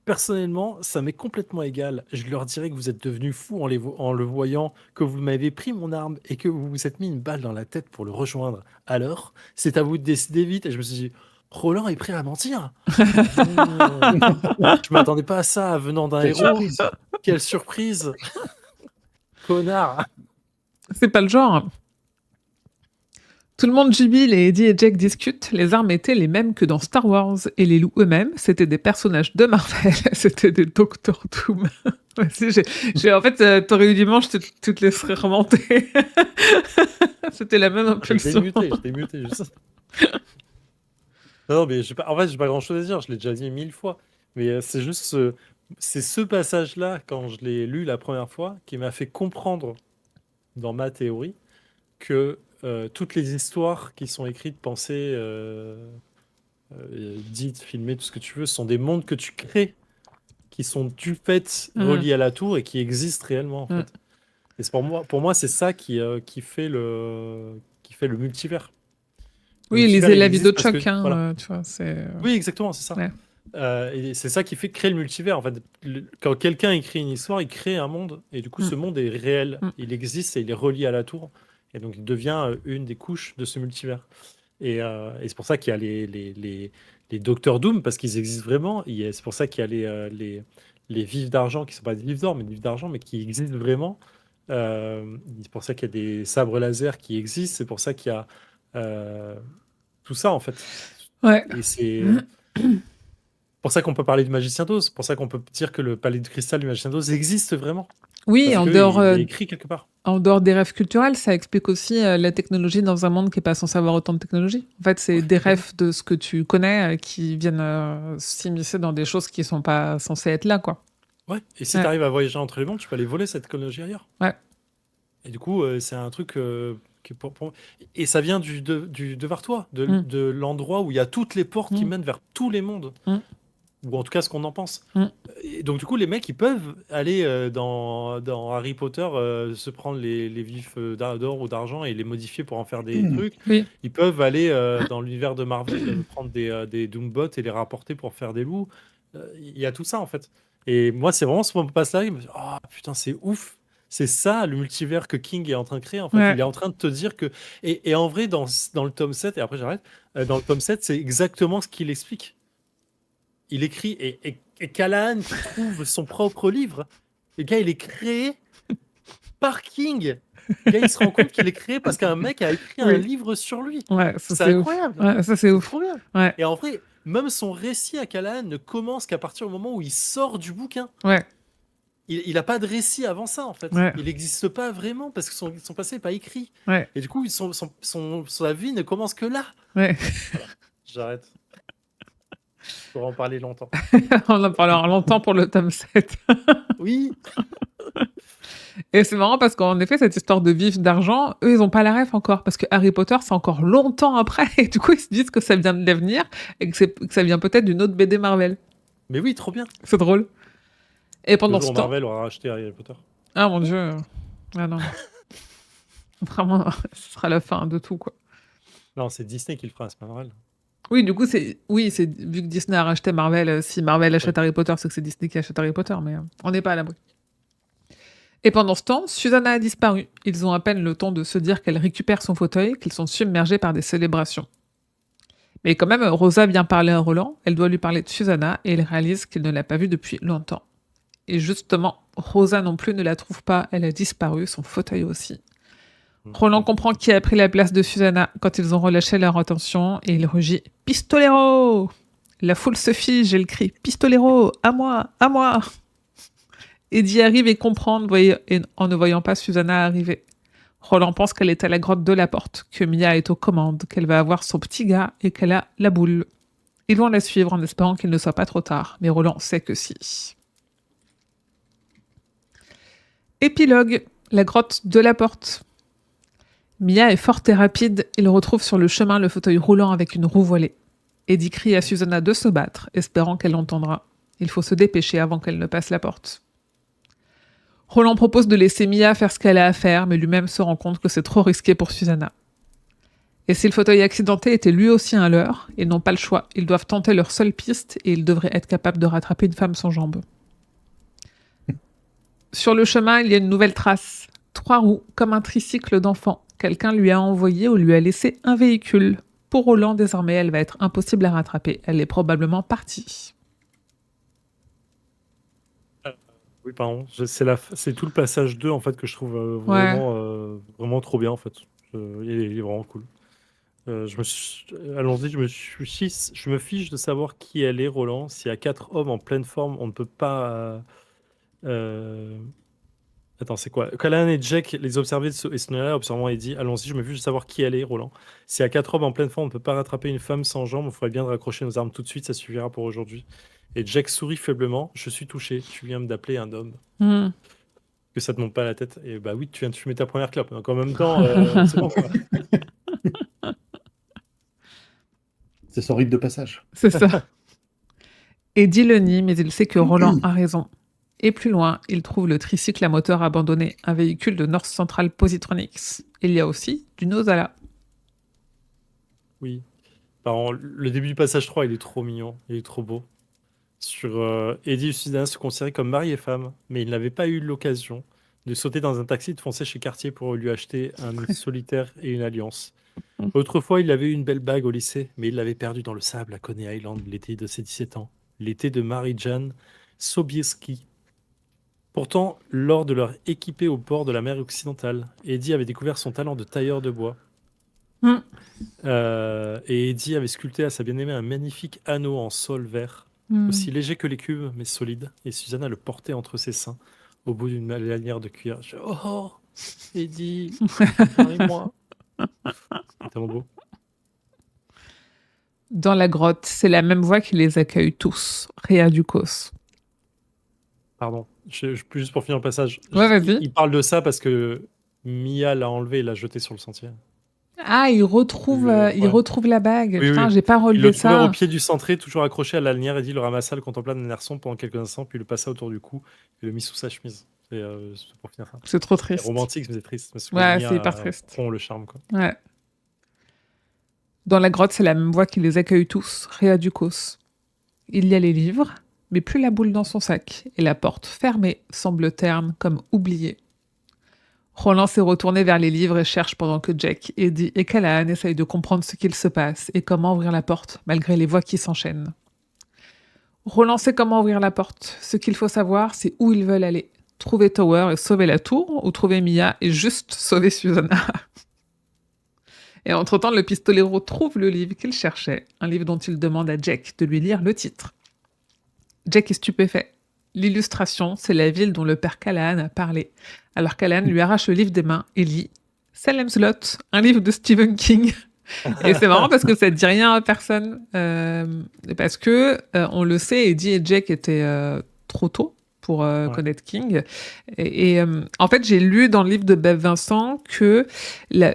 personnellement, ça m'est complètement égal. Je leur dirai que vous êtes devenus fous en le voyant, que vous m'avez pris mon arme et que vous vous êtes mis une balle dans la tête pour le rejoindre. Alors, c'est à vous de décider vite. Et je me suis dit, Roland est prêt à mentir. Je m'attendais pas à ça venant d'un Quelle héros. surprise. Quelle surprise. Connard. C'est pas le genre. Tout le monde jubile et Eddie et Jake discutent. Les armes étaient les mêmes que dans Star Wars et les loups eux-mêmes, c'était des personnages de Marvel, c'était des Doctor Doom. En fait, t'aurais eu du manche, tu te laisserais remonter. C'était la même Je impulsion. t'ai muté juste. Non, mais en fait, j'ai pas grand-chose à dire, je l'ai déjà dit 1000 fois. Mais c'est juste c'est ce passage-là, quand je l'ai lu la première fois, qui m'a fait comprendre dans ma théorie que toutes les histoires qui sont écrites, pensées, dites, filmées, tout ce que tu veux, sont des mondes que tu crées, qui sont du fait reliés à la tour et qui existent réellement, en fait. Et pour moi, c'est ça qui fait le multivers. Le Oui, multivers, lisez il la vidéo existe de parce que- Chuck, hein, voilà. tu vois, c'est... Oui, exactement, c'est ça. Ouais. Et c'est ça qui fait créer le multivers. En fait, quand quelqu'un écrit une histoire, il crée un monde, et du coup, Mm. ce monde est réel. Mm. Il existe et il est relié à la tour, et donc il devient une des couches de ce multivers. Et c'est pour ça qu'il y a les Docteur Doom, parce qu'ils existent vraiment. C'est pour ça qu'il y a les vifs d'argent, qui sont pas des vifs d'or, mais des vifs d'argent, mais qui existent vraiment. C'est pour ça qu'il y a des sabres laser qui existent. C'est pour ça qu'il y a tout ça, en fait. Ouais. Et c'est pour ça qu'on peut parler du Magicien d'Oz. C'est pour ça qu'on peut dire que le palais de cristal du Magicien d'Oz existe vraiment. Oui, Parce en qu'il dehors, est écrit quelque part. en dehors des rêves culturels, ça explique aussi la technologie dans un monde qui n'est pas censé avoir autant de technologie. En fait, c'est Ouais, des complètement. rêves de ce que tu connais qui viennent s'immiscer dans des choses qui sont pas censées être là, quoi. Ouais. Et si Ouais. tu arrives à voyager entre les mondes, tu peux aller voler cette technologie ailleurs. Ouais. Et du coup, c'est un truc qui est Et ça vient du devant toi, Mm. de l'endroit où il y a toutes les portes qui Mm. mènent vers tous les mondes. Mm. Ou en tout cas, ce qu'on en pense. Mm. Et donc, du coup, les mecs, ils peuvent aller dans Harry Potter, se prendre les vifs d'or ou d'argent et les modifier pour en faire des trucs. Oui. Ils peuvent aller dans l'univers de Marvel, prendre des Doombots et les rapporter pour faire des loups. Il y a tout ça, en fait. Et moi, c'est vraiment ce moment passe-là, il me dit, oh putain, c'est ouf. C'est ça, le multivers que King est en train de créer, en fait. Ouais. Il est en train de te dire que... Et en vrai, dans le tome 7, et après j'arrête, dans le tome 7, c'est exactement ce qu'il explique. Il écrit, et Callahan qui trouve son propre livre. Le gars, il est créé par King. Le gars, il se rend compte qu'il est créé parce qu'un mec a écrit un Oui. livre sur lui. Ouais, ça C'est c'est ouf. incroyable. Ouais, ça c'est C'est ouf. trop bien. Ouais. Et en vrai, même son récit à Callahan ne commence qu'à partir du moment où il sort du bouquin. Ouais. Il a pas de récit avant ça, en fait. Ouais. Il n'existe pas vraiment parce que son passé n'est pas écrit. Ouais. Et du coup, sa vie ne commence que là. Ouais. J'arrête. Je pourrais en parler longtemps. On en parlera longtemps pour le tome 7. Oui. Et c'est marrant parce qu'en effet, cette histoire de vif d'argent, eux, ils ont pas la ref encore. Parce que Harry Potter, c'est encore longtemps après. Et du coup, ils se disent que ça vient de l'avenir et que ça vient peut-être d'une autre BD Marvel. Mais oui, trop bien. C'est drôle. Et Le pendant jour ce où temps. Marvel aura racheté Harry Potter. Ah mon dieu. Ah non. Vraiment, ce sera la fin de tout, quoi. Non, c'est Disney qui le fera, c'est pas Marvel. Oui, du coup, c'est vu que Disney a racheté Marvel, si Marvel achète Ouais. Harry Potter, c'est que c'est Disney qui achète Harry Potter, mais on n'est pas à l'abri. Et pendant ce temps, Susanna a disparu. Ils ont à peine le temps de se dire qu'elle récupère son fauteuil, qu'ils sont submergés par des célébrations. Mais quand même, Rosa vient parler à Roland, elle doit lui parler de Susanna, et il réalise qu'il ne l'a pas vue depuis longtemps. Et justement, Rosa non plus ne la trouve pas, elle a disparu, son fauteuil aussi. Roland comprend qui a pris la place de Susanna quand ils ont relâché leur attention, et il rugit « Pistolero !» La foule se fige, elle crie « Pistolero, à moi, à moi !» Eddie arrive et comprend en ne voyant pas Susanna arriver. Roland pense qu'elle est à la grotte de la porte, que Mia est aux commandes, qu'elle va avoir son petit gars et qu'elle a la boule. Ils vont la suivre en espérant qu'il ne soit pas trop tard, mais Roland sait que si. Épilogue, la grotte de la porte. Mia est forte et rapide, il retrouve sur le chemin le fauteuil roulant avec une roue voilée. Eddie crie à Susanna de se battre, espérant qu'elle l'entendra. Il faut se dépêcher avant qu'elle ne passe la porte. Roland propose de laisser Mia faire ce qu'elle a à faire, mais lui-même se rend compte que c'est trop risqué pour Susanna. Et si le fauteuil accidenté était lui aussi un leurre, ils n'ont pas le choix, ils doivent tenter leur seule piste et ils devraient être capables de rattraper une femme sans jambes. Sur le chemin, il y a une nouvelle trace. 3 roues, comme un tricycle d'enfant. Quelqu'un lui a envoyé ou lui a laissé un véhicule. Pour Roland, désormais, elle va être impossible à rattraper. Elle est probablement partie. Oui, pardon. C'est tout le passage 2 en fait que je trouve vraiment trop bien en fait. Il est vraiment cool. Allons-y, je me fiche de savoir qui elle est, Roland. S'il y a 4 hommes en pleine forme, on ne peut pas. Attends, c'est quoi? Callahan et Jack les observaient et se là, observant Eddie. Allons-y, je me fiche de savoir qui elle est, Roland. S'il y a 4 hommes en pleine forme, on ne peut pas rattraper une femme sans jambes. Il faudrait bien de raccrocher nos armes tout de suite, ça suffira pour aujourd'hui. Et Jack sourit faiblement. Je suis touché. Tu viens d'appeler un homme. Que ça te monte pas à la tête. Et bah oui, tu viens de fumer ta première clope. Donc en même temps, c'est bon. Quoi. C'est son rite de passage. C'est ça. Eddie le nie, mais il sait que Roland a raison. Et plus loin, il trouve le tricycle à moteur abandonné, un véhicule de North Central Positronics. Il y a aussi du Nosala. Oui. Le début du passage 3, il est trop mignon. Il est trop beau. Eddie et Susanna se considéraient comme mari et femme, mais ils n'avaient pas eu l'occasion de sauter dans un taxi et de foncer chez Cartier pour lui acheter un solitaire et une alliance. Autrefois, il avait eu une belle bague au lycée, mais il l'avait perdue dans le sable à Coney Island l'été de ses 17 ans, l'été de Marie-Jeanne Sobieski. Pourtant, lors de leur équipée au bord de la mer occidentale, Eddie avait découvert son talent de tailleur de bois. Hmm. Et Eddie avait sculpté à sa bien-aimée un magnifique anneau en saule vert, aussi léger que l'écume, mais solide, et Susanna le portait entre ses seins, au bout d'une lanière de cuir. Oh, Eddie, marie-moi. C'est tellement beau. Dans la grotte, c'est la même voix qui les accueille tous. Réa Ducos. Pardon, juste pour finir le passage. Ouais, vas-y. Il parle de ça parce que Mia l'a enlevé et l'a jeté sur le sentier. Ah, il retrouve la bague. Oui, Putain, oui. j'ai pas Ils relevé le trouvèrent au ça. pied du cintré, toujours accroché à la lanière. Eddie le ramassa, le contempla d'un air sombre pendant quelques instants, puis le passa autour du cou et le mit sous sa chemise. Et c'est pour finir ça. C'est trop C'est triste. romantique, mais c'est triste. Parce que Ouais, Mia c'est hyper triste. prend le charme, quoi. Ouais. Dans la grotte, c'est la même voix qui les accueille tous. Réa Ducos. Il y a les livres, mais plus la boule dans son sac, et la porte fermée semble terne comme oubliée. Roland s'est retourné vers les livres et cherche pendant que Jack, Eddie et Callahan essayent de comprendre ce qu'il se passe et comment ouvrir la porte, malgré les voix qui s'enchaînent. Roland sait comment ouvrir la porte. Ce qu'il faut savoir, c'est où ils veulent aller. Trouver Tower et sauver la tour, ou trouver Mia et juste sauver Susanna. Et entre-temps, le pistolero trouve le livre qu'il cherchait, un livre dont il demande à Jack de lui lire le titre. Jack est stupéfait. L'illustration, c'est la ville dont le père Callahan a parlé. Alors Callahan lui arrache le livre des mains et lit Salem's Lot, un livre de Stephen King. Et c'est marrant parce que ça ne dit rien à personne. Parce que, on le sait, Eddie et Jack étaient trop tôt pour connaître King. En fait, j'ai lu dans le livre de Bev Vincent que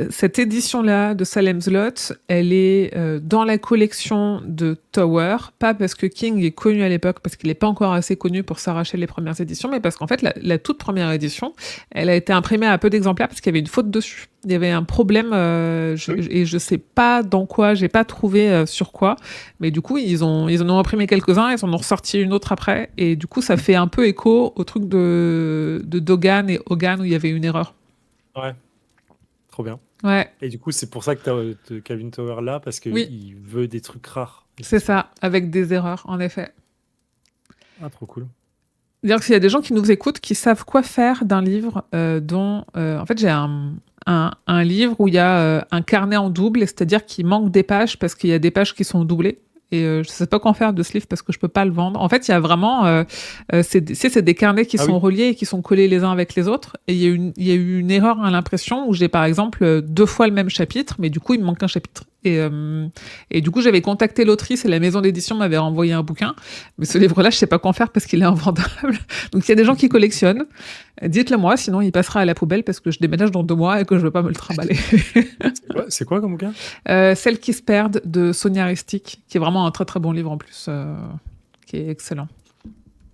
cette édition-là de Salem's Lot, elle est dans la collection de Tower, pas parce que King est connu à l'époque, parce qu'il n'est pas encore assez connu pour s'arracher les premières éditions, mais parce qu'en fait, la toute première édition, elle a été imprimée à peu d'exemplaires parce qu'il y avait une faute dessus. Il y avait un problème, et je sais pas dans quoi, j'ai pas trouvé sur quoi, mais du coup, ils en ont imprimé quelques-uns, ils en ont ressorti une autre après, et du coup, ça fait un peu écho au truc de Dogan et Hogan où il y avait une erreur. Ouais, trop bien. Ouais. Et du coup, c'est pour ça que tu as Calvin Tower là, parce qu'il Oui. veut des trucs rares. C'est ça, avec des erreurs, en effet. Ah, trop cool. C'est-à-dire que s'il y a des gens qui nous écoutent, qui savent quoi faire d'un livre dont... en fait, j'ai un livre où il y a un carnet en double, c'est-à-dire qu'il manque des pages parce qu'il y a des pages qui sont doublées. Et je ne sais pas quoi faire de ce livre parce que je ne peux pas le vendre. En fait, il y a vraiment... c'est des carnets qui sont reliés et qui sont collés les uns avec les autres. Et il y a eu une erreur à l'impression où j'ai, par exemple, 2 fois le même chapitre, mais du coup, il me manque un chapitre. Et du coup, j'avais contacté l'autrice et la maison d'édition m'avait renvoyé un bouquin. Mais ce livre-là, je ne sais pas quoi en faire parce qu'il est invendable. Donc, s'il y a des gens qui collectionnent, dites-le moi, sinon il passera à la poubelle parce que je déménage dans 2 mois et que je ne veux pas me le trimballer. C'est quoi comme bouquin? Celles qui se perdent de Sonia Ristic, qui est vraiment un très très bon livre en plus, qui est excellent.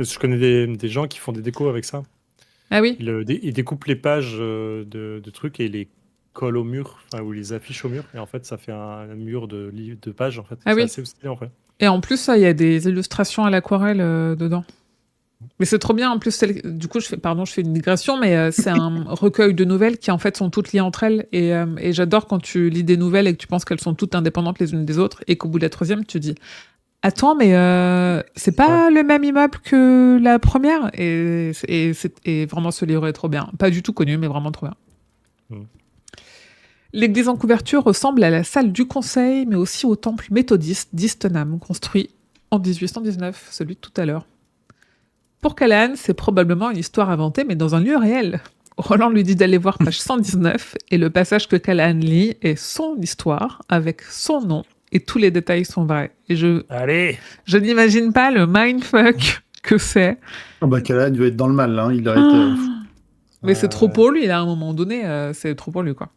Je connais des gens qui font des décos avec ça. Ah oui? Ils découpent les pages de trucs et les collent au mur, ou les affichent au mur, et en fait, ça fait un mur de pages, en fait. Ah c'est oui. assez stylé, en fait. Et en plus, il y a des illustrations à l'aquarelle dedans. Mais c'est trop bien, en plus, du coup, je fais une digression, mais c'est un recueil de nouvelles qui, en fait, sont toutes liées entre elles. Et j'adore quand tu lis des nouvelles et que tu penses qu'elles sont toutes indépendantes les unes des autres, et qu'au bout de la 3e, tu dis attends, mais c'est pas le même immeuble que la première? Et vraiment, ce livre est trop bien. Pas du tout connu, mais vraiment trop bien. L'église en couverture ressemble à la salle du conseil, mais aussi au temple méthodiste d'Istenham, construit en 1819, celui de tout à l'heure. Pour Callahan, c'est probablement une histoire inventée, mais dans un lieu réel. Roland lui dit d'aller voir page 119, et le passage que Callahan lit est son histoire, avec son nom, et tous les détails sont vrais. Et je n'imagine pas le mindfuck que c'est. Callahan doit être dans le mal, là. Il arrête. Mais c'est trop pour lui, à un moment donné, c'est trop pour lui, quoi.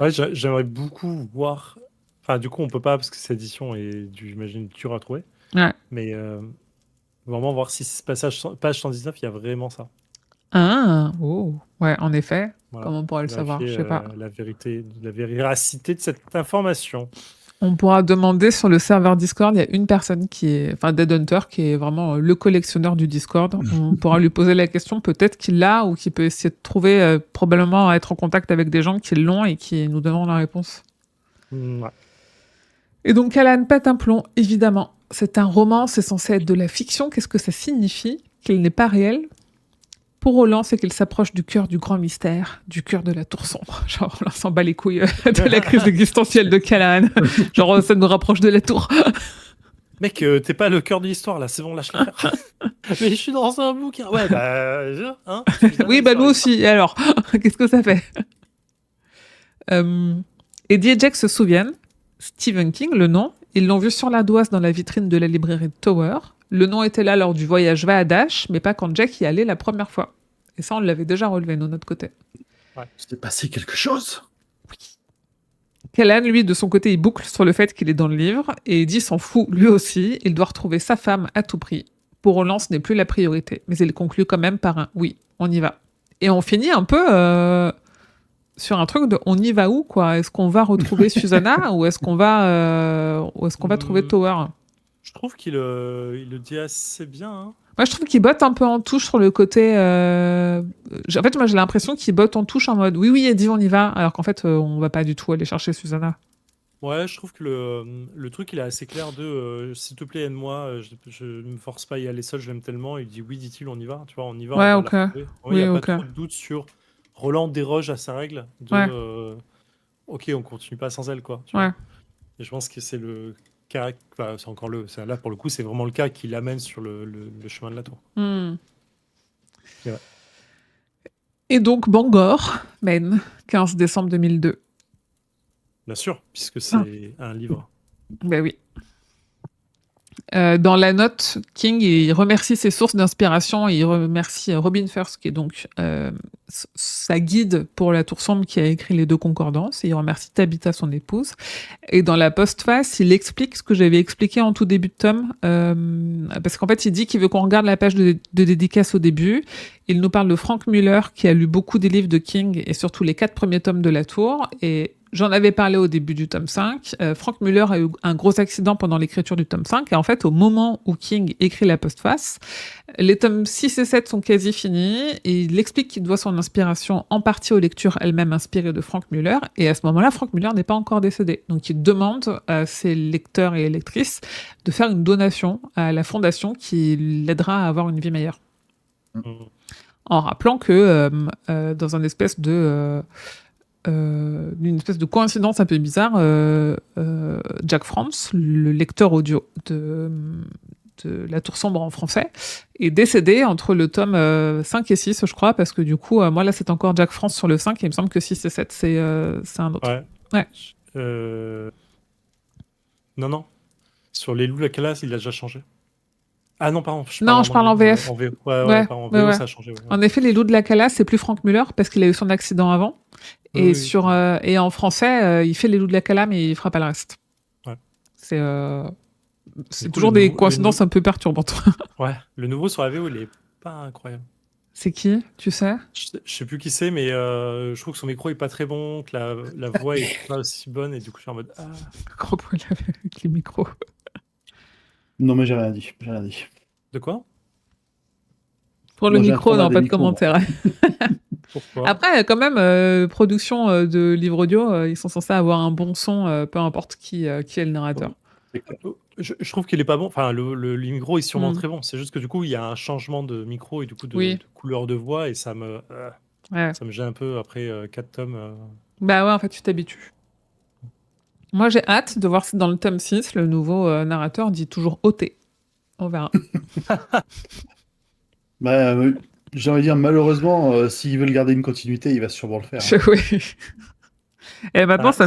Ouais, j'aimerais beaucoup voir... Enfin, du coup, on peut pas, parce que cette édition est, j'imagine, dure à trouver. Ouais. Mais vraiment voir si ce passage, page 119, il y a vraiment ça. Ah, oh. Ouais, en effet. Voilà. Comment on pourrait le savoir? Je sais pas. La véracité de cette information. On pourra demander sur le serveur Discord, il y a une personne qui est, enfin Dead Hunter, qui est vraiment le collectionneur du Discord. On pourra lui poser la question, peut-être qu'il l'a ou qu'il peut essayer de trouver, probablement être en contact avec des gens qui l'ont et qui nous donneront la réponse. Ouais. Et donc Alan pète un plomb, évidemment. C'est un roman, c'est censé être de la fiction. Qu'est-ce que ça signifie? Qu'il n'est pas réel? Pour Roland, c'est qu'il s'approche du cœur du grand mystère, du cœur de la tour sombre. Genre, on s'en bat les couilles de la crise existentielle de Callahan. Genre, ça nous rapproche de la tour. Mec, t'es pas le cœur de l'histoire là, c'est bon, lâche l'affaire. Mais je suis dans un bouquin. Ouais, hein. Oui, bah nous aussi. Et alors, qu'est-ce que ça fait? Eddie et Jack se souviennent. Stephen King, le nom, ils l'ont vu sur la doise dans la vitrine de la librairie Tower. Le nom était là lors du voyage Vaadash, mais pas quand Jack y allait la première fois. Et ça, on l'avait déjà relevé de notre côté. Ouais. C'était passé quelque chose. Callahan, lui, de son côté, il boucle sur le fait qu'il est dans le livre, et Eddie s'en fout lui aussi, il doit retrouver sa femme à tout prix. Pour Roland, ce n'est plus la priorité, mais il conclut quand même par un « oui, on y va ». Et on finit un peu sur un truc de « on y va où, quoi ? Est-ce qu'on va retrouver Susanna, ou est-ce qu'on va trouver Tower ?» Je trouve qu'il il le dit assez bien. Hein. Moi, je trouve qu'il botte un peu en touche sur le côté... En fait, moi, j'ai l'impression qu'il botte en touche en mode « oui, oui, Eddie, on y va », alors qu'en fait, on va pas du tout aller chercher Susanna. Ouais, je trouve que le truc, il est assez clair de s'il te plaît, aide-moi, je ne me force pas à y aller seul, je l'aime tellement. Il dit oui, dit-il, on y va. Tu vois, on y va, Ouais, on va ok. la retrouver. Ouais, il Oui, n'y a ok. pas trop de doute sur Roland déroge à sa règle de ok, on continue pas sans elle, quoi. Tu vois. Ouais. Et je pense que c'est le cas, enfin, c'est encore là pour le coup, c'est vraiment le cas qui l'amène sur le chemin de la tour. C'est vrai. Et donc, Bangor, Maine, 15 décembre 2002. Bien sûr, puisque c'est un livre. Ben oui. Dans la note, King, il remercie ses sources d'inspiration, il remercie Robin First, qui est donc sa guide pour la Tour Sombre, qui a écrit les 2 concordances, et il remercie Tabitha, son épouse. Et dans la postface, il explique ce que j'avais expliqué en tout début de tome, parce qu'en fait, il dit qu'il veut qu'on regarde la page de dédicace au début. Il nous parle de Frank Muller, qui a lu beaucoup des livres de King, et surtout les 4 premiers tomes de la Tour, et j'en avais parlé au début du tome 5. Frank Muller a eu un gros accident pendant l'écriture du tome 5. Et en fait, au moment où King écrit la postface, les tomes 6 et 7 sont quasi finis. Et il explique qu'il doit son inspiration en partie aux lectures elles-mêmes inspirées de Frank Muller. Et à ce moment-là, Frank Muller n'est pas encore décédé. Donc il demande à ses lecteurs et lectrices de faire une donation à la fondation qui l'aidera à avoir une vie meilleure. En rappelant que dans une espèce de coïncidence un peu bizarre, Jack France, le lecteur audio de La Tour Sombre en français, est décédé entre le tome 5 et 6, je crois, parce que du coup, moi là, c'est encore Jack France sur le 5, et il me semble que 6 et 7, c'est un autre. Ouais. Non. Sur les loups de la classe, il a déjà changé. Ah non, pardon. Je parle en VF. En VO, en VO, ça a changé. Ouais. En effet, les loups de la Calas, c'est plus Frank Muller, parce qu'il a eu son accident avant. Et, et en français, il fait les loups de la Cala, mais il fera pas le reste. Ouais. C'est toujours des coïncidences un peu perturbantes. Ouais, le nouveau sur la VO, il est pas incroyable. C'est qui, tu sais? Je sais plus qui c'est, mais je trouve que son micro est pas très bon, que la voix est pas aussi bonne, et du coup, je suis en mode... Gros problème avec les micros. Non, mais j'ai rien dit. De quoi? Pour le micro, non, pas de commentaire. Pourquoi? Après, quand même, production de livres audio, ils sont censés avoir un bon son, peu importe qui est le narrateur. Je trouve qu'il est pas bon. Enfin, le micro est sûrement très bon. C'est juste que du coup, il y a un changement de micro et du coup de couleur de voix, et ça me gêne un peu après 4 tomes. Bah ouais, en fait, tu t'habitues. Moi, j'ai hâte de voir si dans le tome 6, le nouveau narrateur dit toujours OT. On verra. J'ai envie de dire, malheureusement, s'ils veulent garder une continuité, il va sûrement le faire. Oui. Et maintenant, ça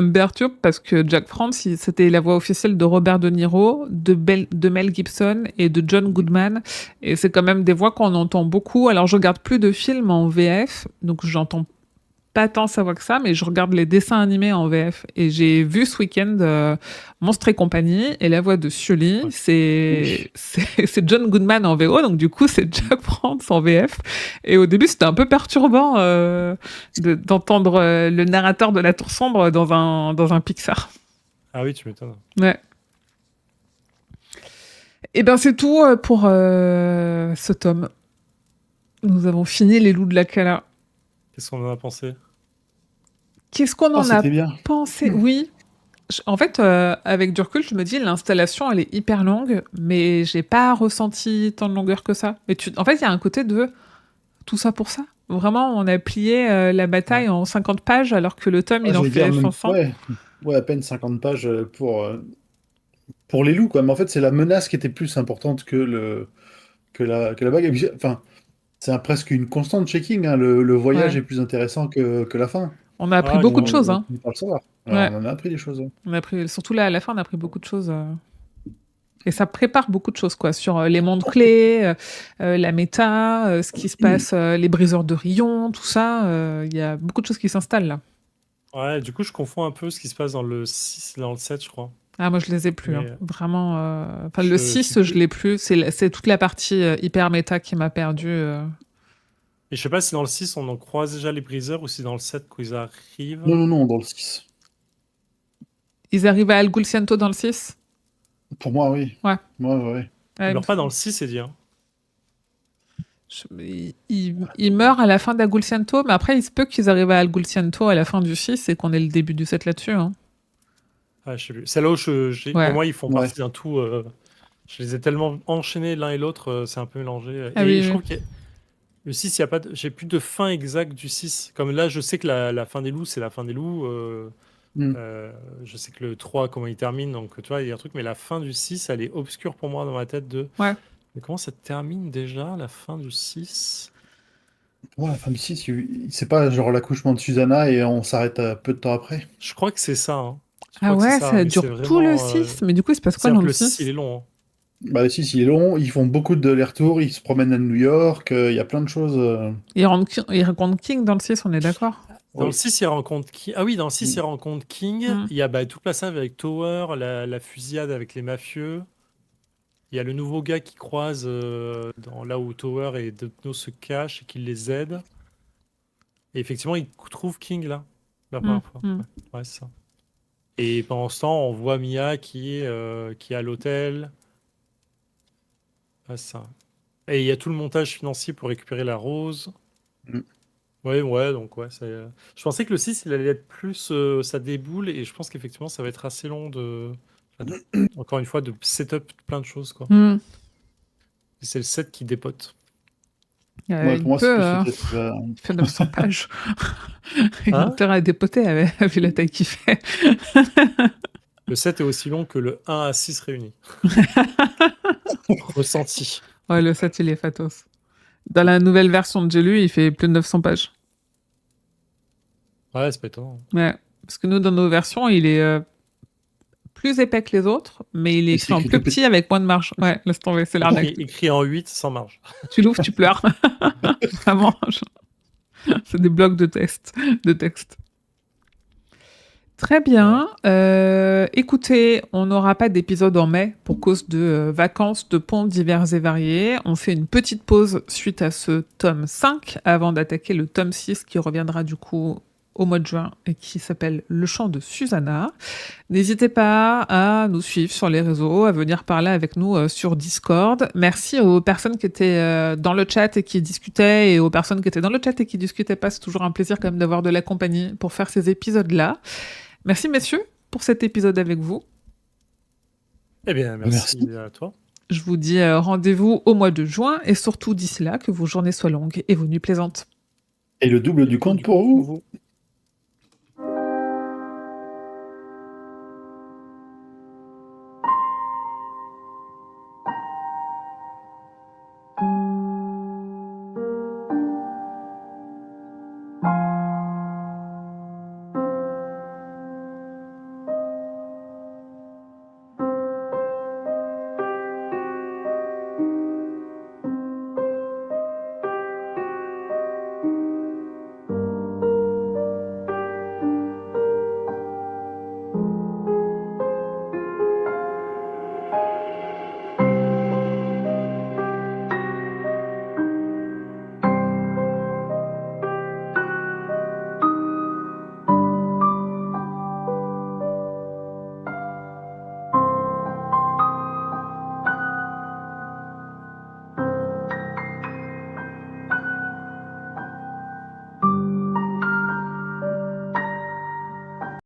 me perturbe parce que Jack France, c'était la voix officielle de Robert De Niro, de Mel Gibson et de John Goodman. Et c'est quand même des voix qu'on entend beaucoup. Alors, je regarde plus de films en VF, donc j'entends pas tant sa voix que ça, mais je regarde les dessins animés en VF. Et j'ai vu ce week-end Monstres et compagnie, et la voix de Sully, c'est John Goodman en VO, donc du coup, c'est Jack France en VF. Et au début, c'était un peu perturbant d'entendre le narrateur de La Tour Sombre dans un Pixar. Ah oui, tu m'étonnes. Ouais. Et ben c'est tout pour ce tome. Nous avons fini les loups de la Cala. Qu'est-ce qu'on en a pensé? Qu'est-ce qu'on Ah, en a c'était bien. pensé? Oui. En fait, avec du recul, je me dis l'installation, elle est hyper longue, mais j'ai pas ressenti tant de longueur que ça. Mais en fait, il y a un côté de tout ça pour ça. Vraiment, on a plié la bataille Ouais. en 50 pages, alors que le tome, Ah, il en j'allais dire, fait même, 500. ouais, ouais, à peine 50 pages pour les loups, quoi. Mais en fait, c'est la menace qui était plus importante que la bague. Et puis, enfin, c'est presque une constante checking, hein. Le voyage Ouais. est plus intéressant que la fin. On a appris Ah, beaucoup de On, choses, on hein. finit par le savoir. Alors, Ouais. on en a appris des choses, hein. On a appris, surtout là, à la fin, on a appris beaucoup de choses. Et ça prépare beaucoup de choses, quoi, sur les mondes clés, la méta, ce qui se passe, les briseurs de rayons, tout ça. Il y a beaucoup de choses qui s'installent là. ouais, du coup, je confonds un peu ce qui se passe dans le 6 et dans le 7, je crois. Ah, moi, je les ai plus, hein. Mais Vraiment. Enfin, le je sais 6, je plus. l'ai plus. C'est toute la partie hyper méta qui m'a perdu. Et je sais pas si dans le 6, on en croise déjà les briseurs ou si dans le 7, quand ils arrivent. Non, non, non, dans le 6. Ils arrivent à Algulciento dans le 6. Pour moi, oui. Ouais. Ouais, ouais, ouais. Ouais, Ils il me meurent pas dans semble. le 6, c'est dit. Hein. Il meurt à la fin d'Agulciento, mais après, il se peut qu'ils arrivent à Algulciento à la fin du 6 et qu'on ait le début du 7 là-dessus, hein. Ah, je sais plus. C'est là où pour Ouais. moi, ils font Ouais. partie d'un tout. Je les ai tellement enchaînés l'un et l'autre, c'est un peu mélangé. Ah Et oui, je oui. trouve que le 6, y a pas j'ai plus de fin exacte du 6. Comme là, je sais que la fin des loups, c'est la fin des loups. Hmm. Je sais que le 3, comment il termine. Donc, tu vois, il y a un truc. Mais la fin du 6, elle est obscure pour moi dans ma tête de. Ouais. Mais comment ça termine déjà, la fin du 6? Pour moi, la fin du 6, c'est pas genre l'accouchement de Susanna et on s'arrête peu de temps après. Je crois que c'est ça. Hein. Je Ah crois que c'est ouais, ça. ça Mais c'est dure tout le vraiment. 6. Mais du coup, il se passe quoi C'est-à-dire dans que le le 6, il 6? est long. Hein. Bah, le 6, il est long, ils font beaucoup d'allers-retours, ils se promènent à New York, il y a plein de choses. Il rencontre King dans le 6, on est d'accord? Dans le Oui. 6, il rencontre King. Ah oui, dans le 6, il Hmm. rencontre King. Hmm. Il y a tout le passage avec Tower, la fusillade avec les mafieux. Il y a le nouveau gars qui croise là où Tower et Dotno se cachent et qui les aide. Et effectivement, il trouve King là, la Hmm. première fois. Hmm. Ouais, ouais, c'est ça. Et pendant ce temps, on voit Mia qui est à l'hôtel. Ouais, c'est ça. Et il y a tout le montage financier pour récupérer la rose. Hmm. Ouais, ouais, donc ouais. Je pensais que le 6, il allait être plus ça déboule, et je pense qu'effectivement, ça va être assez long encore une fois, de setup plein de choses, quoi. Hmm. Et c'est le 7 qui dépote. Ouais, Il pour moi, c'est peut, plus le 7 qui va. il fait 900 pages. Il a Hein? intérêt à dépoter vu la taille qu'il fait. Le 7 est aussi long que le 1 à 6 réunis. Ressenti. Ouais, le 7, il est fatos. Dans la nouvelle version de J'ai lu, il fait plus de 900 pages. Ouais, c'est pas étonnant. Ouais. Parce que nous, dans nos versions, il est plus épais que les autres, mais il est Et écrit c'est en écrit plus tout petit. petit avec moins de marge. Ouais, laisse tomber, c'est l'arnaque. Écrit en 8 sans marge. Tu l'ouvres, tu pleures. Vraiment. C'est des blocs de texte. Très bien. Écoutez, on n'aura pas d'épisode en mai pour cause de vacances de ponts divers et variés. On fait une petite pause suite à ce tome 5 avant d'attaquer le tome 6 qui reviendra du coup au mois de juin et qui s'appelle Le chant de Susanna. N'hésitez pas à nous suivre sur les réseaux, à venir parler avec nous sur Discord. Merci aux personnes qui étaient dans le chat et qui discutaient, et aux personnes qui étaient dans le chat et qui discutaient pas. C'est toujours un plaisir quand même d'avoir de la compagnie pour faire ces épisodes-là. Merci messieurs pour cet épisode avec vous. Eh bien, merci à toi. Je vous dis rendez-vous au mois de juin et surtout d'ici là que vos journées soient longues et vos nuits plaisantes. Et le double du compte pour vous.